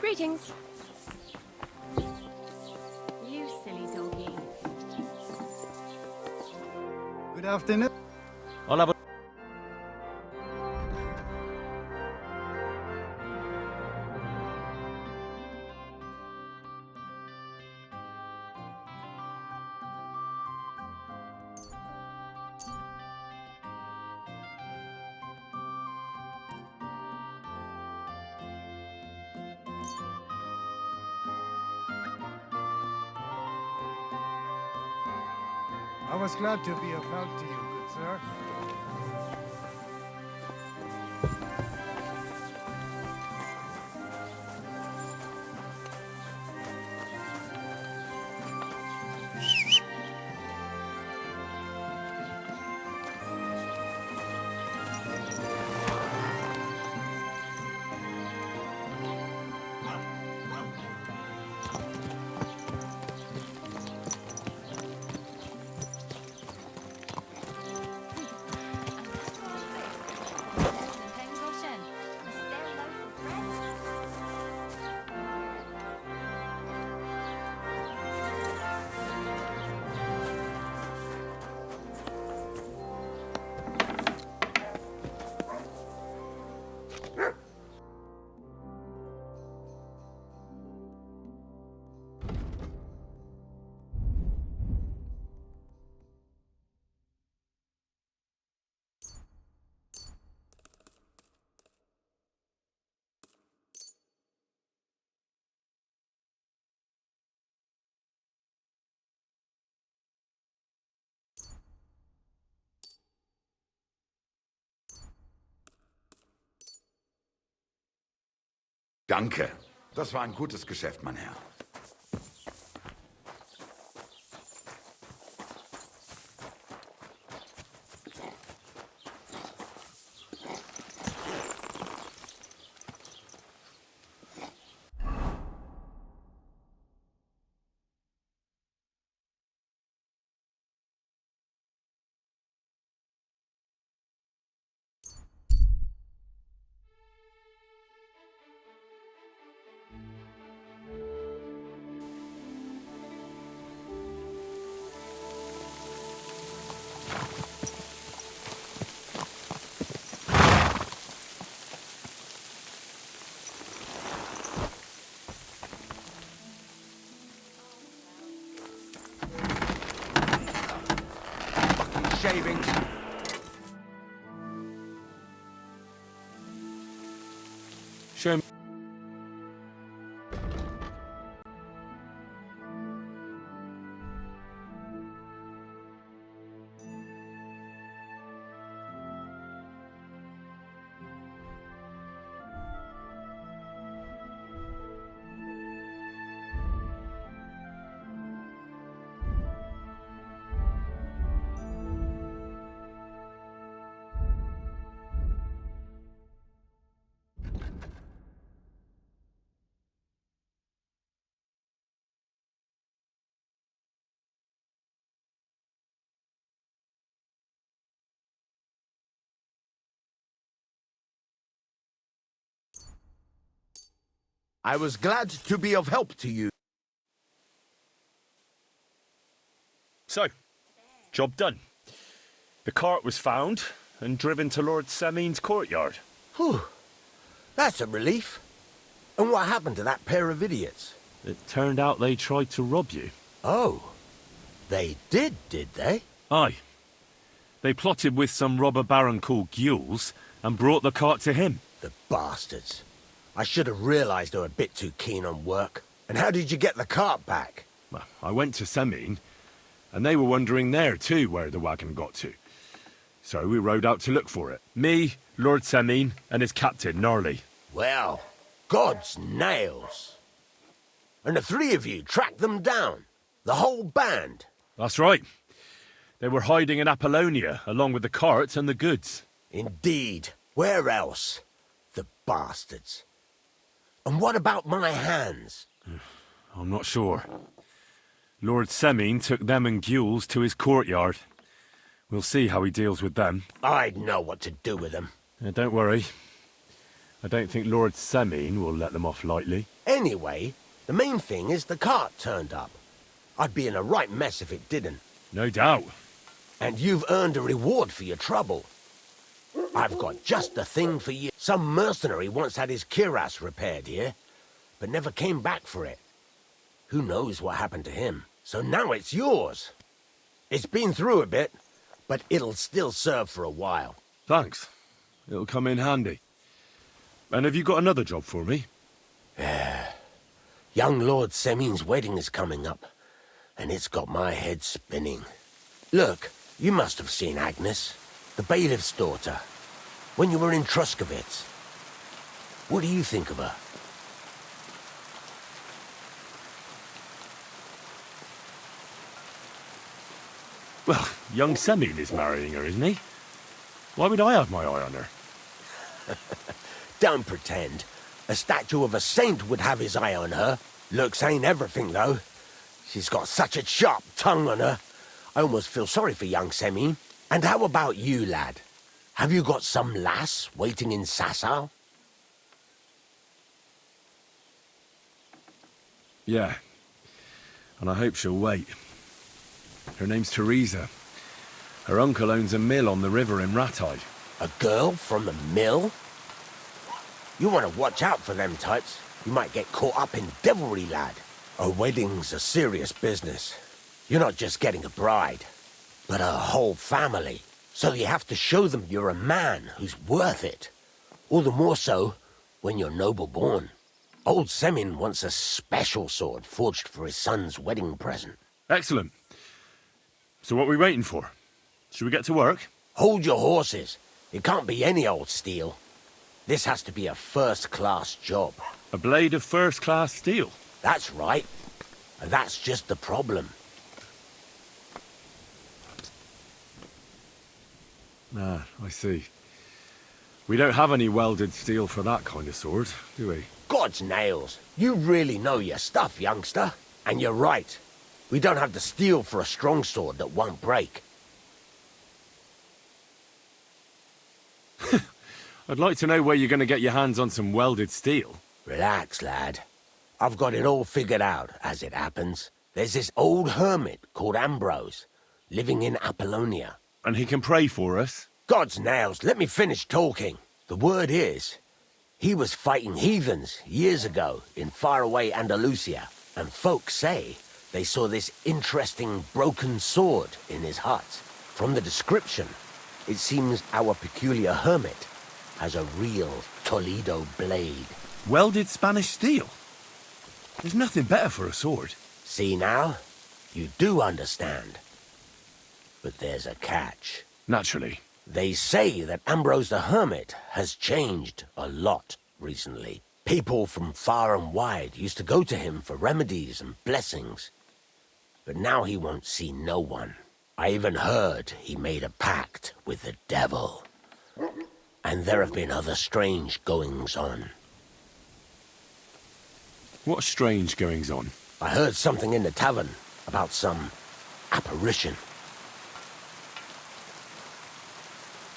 Greetings. You silly doggy. Good afternoon. I'll have a... I was glad to be of help to you, good sir. Danke. Das war ein gutes Geschäft, mein Herr. Shavings. Show me. I was glad to be of help to you. So, job done. The cart was found and driven to Lord Samin's courtyard. Whew. That's a relief. And what happened to that pair of idiots? It turned out they tried to rob you. Oh. They did they? Aye. They plotted with some robber baron called Gules and brought the cart to him. The bastards. I should have realised they were a bit too keen on work. And how did you get the cart back? Well, I went to Samin, And they were wondering there too where the wagon got to. So we rode out to look for it. Me, Lord Semin, and his captain, Gnarly. Well, God's nails. And the three of you tracked them down. The whole band. That's right. They were hiding in Apollonia, along with the carts and the goods. Indeed. Where else? The bastards. And what about my hands? I'm not sure. Lord Semin took them and Gules to his courtyard. We'll see how he deals with them. I'd know what to do with them. Don't worry. I don't think Lord Semin will let them off lightly. Anyway, the main thing is the cart turned up. I'd be in a right mess if it didn't. No doubt. And you've earned a reward for your trouble. I've got just the thing for you. Some mercenary once had his cuirass repaired here, but never came back for it. Who knows what happened to him? So now it's yours. It's been through a bit, but it'll still serve for a while. Thanks. It'll come in handy. And have you got another job for me? Young Lord Semin's wedding is coming up, and it's got my head spinning. Look, you must have seen Agnes, the bailiff's daughter, when you were in Truskovitz. What do you think of her? Well, young Semin is marrying her, isn't he? Why would I have my eye on her? Don't pretend. A statue of a saint would have his eye on her. Looks ain't everything, though. She's got such a sharp tongue on her. I almost feel sorry for young Semin. And how about you, lad? Have you got some lass waiting in Sasau? Yeah. And I hope she'll wait. Her name's Teresa. Her uncle owns a mill on the river in Rattide. A girl from the mill? You want to watch out for them types. You might get caught up in devilry, lad. A wedding's a serious business. You're not just getting a bride, but a whole family. So you have to show them you're a man who's worth it. All the more so when you're noble-born. Old Semin wants a special sword forged for his son's wedding present. Excellent. So what are we waiting for? Should we get to work? Hold your horses. It can't be any old steel. This has to be a first-class job. A blade of first-class steel? That's right. And that's just the problem. Ah, I see. We don't have any welded steel for that kind of sword, do we? God's nails. You really know your stuff, youngster. And you're right. We don't have the steel for a strong sword that won't break. I'd like to know where you're going to get your hands on some welded steel. Relax, lad. I've got it all figured out, as it happens. There's this old hermit called Ambrose, living in Apollonia. And he can pray for us? God's nails, let me finish talking. The word is, he was fighting heathens years ago in faraway Andalusia, and folks say they saw this interesting broken sword in his hut. From the description, it seems our peculiar hermit has a real Toledo blade. Welded Spanish steel? There's nothing better for a sword. See now? You do understand. But there's a catch. Naturally. They say that Ambrose the Hermit has changed a lot recently. People from far and wide used to go to him for remedies and blessings. But now he won't see no one. I even heard he made a pact with the devil. And there have been other strange goings-on. What strange goings-on? I heard something in the tavern about some apparition.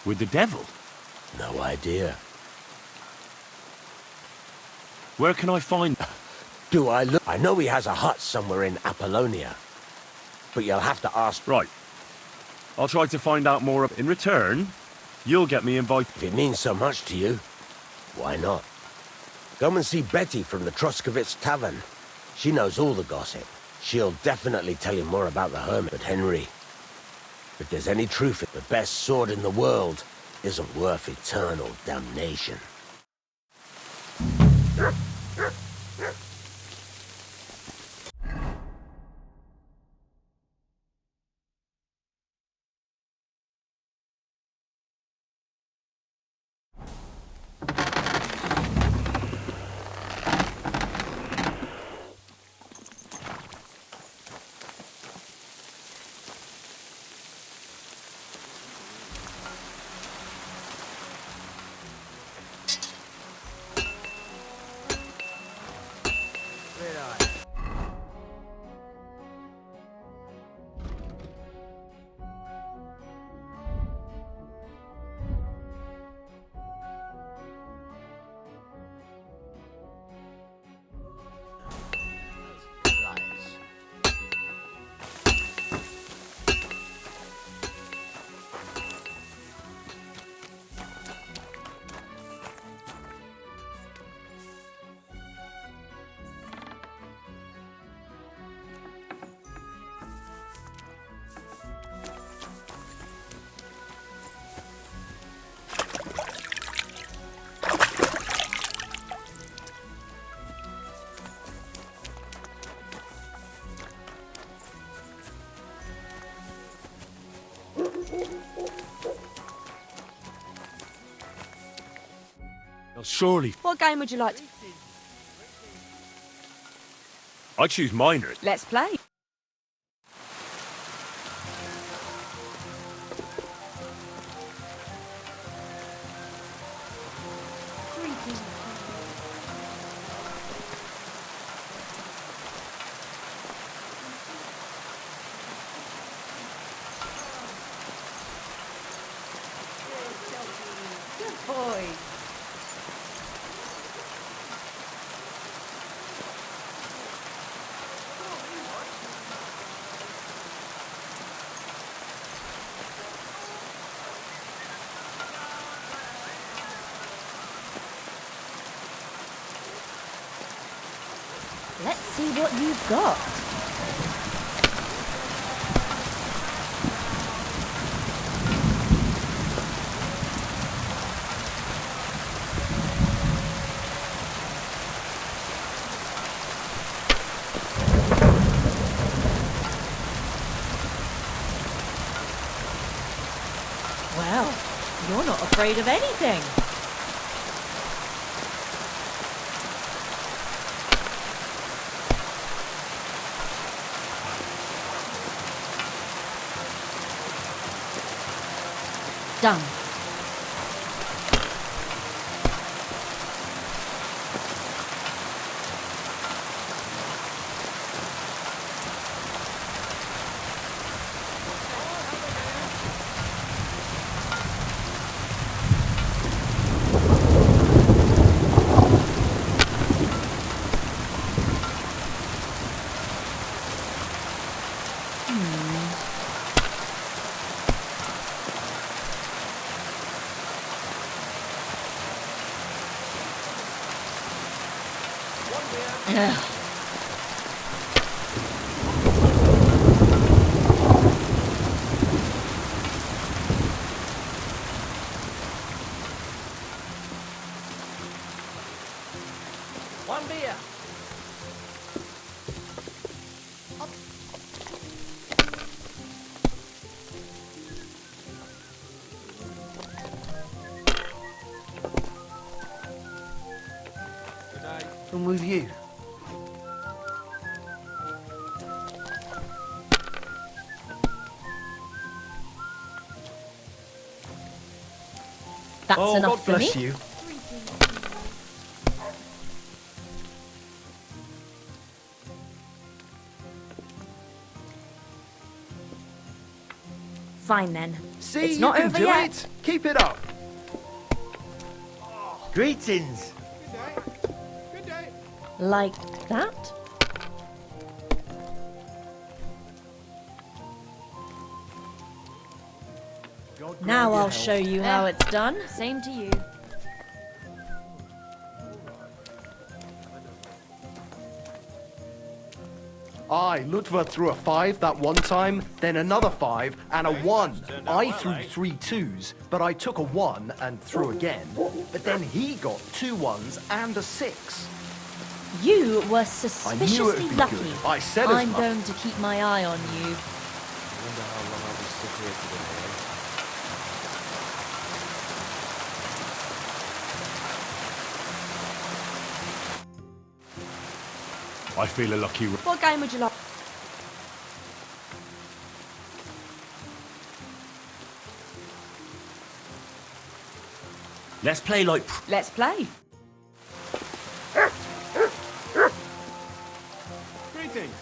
With the devil? No idea. Where can I find... Do I look? I know he has a hut somewhere in Apollonia. But you'll have to ask... Right. I'll try to find out more. In return, you'll get me invited. If it means so much to you, why not? Come and see Betty from the Truskovitz Tavern. She knows all the gossip. She'll definitely tell you more about the hermit. But Henry, if there's any truth, the best sword in the world isn't worth eternal damnation. surely... What game would you like to... I choose minor. Let's play. Good boy. Let's see what you've got. Well, you're not afraid of anything. Done. Ugh. One beer. And with you? That's oh, enough God for bless me. you. Fine then. See, it's you not can over do yet. it. Keep it up. Greetings. Like that? Now I'll show you how it's done. Same to you. I, Ludva, threw a 5 that one time, then another 5, and a 1. I threw 3 2s, but I took a 1 and threw again. But then he got 2 1s and a 6. You were I knew it suspiciously would be lucky. good. I said as I'm much. going to keep my eye on you. Wonder how long I'll be stuck here today. I feel a lucky... What game would you like? Let's play like... Let's play. Greetings.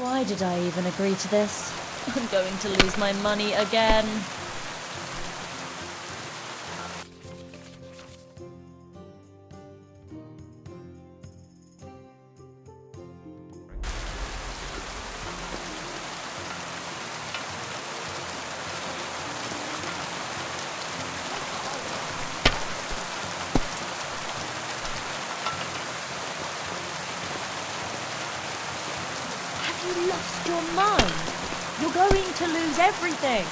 Why did I even agree to this? I'm going to lose my money again. lost your mind? You're going to lose everything.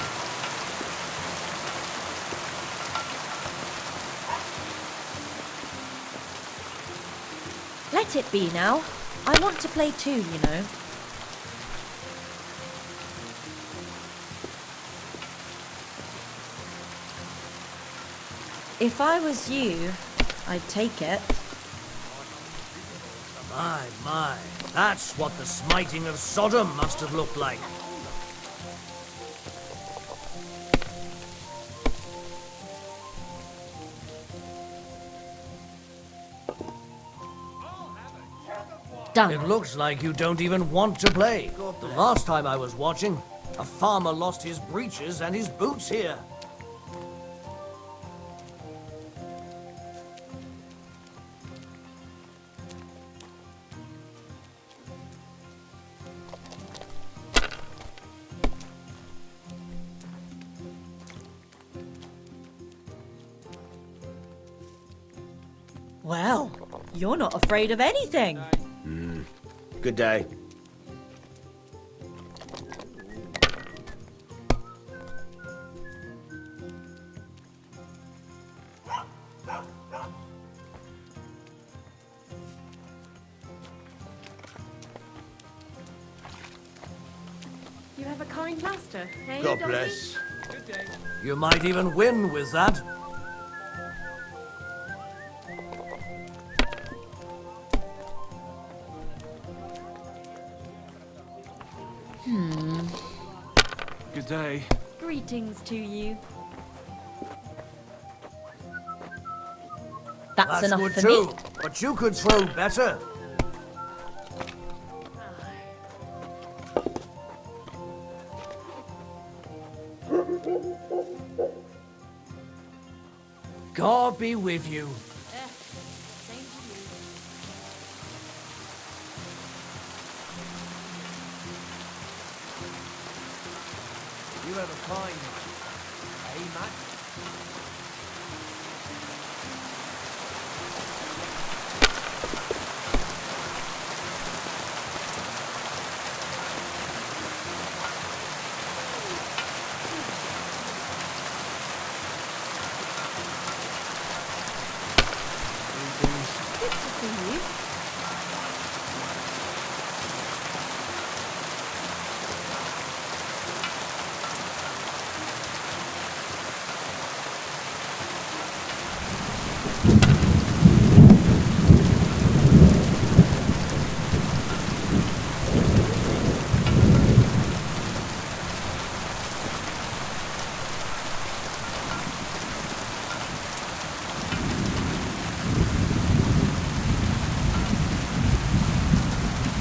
Let it be now. I want to play too, you know. If I was you, I'd take it. My, that's what the smiting of Sodom must have looked like. Done. It looks like you don't even want to play. The last time I was watching, a farmer lost his breeches and his boots here. Well, you're not afraid of anything. Good day. You have a kind master, eh, God Donkey? bless. Good day. You might even win with that. Good day. Greetings to you. That's enough good for too, me. but you could throw better. God be with you. You have a kind man. Eh, Matt? Good to see you.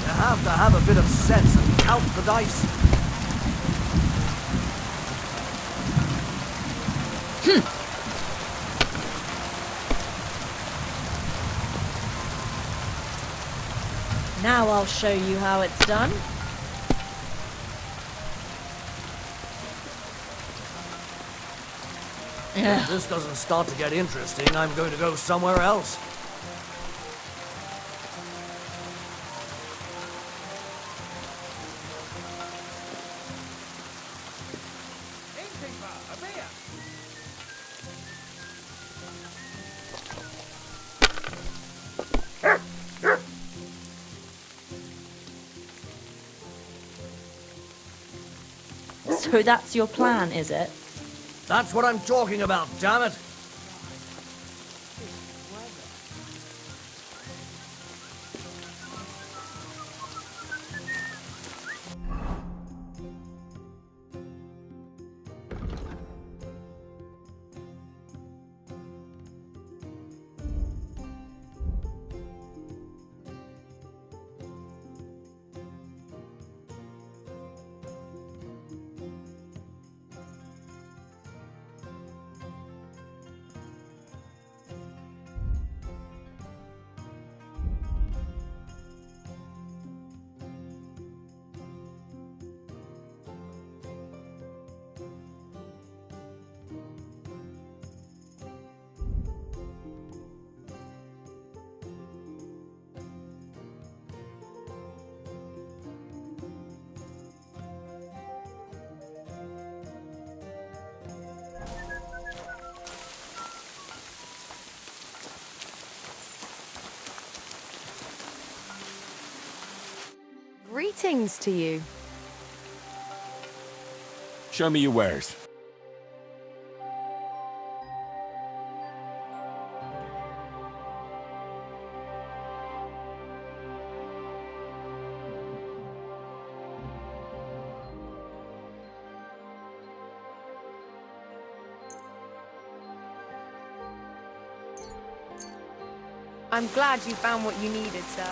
You have to have a bit of sense and count the dice. Now I'll show you how it's done. If this doesn't start to get interesting, I'm going to go somewhere else. So that's your plan, is it? That's what I'm talking about, damn it! Greetings to you. Show me your wares. I'm glad you found what you needed, sir.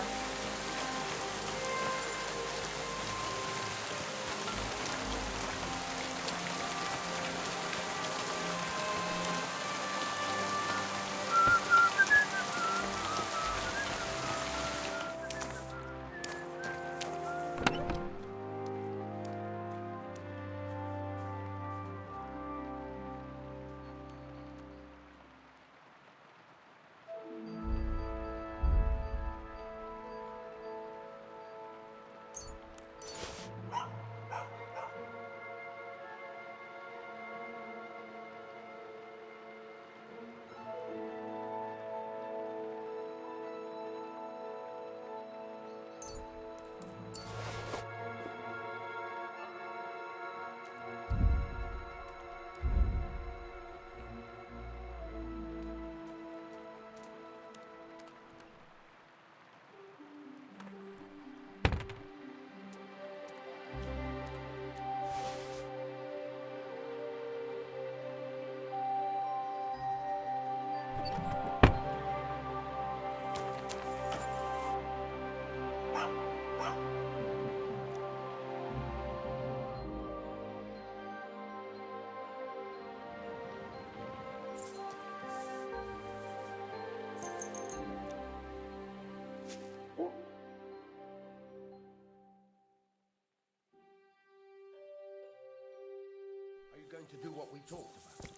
Are you going to do what we talked about?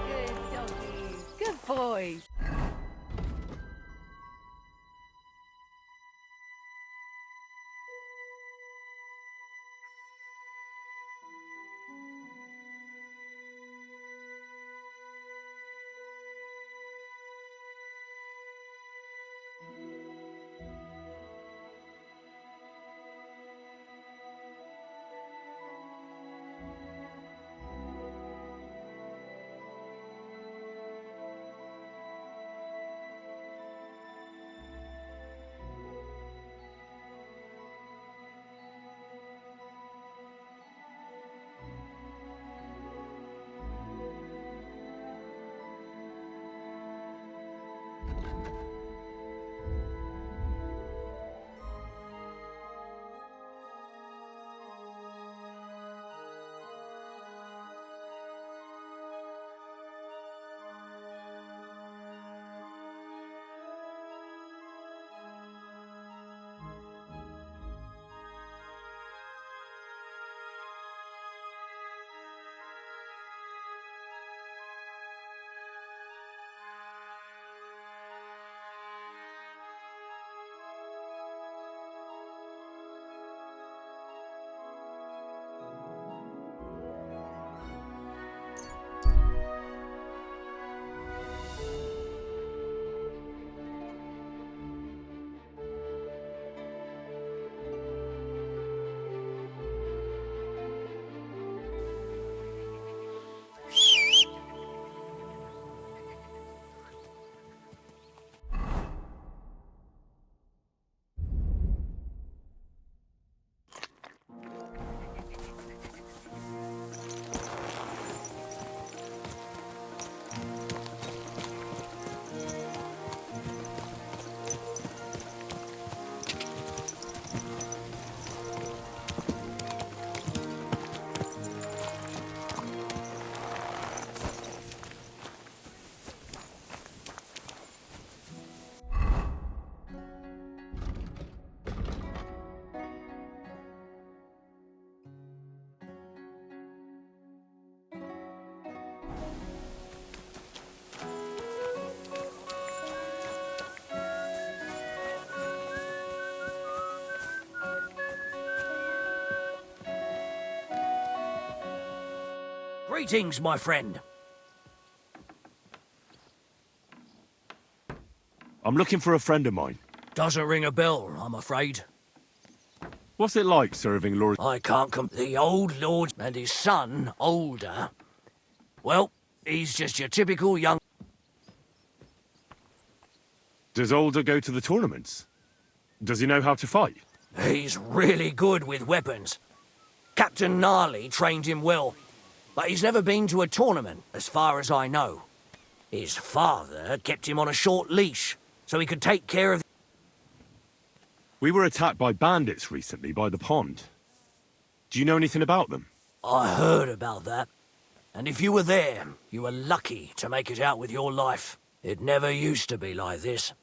Good doggy. Good boy. Greetings, my friend. I'm looking for a friend of mine. Doesn't ring a bell, I'm afraid. What's it like serving Lord... I can't the old lord and his son, older. Well, he's just your typical young... Does Older go to the tournaments? Does he know how to fight? He's really good with weapons. Captain Gnarly trained him well, but he's never been to a tournament, as far as I know. His father kept him on a short leash, so he could take care of... We were attacked by bandits recently by the pond. Do you know anything about them? I heard about that. And if you were there, you were lucky to make it out with your life. It never used to be like this.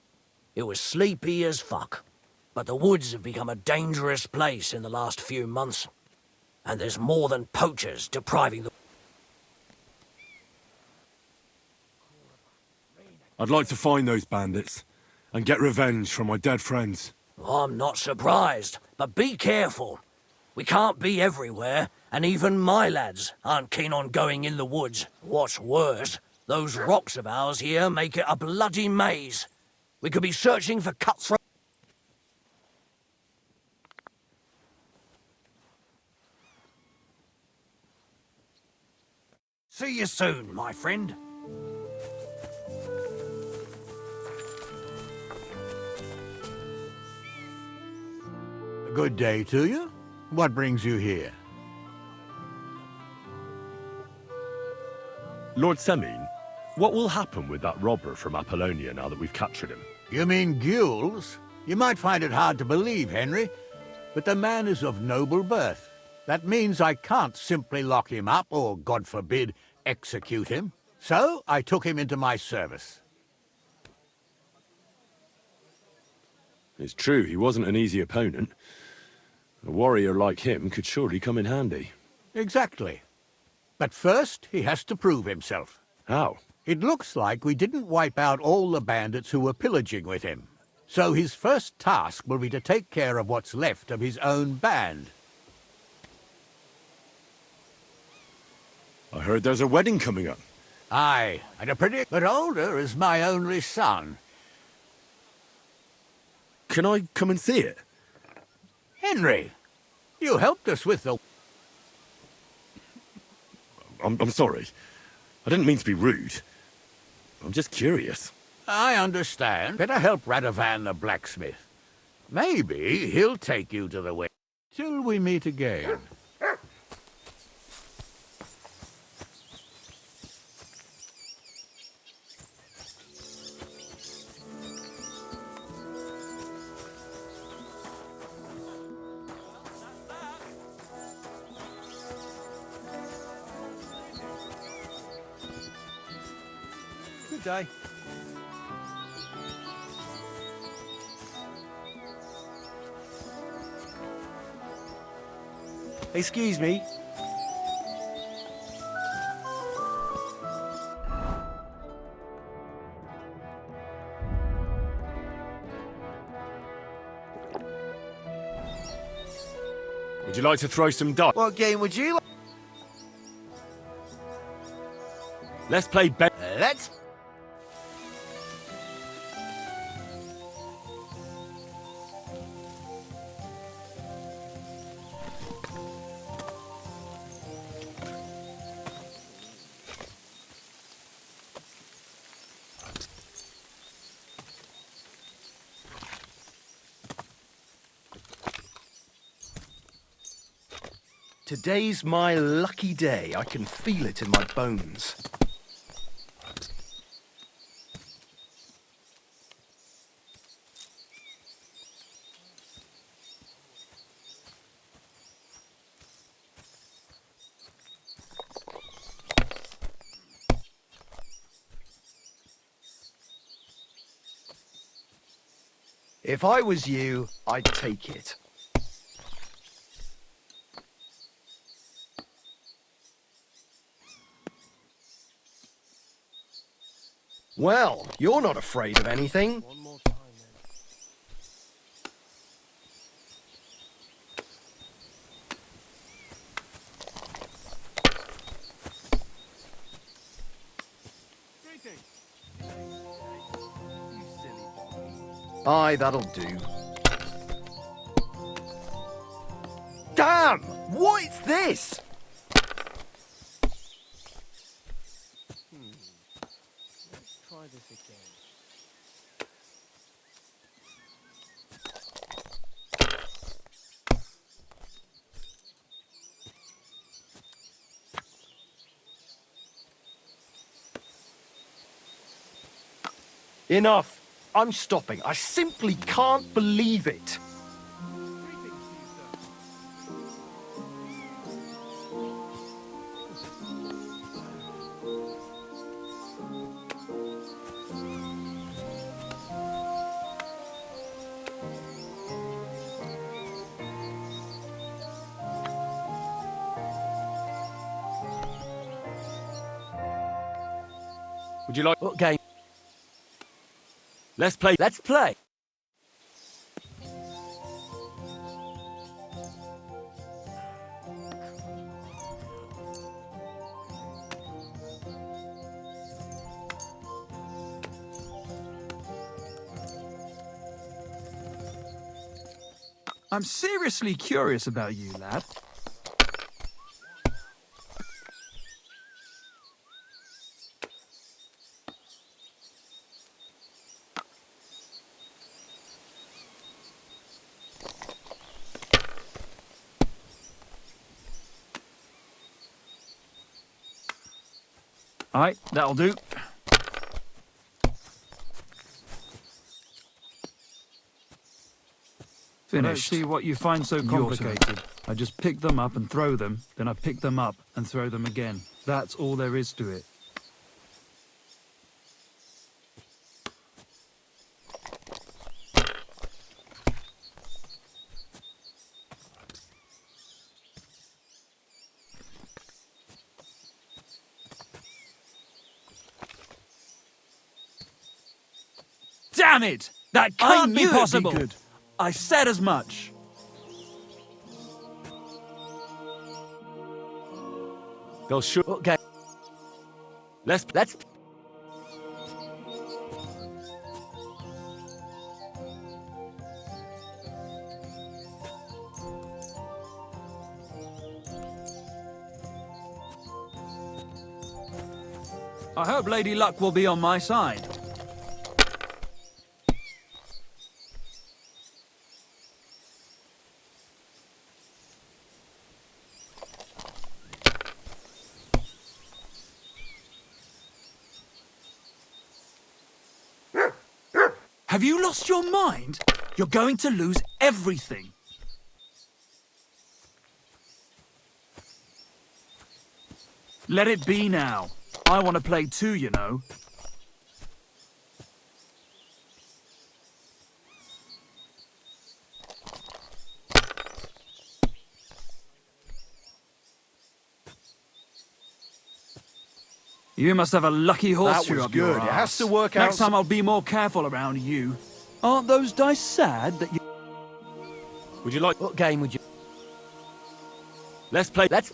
It was sleepy as fuck. But the woods have become a dangerous place in the last few months. And there's more than poachers depriving the... I'd like to find those bandits and get revenge for my dead friends. I'm not surprised, but be careful. We can't be everywhere, and even my lads aren't keen on going in the woods. What's worse, those rocks of ours here make it a bloody maze. We could be searching for cutthroat... See you soon, my friend. Good day to you. What brings you here? Lord Semine, what will happen with that robber from Apollonia now that we've captured him? You mean Gules? You might find it hard to believe, Henry, but the man is of noble birth. That means I can't simply lock him up or, God forbid, execute him. So I took him into my service. It's true, he wasn't an easy opponent. A warrior like him could surely come in handy. Exactly. But first, he has to prove himself. How? It looks like we didn't wipe out all the bandits who were pillaging with him. So his first task will be to take care of what's left of his own band. I heard there's a wedding coming up. Aye, and but Older is my only son. Can I come and see it? Henry, you helped us with the... I'm sorry. I didn't mean to be rude. I'm just curious. I understand. Better help Radovan the blacksmith. Maybe he'll take you to the wedding. Till we meet again. Good day. Excuse me. Would you like to throw some dice? What game would you like? Let's play bet. Let's... Today's my lucky day. I can feel it in my bones. If I was you, I'd take it. Well, you're not afraid of anything. One more time, then. Aye, that'll do. Damn! What is this? Let's try this again. Enough. I'm stopping. I simply can't believe it. Would you like... What game? Let's play. Let's play. I'm seriously curious about you, lad. Aye, that'll do. Finished. I don't see what you find so complicated. I just pick them up and throw them, then I pick them up and throw them again. That's all there is to it. Damn it! That can't be possible! Good. I said as much. They'll shoot. Okay. Let's. I hope Lady Luck will be on my side. Have you lost your mind? You're going to lose everything. Let it be now. I want to play too, you know. You must have a lucky horseshoe was up your good. arse. It has to work out. Next time I'll be more careful around you. Aren't those dice sad that you... Would you like... What game would you... Let's play. Let's...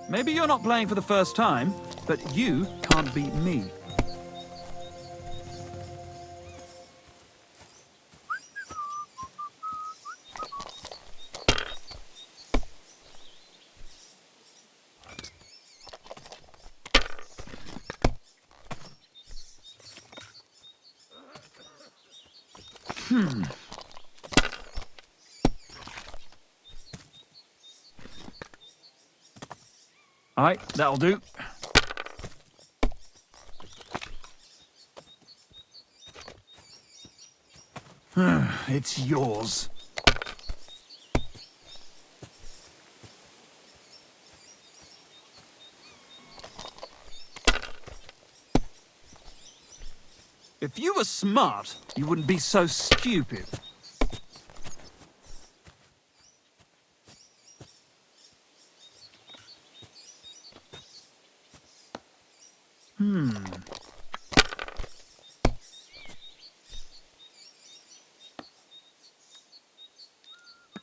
Maybe you're not playing for the first time, but you can't beat me. Alright, that'll do. It's yours. If you were smart, you wouldn't be so stupid.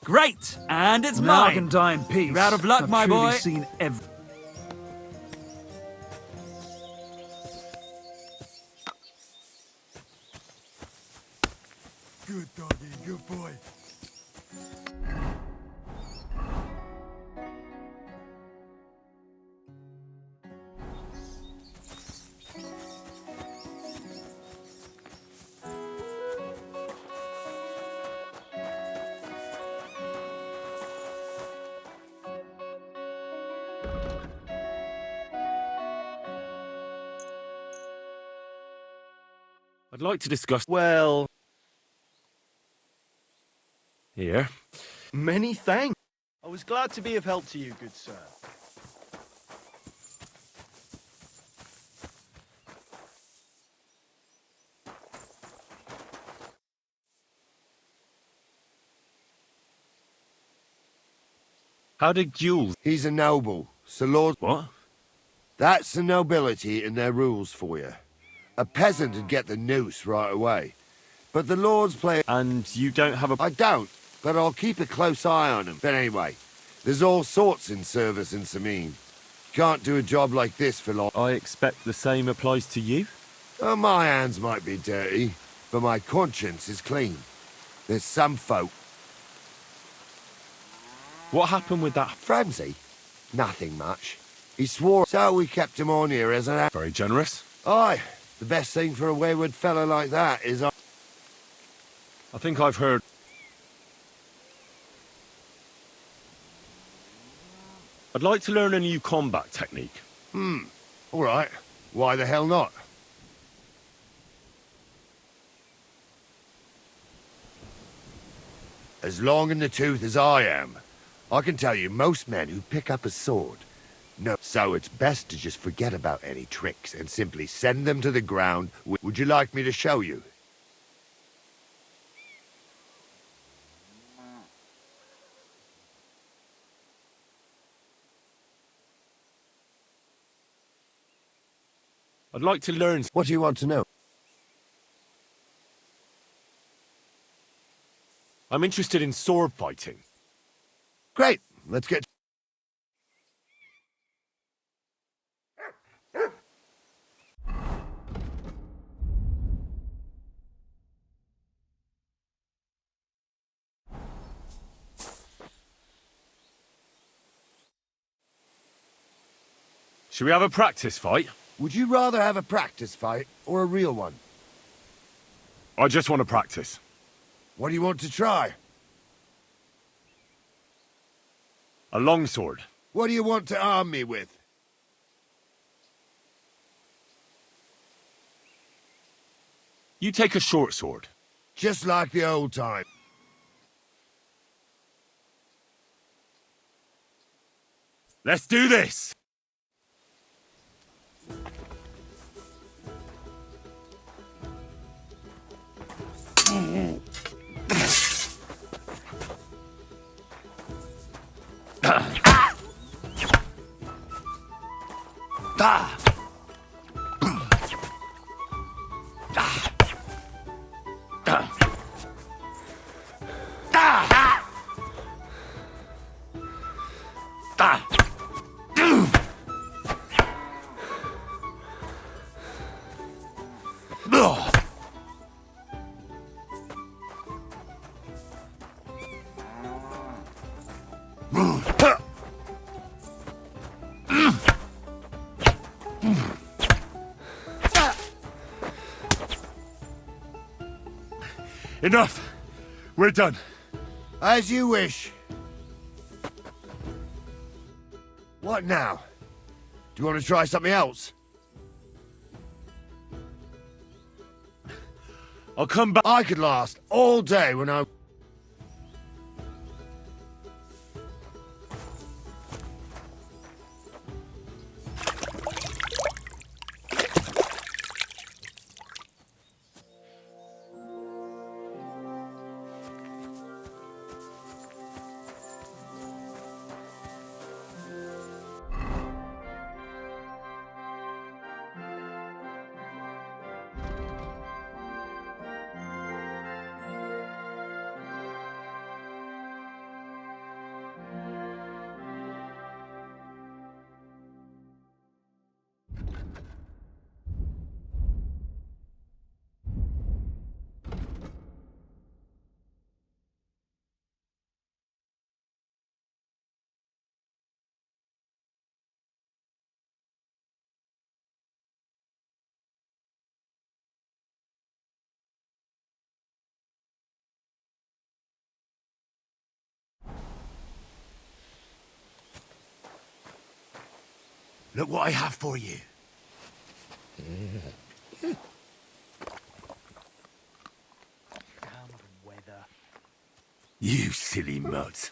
Great! And it's Now I mine! can die in peace. You're out of luck, I've my truly boy. seen every... Good doggy, good boy. I'd like to discuss... Well... Here. Many thanks. I was glad to be of help to you, good sir. How did Jules... He's a noble, so Lord... What? That's the nobility and their rules for you. A peasant would get the noose right away. But the lords play... And you don't have a... I don't, but I'll keep a close eye on them. But anyway, there's all sorts in service in Sameen. Can't do a job like this for long. I expect the same applies to you? Oh, my hands might be dirty, but my conscience is clean. There's some folk... What happened with that... Frenzy? Nothing much. He swore, so we kept him on here as an... Very generous. Aye, the best thing for a wayward fellow like that is... I think I've heard... I'd like to learn a new combat technique. All right. Why the hell not? As long in the tooth as I am, I can tell you most men who pick up a sword know. So it's best to just forget about any tricks and simply send them to the ground. Would you like me to show you? I'd like to learn... What do you want to know? I'm interested in sword fighting. Great. Let's get... Should we have a practice fight? Would you rather have a practice fight or a real one? I just want to practice. What do you want to try? A longsword. What do you want to arm me with? You take a short sword. Just like the old time. Let's do this! Enough! We're done. As you wish. What now? Do you want to try something else? I'll come back. I could last all day when I... Look what I have for you. You silly mutt.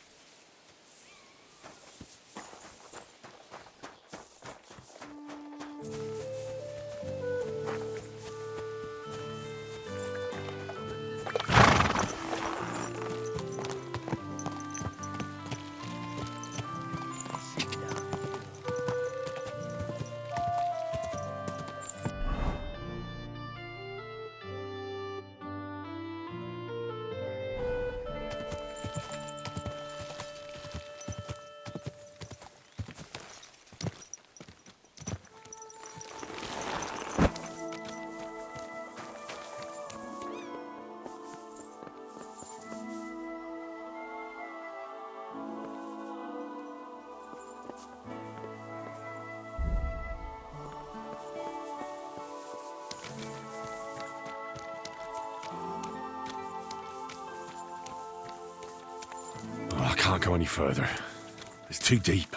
Oh, I can't go any further. It's too deep.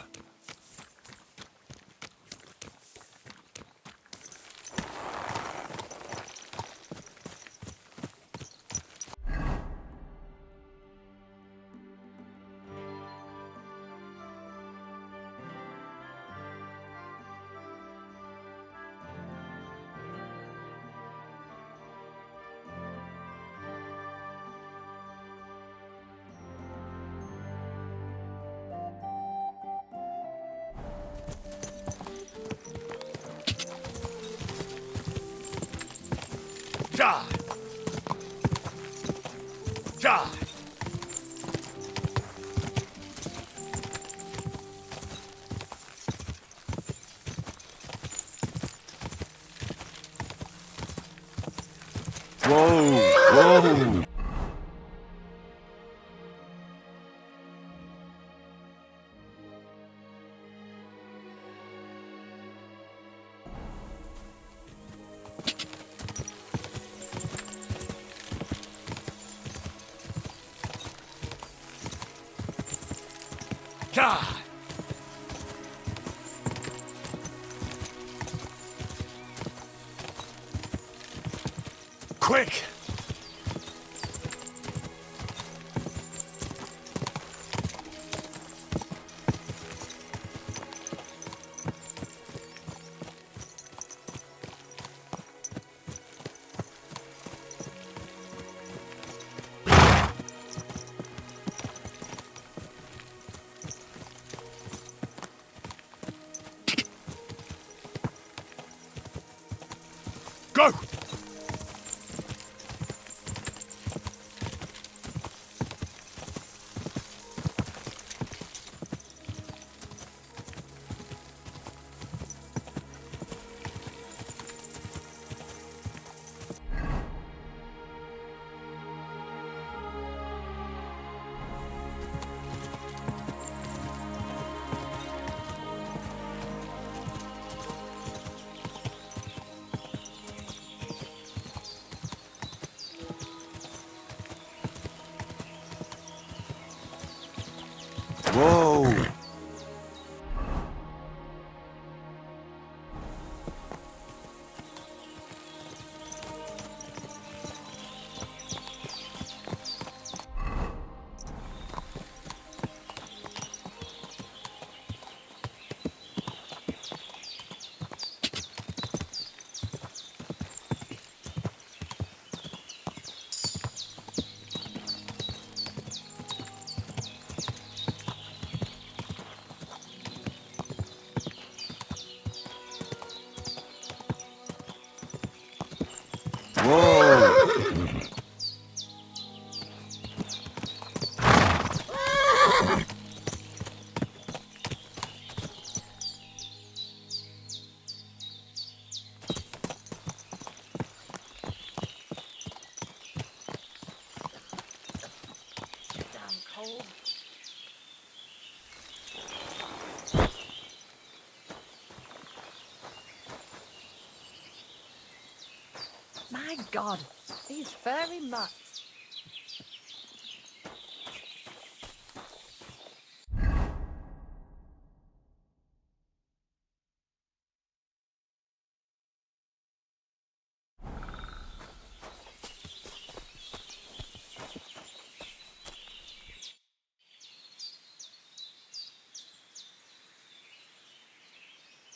Die! Die! Whoa! Whoa! Die! Quick! Go! Whoa! Whoa! My God, these furry mutts.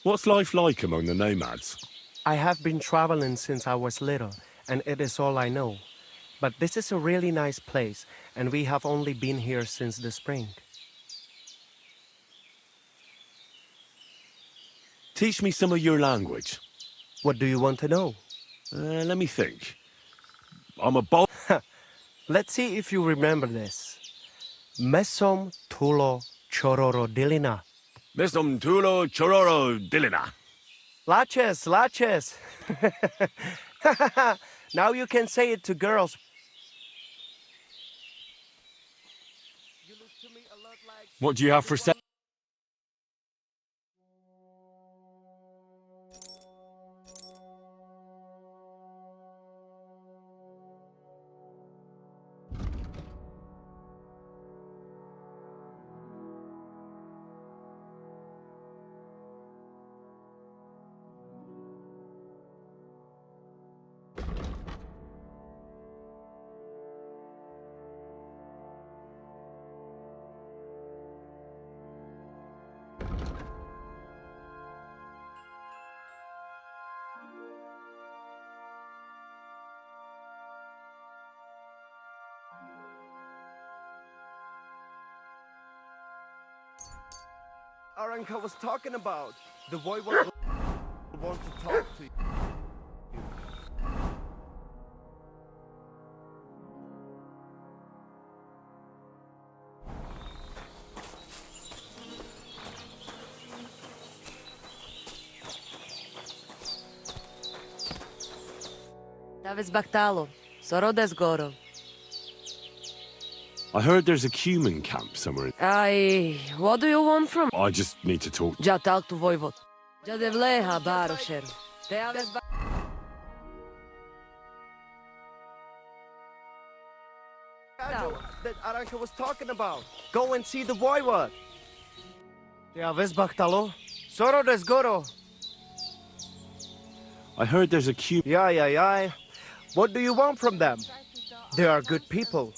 What's life like among the nomads? I have been traveling since I was little, and it is all I know. But this is a really nice place, and we have only been here since the spring. Teach me some of your language. What do you want to know? Let me think. I'm a bold... Let's see if you remember this. Mesom tulo chororo dilina. Mesum tulo chororo dilina. Laches, laches. Now you can say it to girls. What do you have for sale? Aranka was talking about. The boy wants to talk to you. Davis Baktalo, Sorodes Goro. I heard there's a cumin camp somewhere. What do you want from? I just need to talk. Ja talk to Voivod. Ja devleha barosher. Davis That Aranka was talking about. Go and see the voivod. Ja Vesbachtalo. Soro des Goro. I heard there's a cumin... Yeah. What do you want from them? They are good people.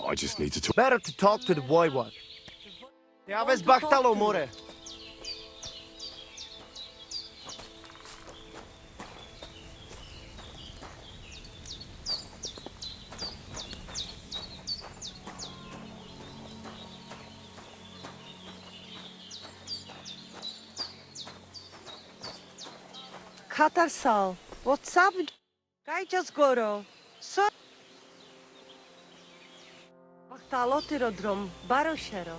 I just need to talk. Better to talk to the voivod. Ja Vesbachtalo, more. Katarsal, what's up? Kajčas Goro, so... Bachtalotirodrom, Barošero.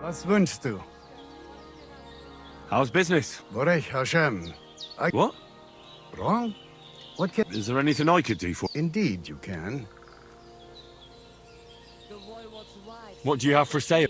Was wünschst du? How's business? Borech Hashem. What? Wrong? What can... Is there anything I could do for... Indeed you can. What do you have for sale?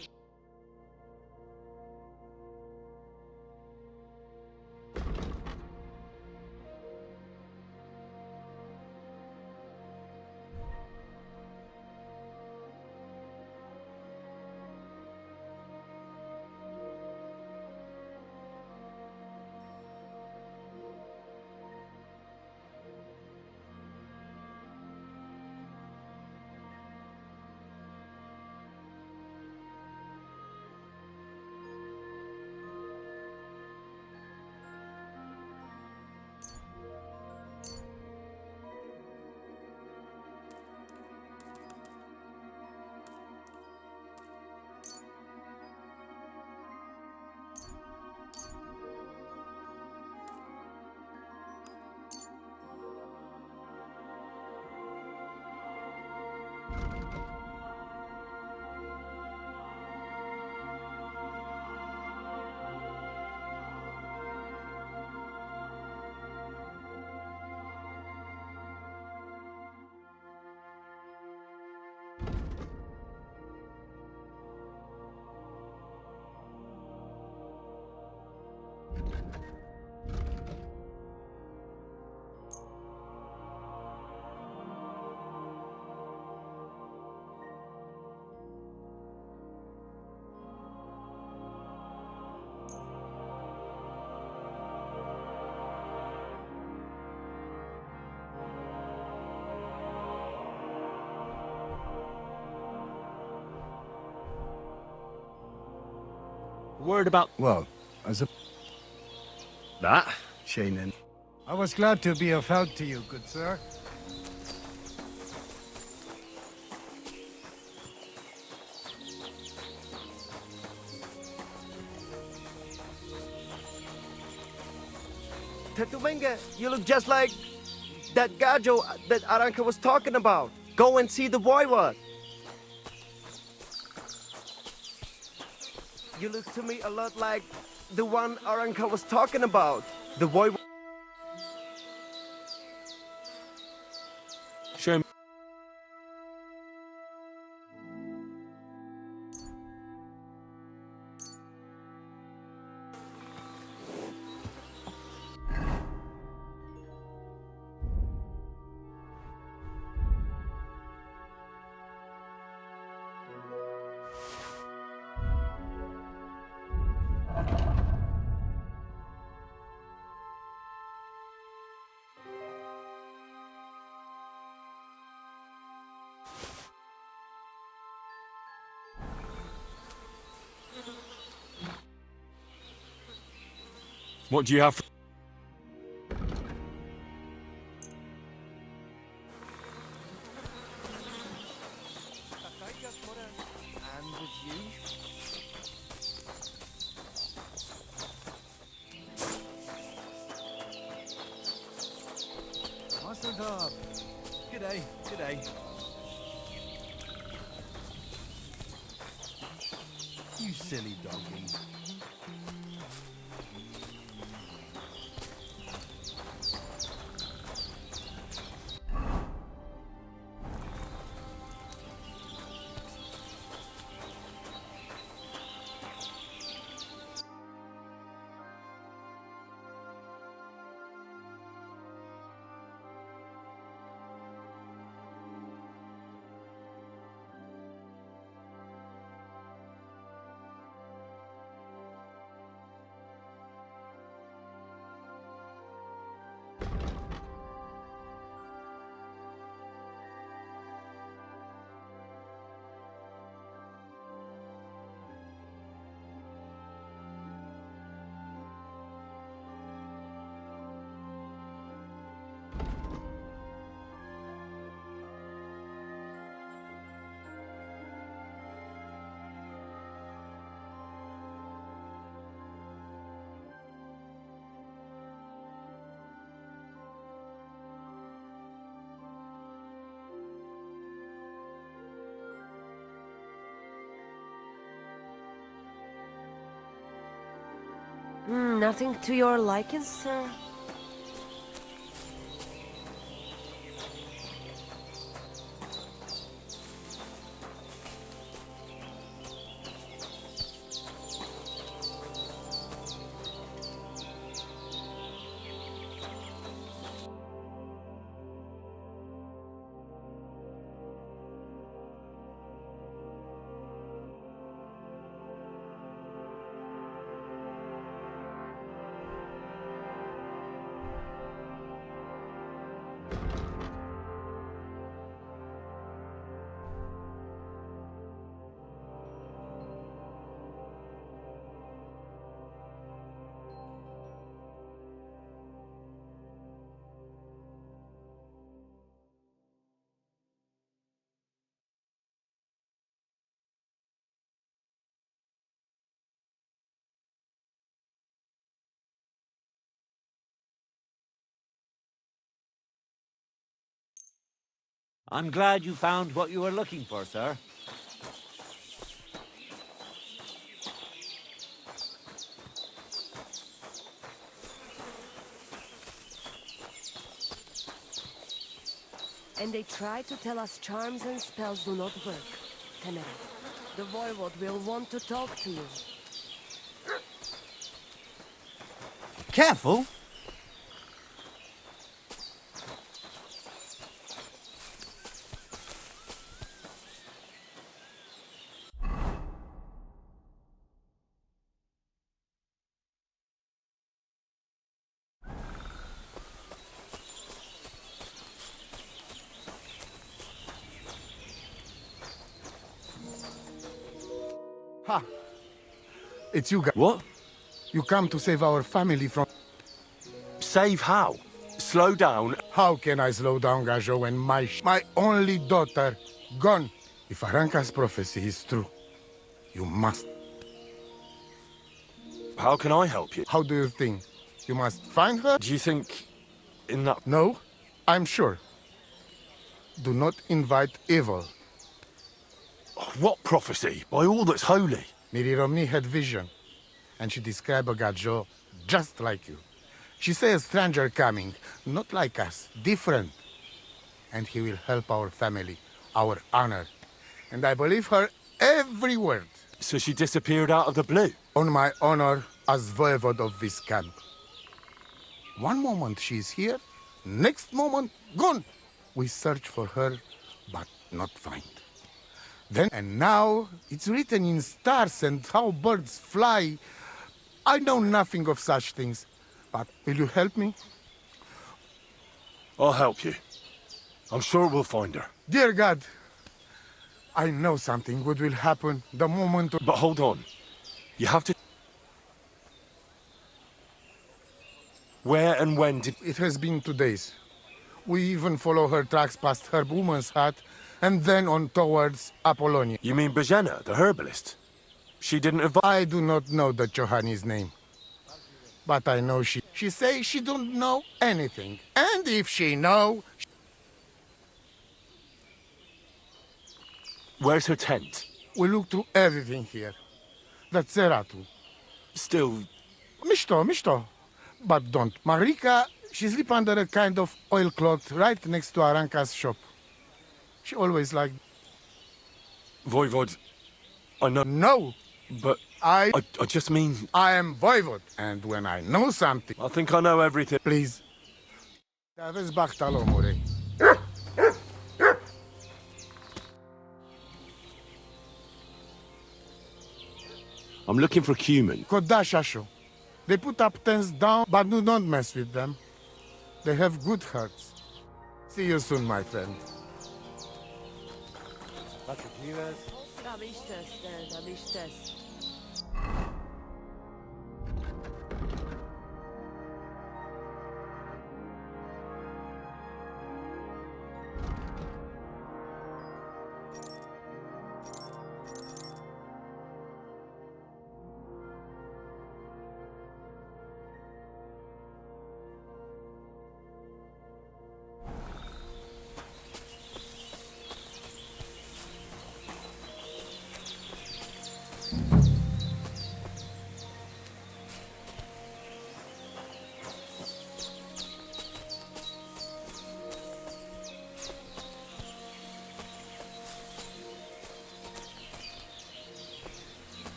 word about Well, as a that? Shanen. I was glad to be of help to you, good sir. Tetumenga, you look just like that Gajo that Aranka was talking about. Go and see the voivod. You look to me a lot like the one Aranka was talking about. The voivod. Show me. What do you have? And with you? Master Dog. G'day, g'day. You silly doggy. Nothing to your liking, sir? I'm glad you found what you were looking for, sir. And they try to tell us charms and spells do not work. Temera, the voivod will want to talk to you. Careful! Ha! It's you guys. What? You come to save our family from... Save how? Slow down. How can I slow down, Gajo, when my only daughter gone? If Aranka's prophecy is true, you must. How can I help you? How do you think? You must find her? Do you think in that... No, I'm sure. Do not invite evil. What prophecy? By all that's holy. Miri Romney had vision, and she described a Gajo just like you. She said a stranger coming, not like us, different. And he will help our family, our honor. And I believe her every word. So she disappeared out of the blue? On my honor as voivode of this camp. One moment she is here, next moment gone. We search for her, but not find. Then and now, it's written in stars and how birds fly. I know nothing of such things, but will you help me? I'll help you. I'm sure we'll find her. Dear God, I know something good will happen the moment... But hold on. You have to... Where and when did... It has been 2 days. We even follow her tracks past her woman's hut, and then on towards Apollonia. You mean Bojana, the herbalist? She didn't have... I do not know the Johanni's name. But I know she say she don't know anything. And if she know... Where's her tent? We look through everything here. That's Zeratu. Still... Mishto. But don't. Marika, she sleep under a kind of oilcloth right next to Aranka's shop. She always like... Voivod, I know... No! But... I just mean... I am Voivod, and when I know something... I think I know everything. Please. I'm looking for cumin. Kodashasho. They put up tents down, but do not mess with them. They have good hearts. See you soon, my friend.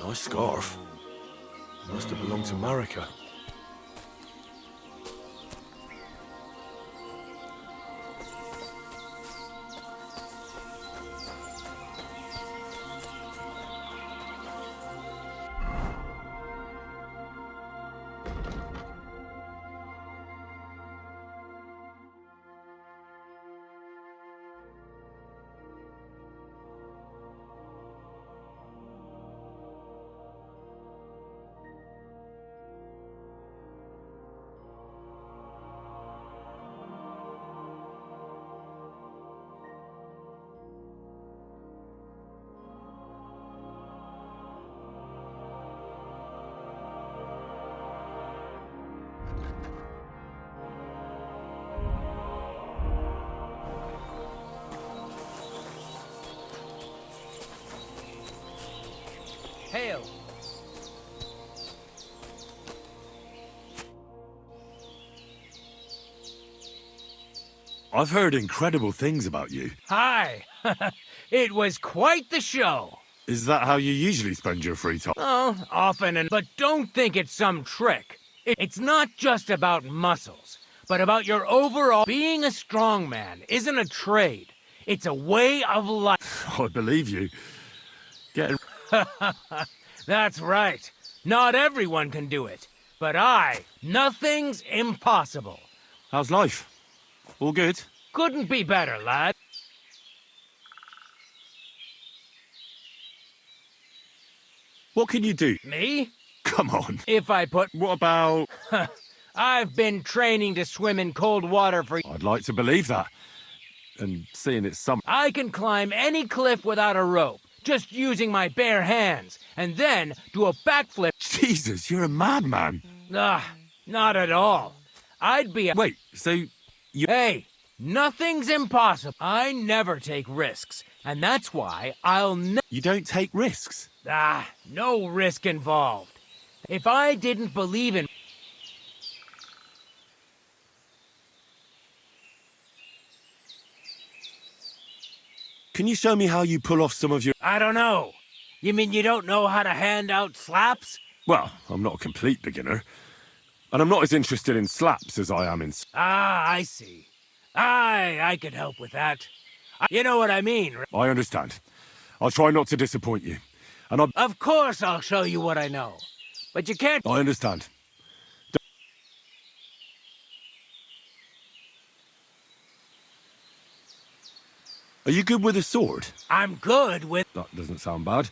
Nice scarf. Must have belonged to Marika. Hail! I've heard incredible things about you. Hi! It was quite the show. Is that how you usually spend your free time? Oh, often, but don't think it's some trick. It's not just about muscles, but about your overall... Being a strongman isn't a trade. It's a way of life. I believe you. Getting... That's right. Not everyone can do it. But nothing's impossible. How's life? All good? Couldn't be better, lad. What can you do? Me? Come on. If I put... What about... I've been training to swim in cold water for... I'd like to believe that. And seeing it's some... I can climb any cliff without a rope, just using my bare hands, and then do a backflip. Jesus, you're a madman. Not at all. I'd be a... Wait, so you... Hey, nothing's impossible. I never take risks, and that's why You don't take risks? No risk involved. If I didn't believe in... Can you show me how you pull off some of your... I don't know. You mean you don't know how to hand out slaps? Well, I'm not a complete beginner. And I'm not as interested in slaps as I am in... I see. I could help with that. You know what I mean, right? I understand. I'll try not to disappoint you. And Of course I'll show you what I know. But you can't... I understand. Are you good with a sword? I'm good with... That doesn't sound bad,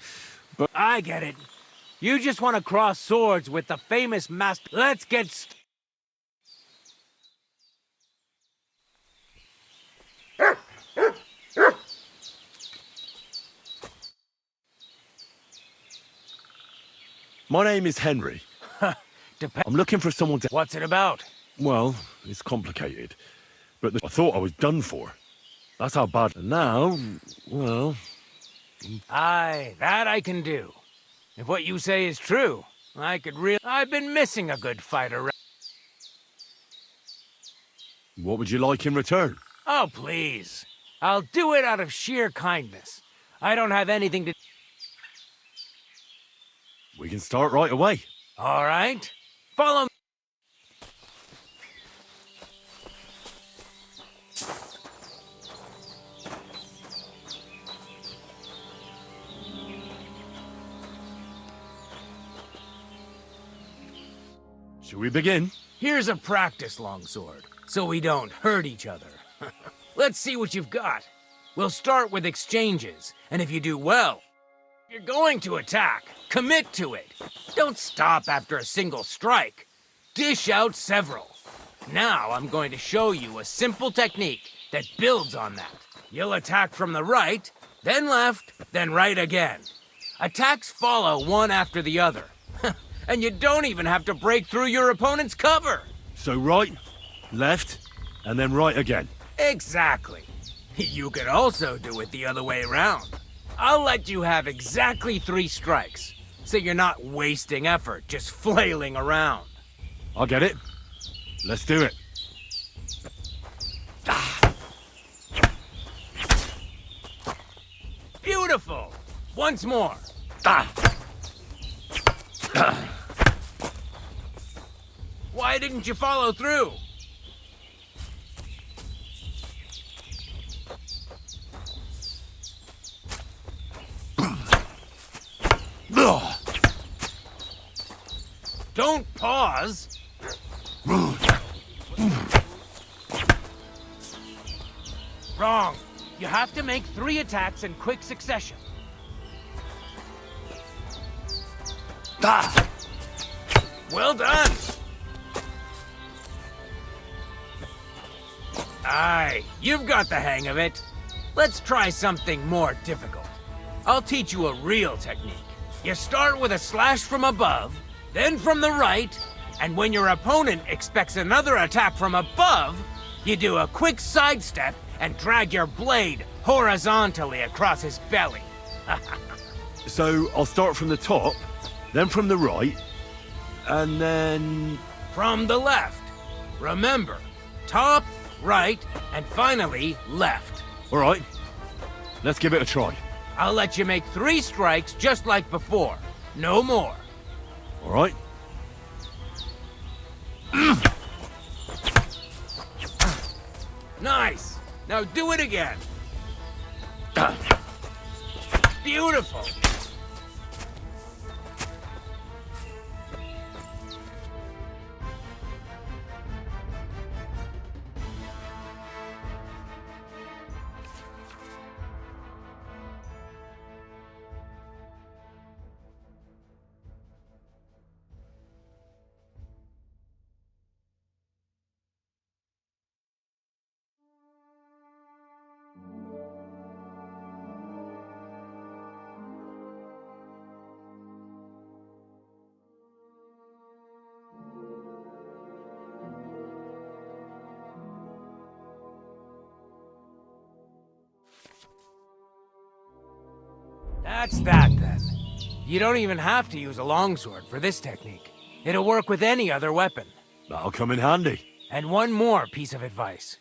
but... I get it. You just want to cross swords with the famous master... Let's get... My name is Henry. I'm looking for someone to... What's it about? Well, it's complicated. But I thought I was done for. That's how bad... And now, well... That I can do. If what you say is true, I could really... I've been missing a good fighter. What would you like in return? Oh, please. I'll do it out of sheer kindness. I don't have anything to... We can start right away. All right. Follow me. Shall we begin? Here's a practice longsword, so we don't hurt each other. Let's see what you've got. We'll start with exchanges, and if you do well, you're going to attack. Commit to it. Don't stop after a single strike. Dish out several. Now I'm going to show you a simple technique that builds on that. You'll attack from the right, then left, then right again. Attacks follow one after the other. And you don't even have to break through your opponent's cover. So right, left, and then right again. Exactly. You could also do it the other way around. I'll let you have exactly 3 strikes, so you're not wasting effort just flailing around. I get it. Let's do it. Beautiful. Once more. Why didn't you follow through? Don't pause. Wrong. You have to make 3 attacks in quick succession. Well done. Aye, you've got the hang of it. Let's try something more difficult. I'll teach you a real technique. You start with a slash from above, then from the right, and when your opponent expects another attack from above, you do a quick sidestep and drag your blade horizontally across his belly. So I'll start from the top, then from the right, and then... From the left. Remember, top, right, and finally left. All right, let's give it a try. I'll let you make 3 strikes just like before. No more. All right. Nice! Now do it again! Beautiful! That's that, then. You don't even have to use a longsword for this technique. It'll work with any other weapon. That'll come in handy. And one more piece of advice.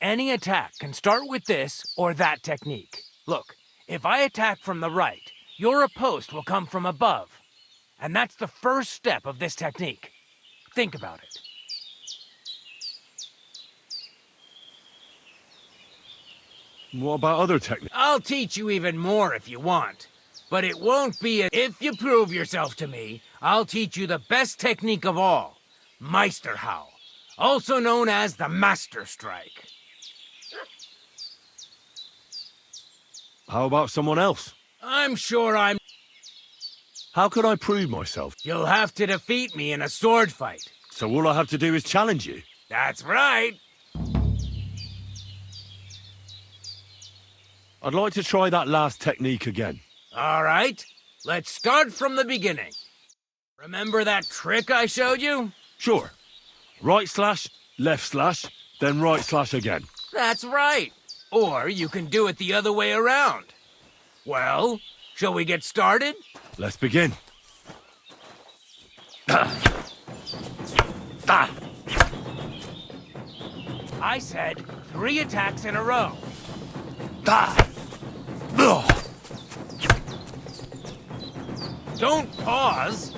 Any attack can start with this or that technique. Look, if I attack from the right, your riposte will come from above. And that's the first step of this technique. Think about it. What about other techniques? I'll teach you even more if you want. But it won't be if you prove yourself to me, I'll teach you the best technique of all. Meisterhau, also known as the Master Strike. How about someone else? I'm sure I'm... How could I prove myself? You'll have to defeat me in a sword fight. So all I have to do is challenge you? That's right. I'd like to try that last technique again. All right, let's start from the beginning. Remember that trick I showed you? Sure. Right slash, left slash, then right slash again. That's right. Or you can do it the other way around. Well, shall we get started? Let's begin. I said 3 attacks in a row. Don't pause.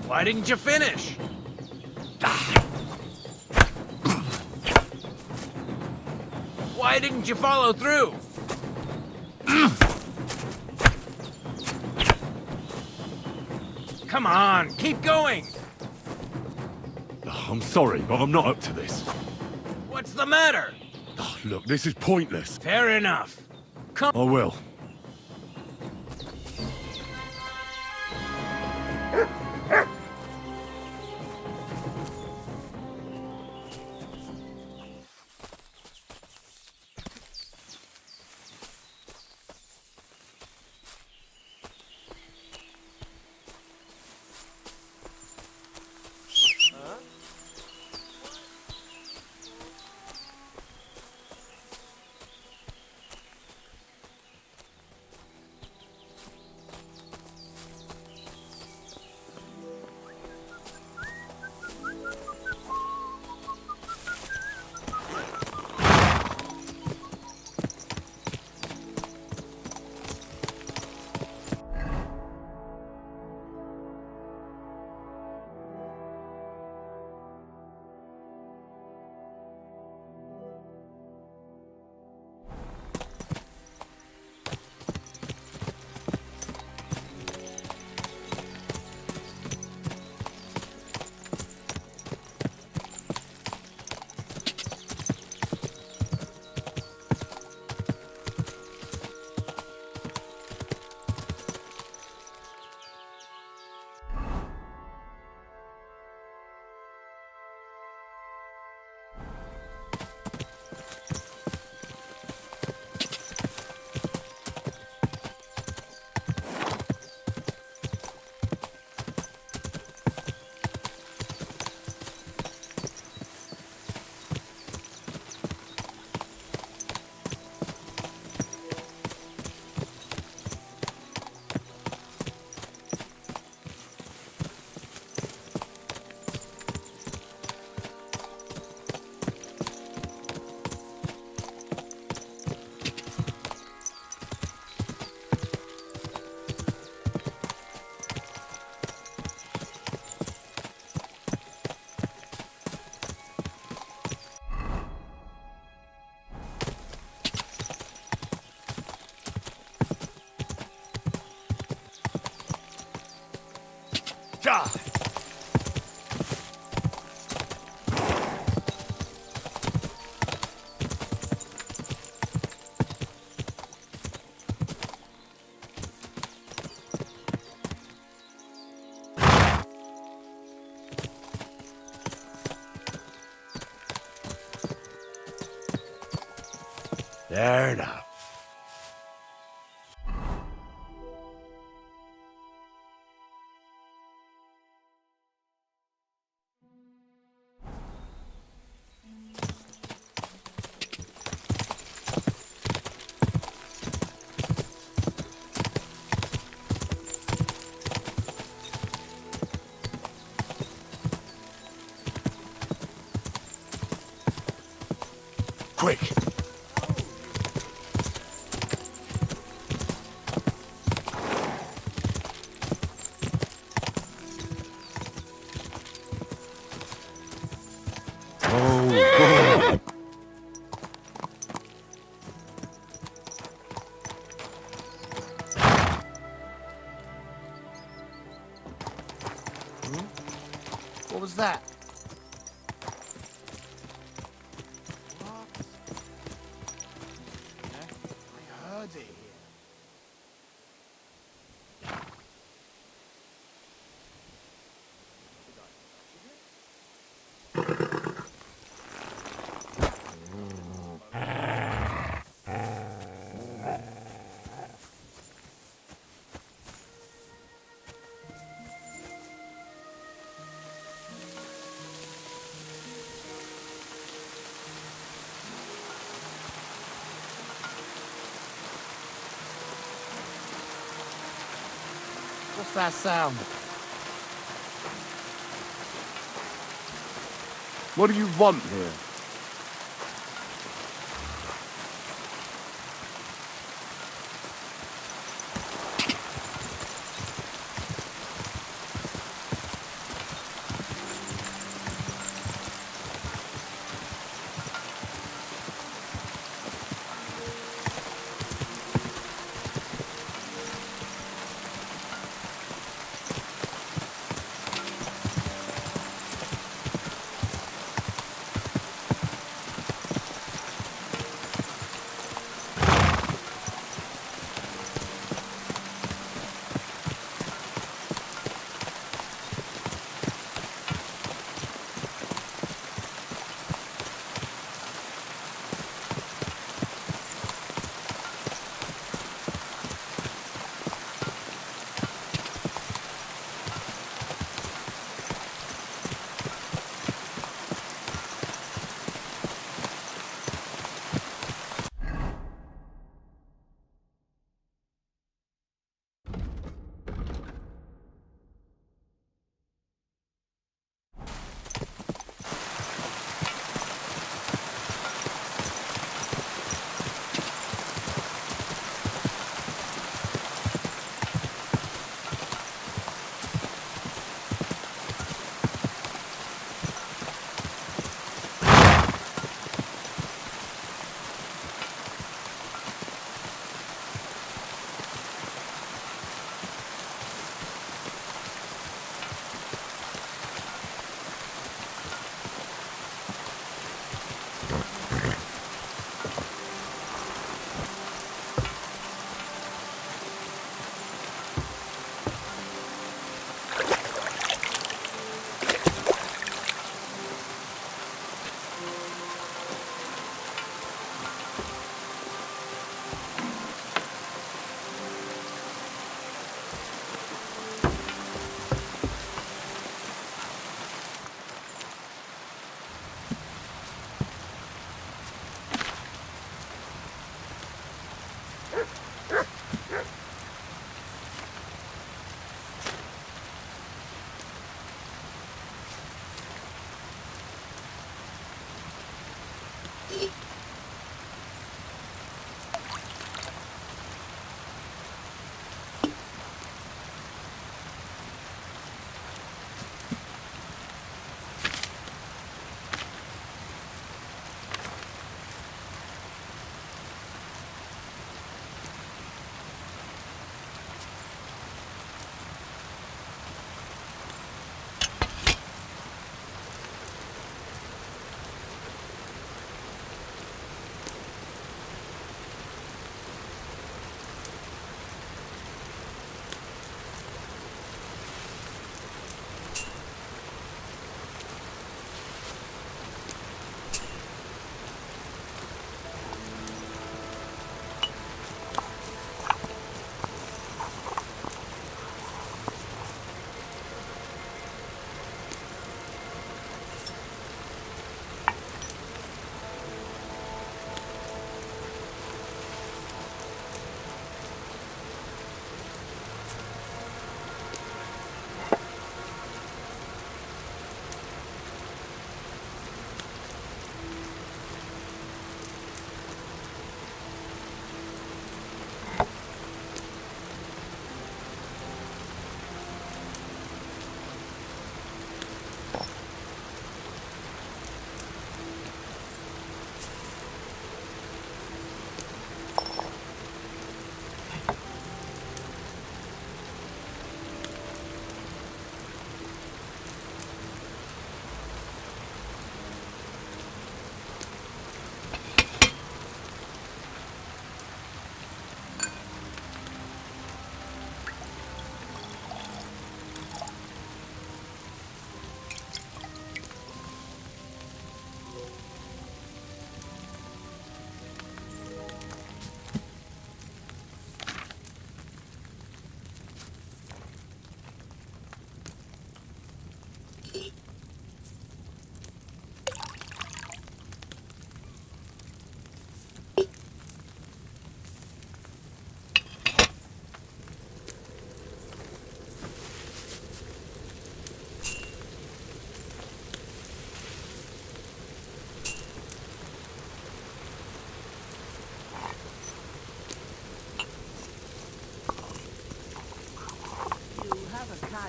Why didn't you finish? Why didn't you follow through? Come on, keep going. I'm sorry, but I'm not up to this. What's the matter? Look, this is pointless. Fair enough. Come. I will. Fair enough. Quick! Oh, What was that? I heard it here. What's that sound? what do you want here?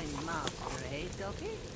fine master, eh, Ducky?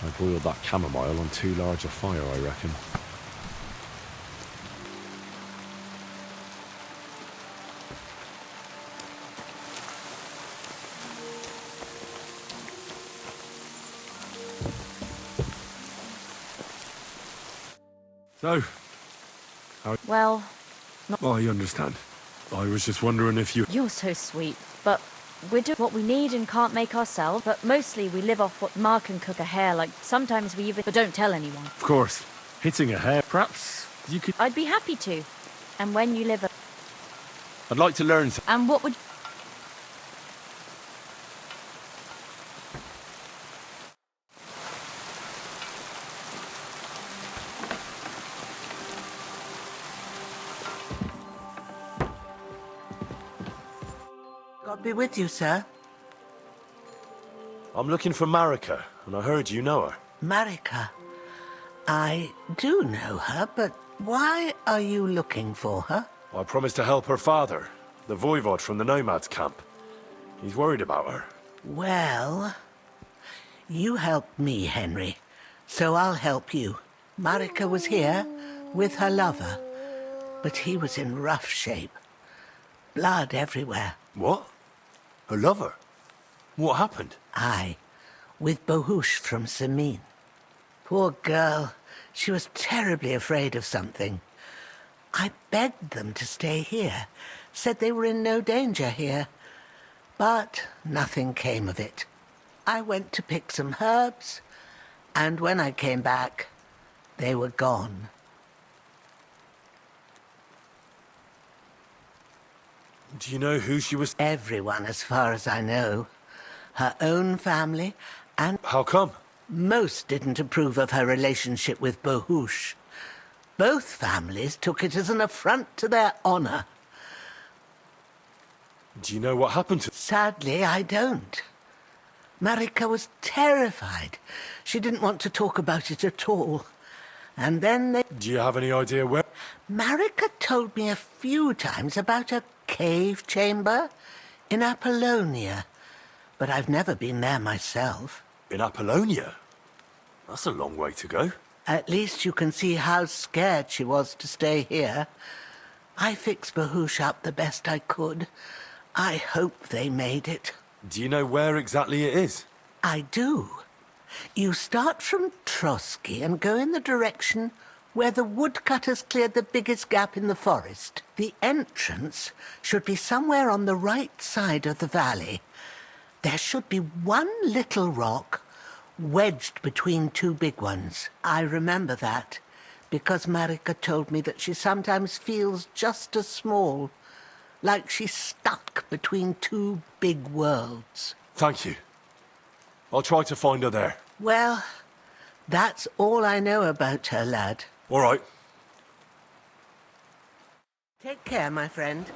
I boiled that chamomile on too large a fire, I reckon. So, Well, I understand. I was just wondering if you... you're so sweet, but we do what we need and can't make ourselves, but mostly we live off what Mark can cook a hare, like sometimes we even... But don't tell anyone. Of course, hitting a hare, perhaps you could... I'd be happy to. And when you live... I'd like to learn some... And what would... God be with you, sir. I'm looking for Marika, and I heard you know her. Marika. I do know her, but why are you looking for her? I promised to help her father, the voivod from the nomads camp. He's worried about her. Well, you helped me, Henry, so I'll help you. Marika was here with her lover, but he was in rough shape. Blood everywhere. What? Her lover? What happened? Aye, with Bohush from Samin. Poor girl, she was terribly afraid of something. I begged them to stay here, said they were in no danger here, but nothing came of it. I went to pick some herbs, and when I came back, they were gone. Do you know who she was? Everyone, as far as I know. Her own family, and... How come? Most didn't approve of her relationship with Bohush. Both families took it as an affront to their honor. Do you know what happened to... Sadly, I don't. Marika was terrified. She didn't want to talk about it at all. And then they... Do you have any idea where... Marika told me a few times about a cave chamber in Apollonia, but I've never been there myself. In Apollonia? That's a long way to go. At least you can see how scared she was to stay here. I fixed Bohush up the best I could. I hope they made it. Do you know where exactly it is? I do. You start from Trotsky and go in the direction where the woodcutters cleared the biggest gap in the forest. The entrance should be somewhere on the right side of the valley. There should be one little rock wedged between two big ones. I remember that, because Marika told me that she sometimes feels just as small, like she's stuck between two big worlds. Thank you. I'll try to find her there. Well, that's all I know about her, lad. All right. Take care, my friend.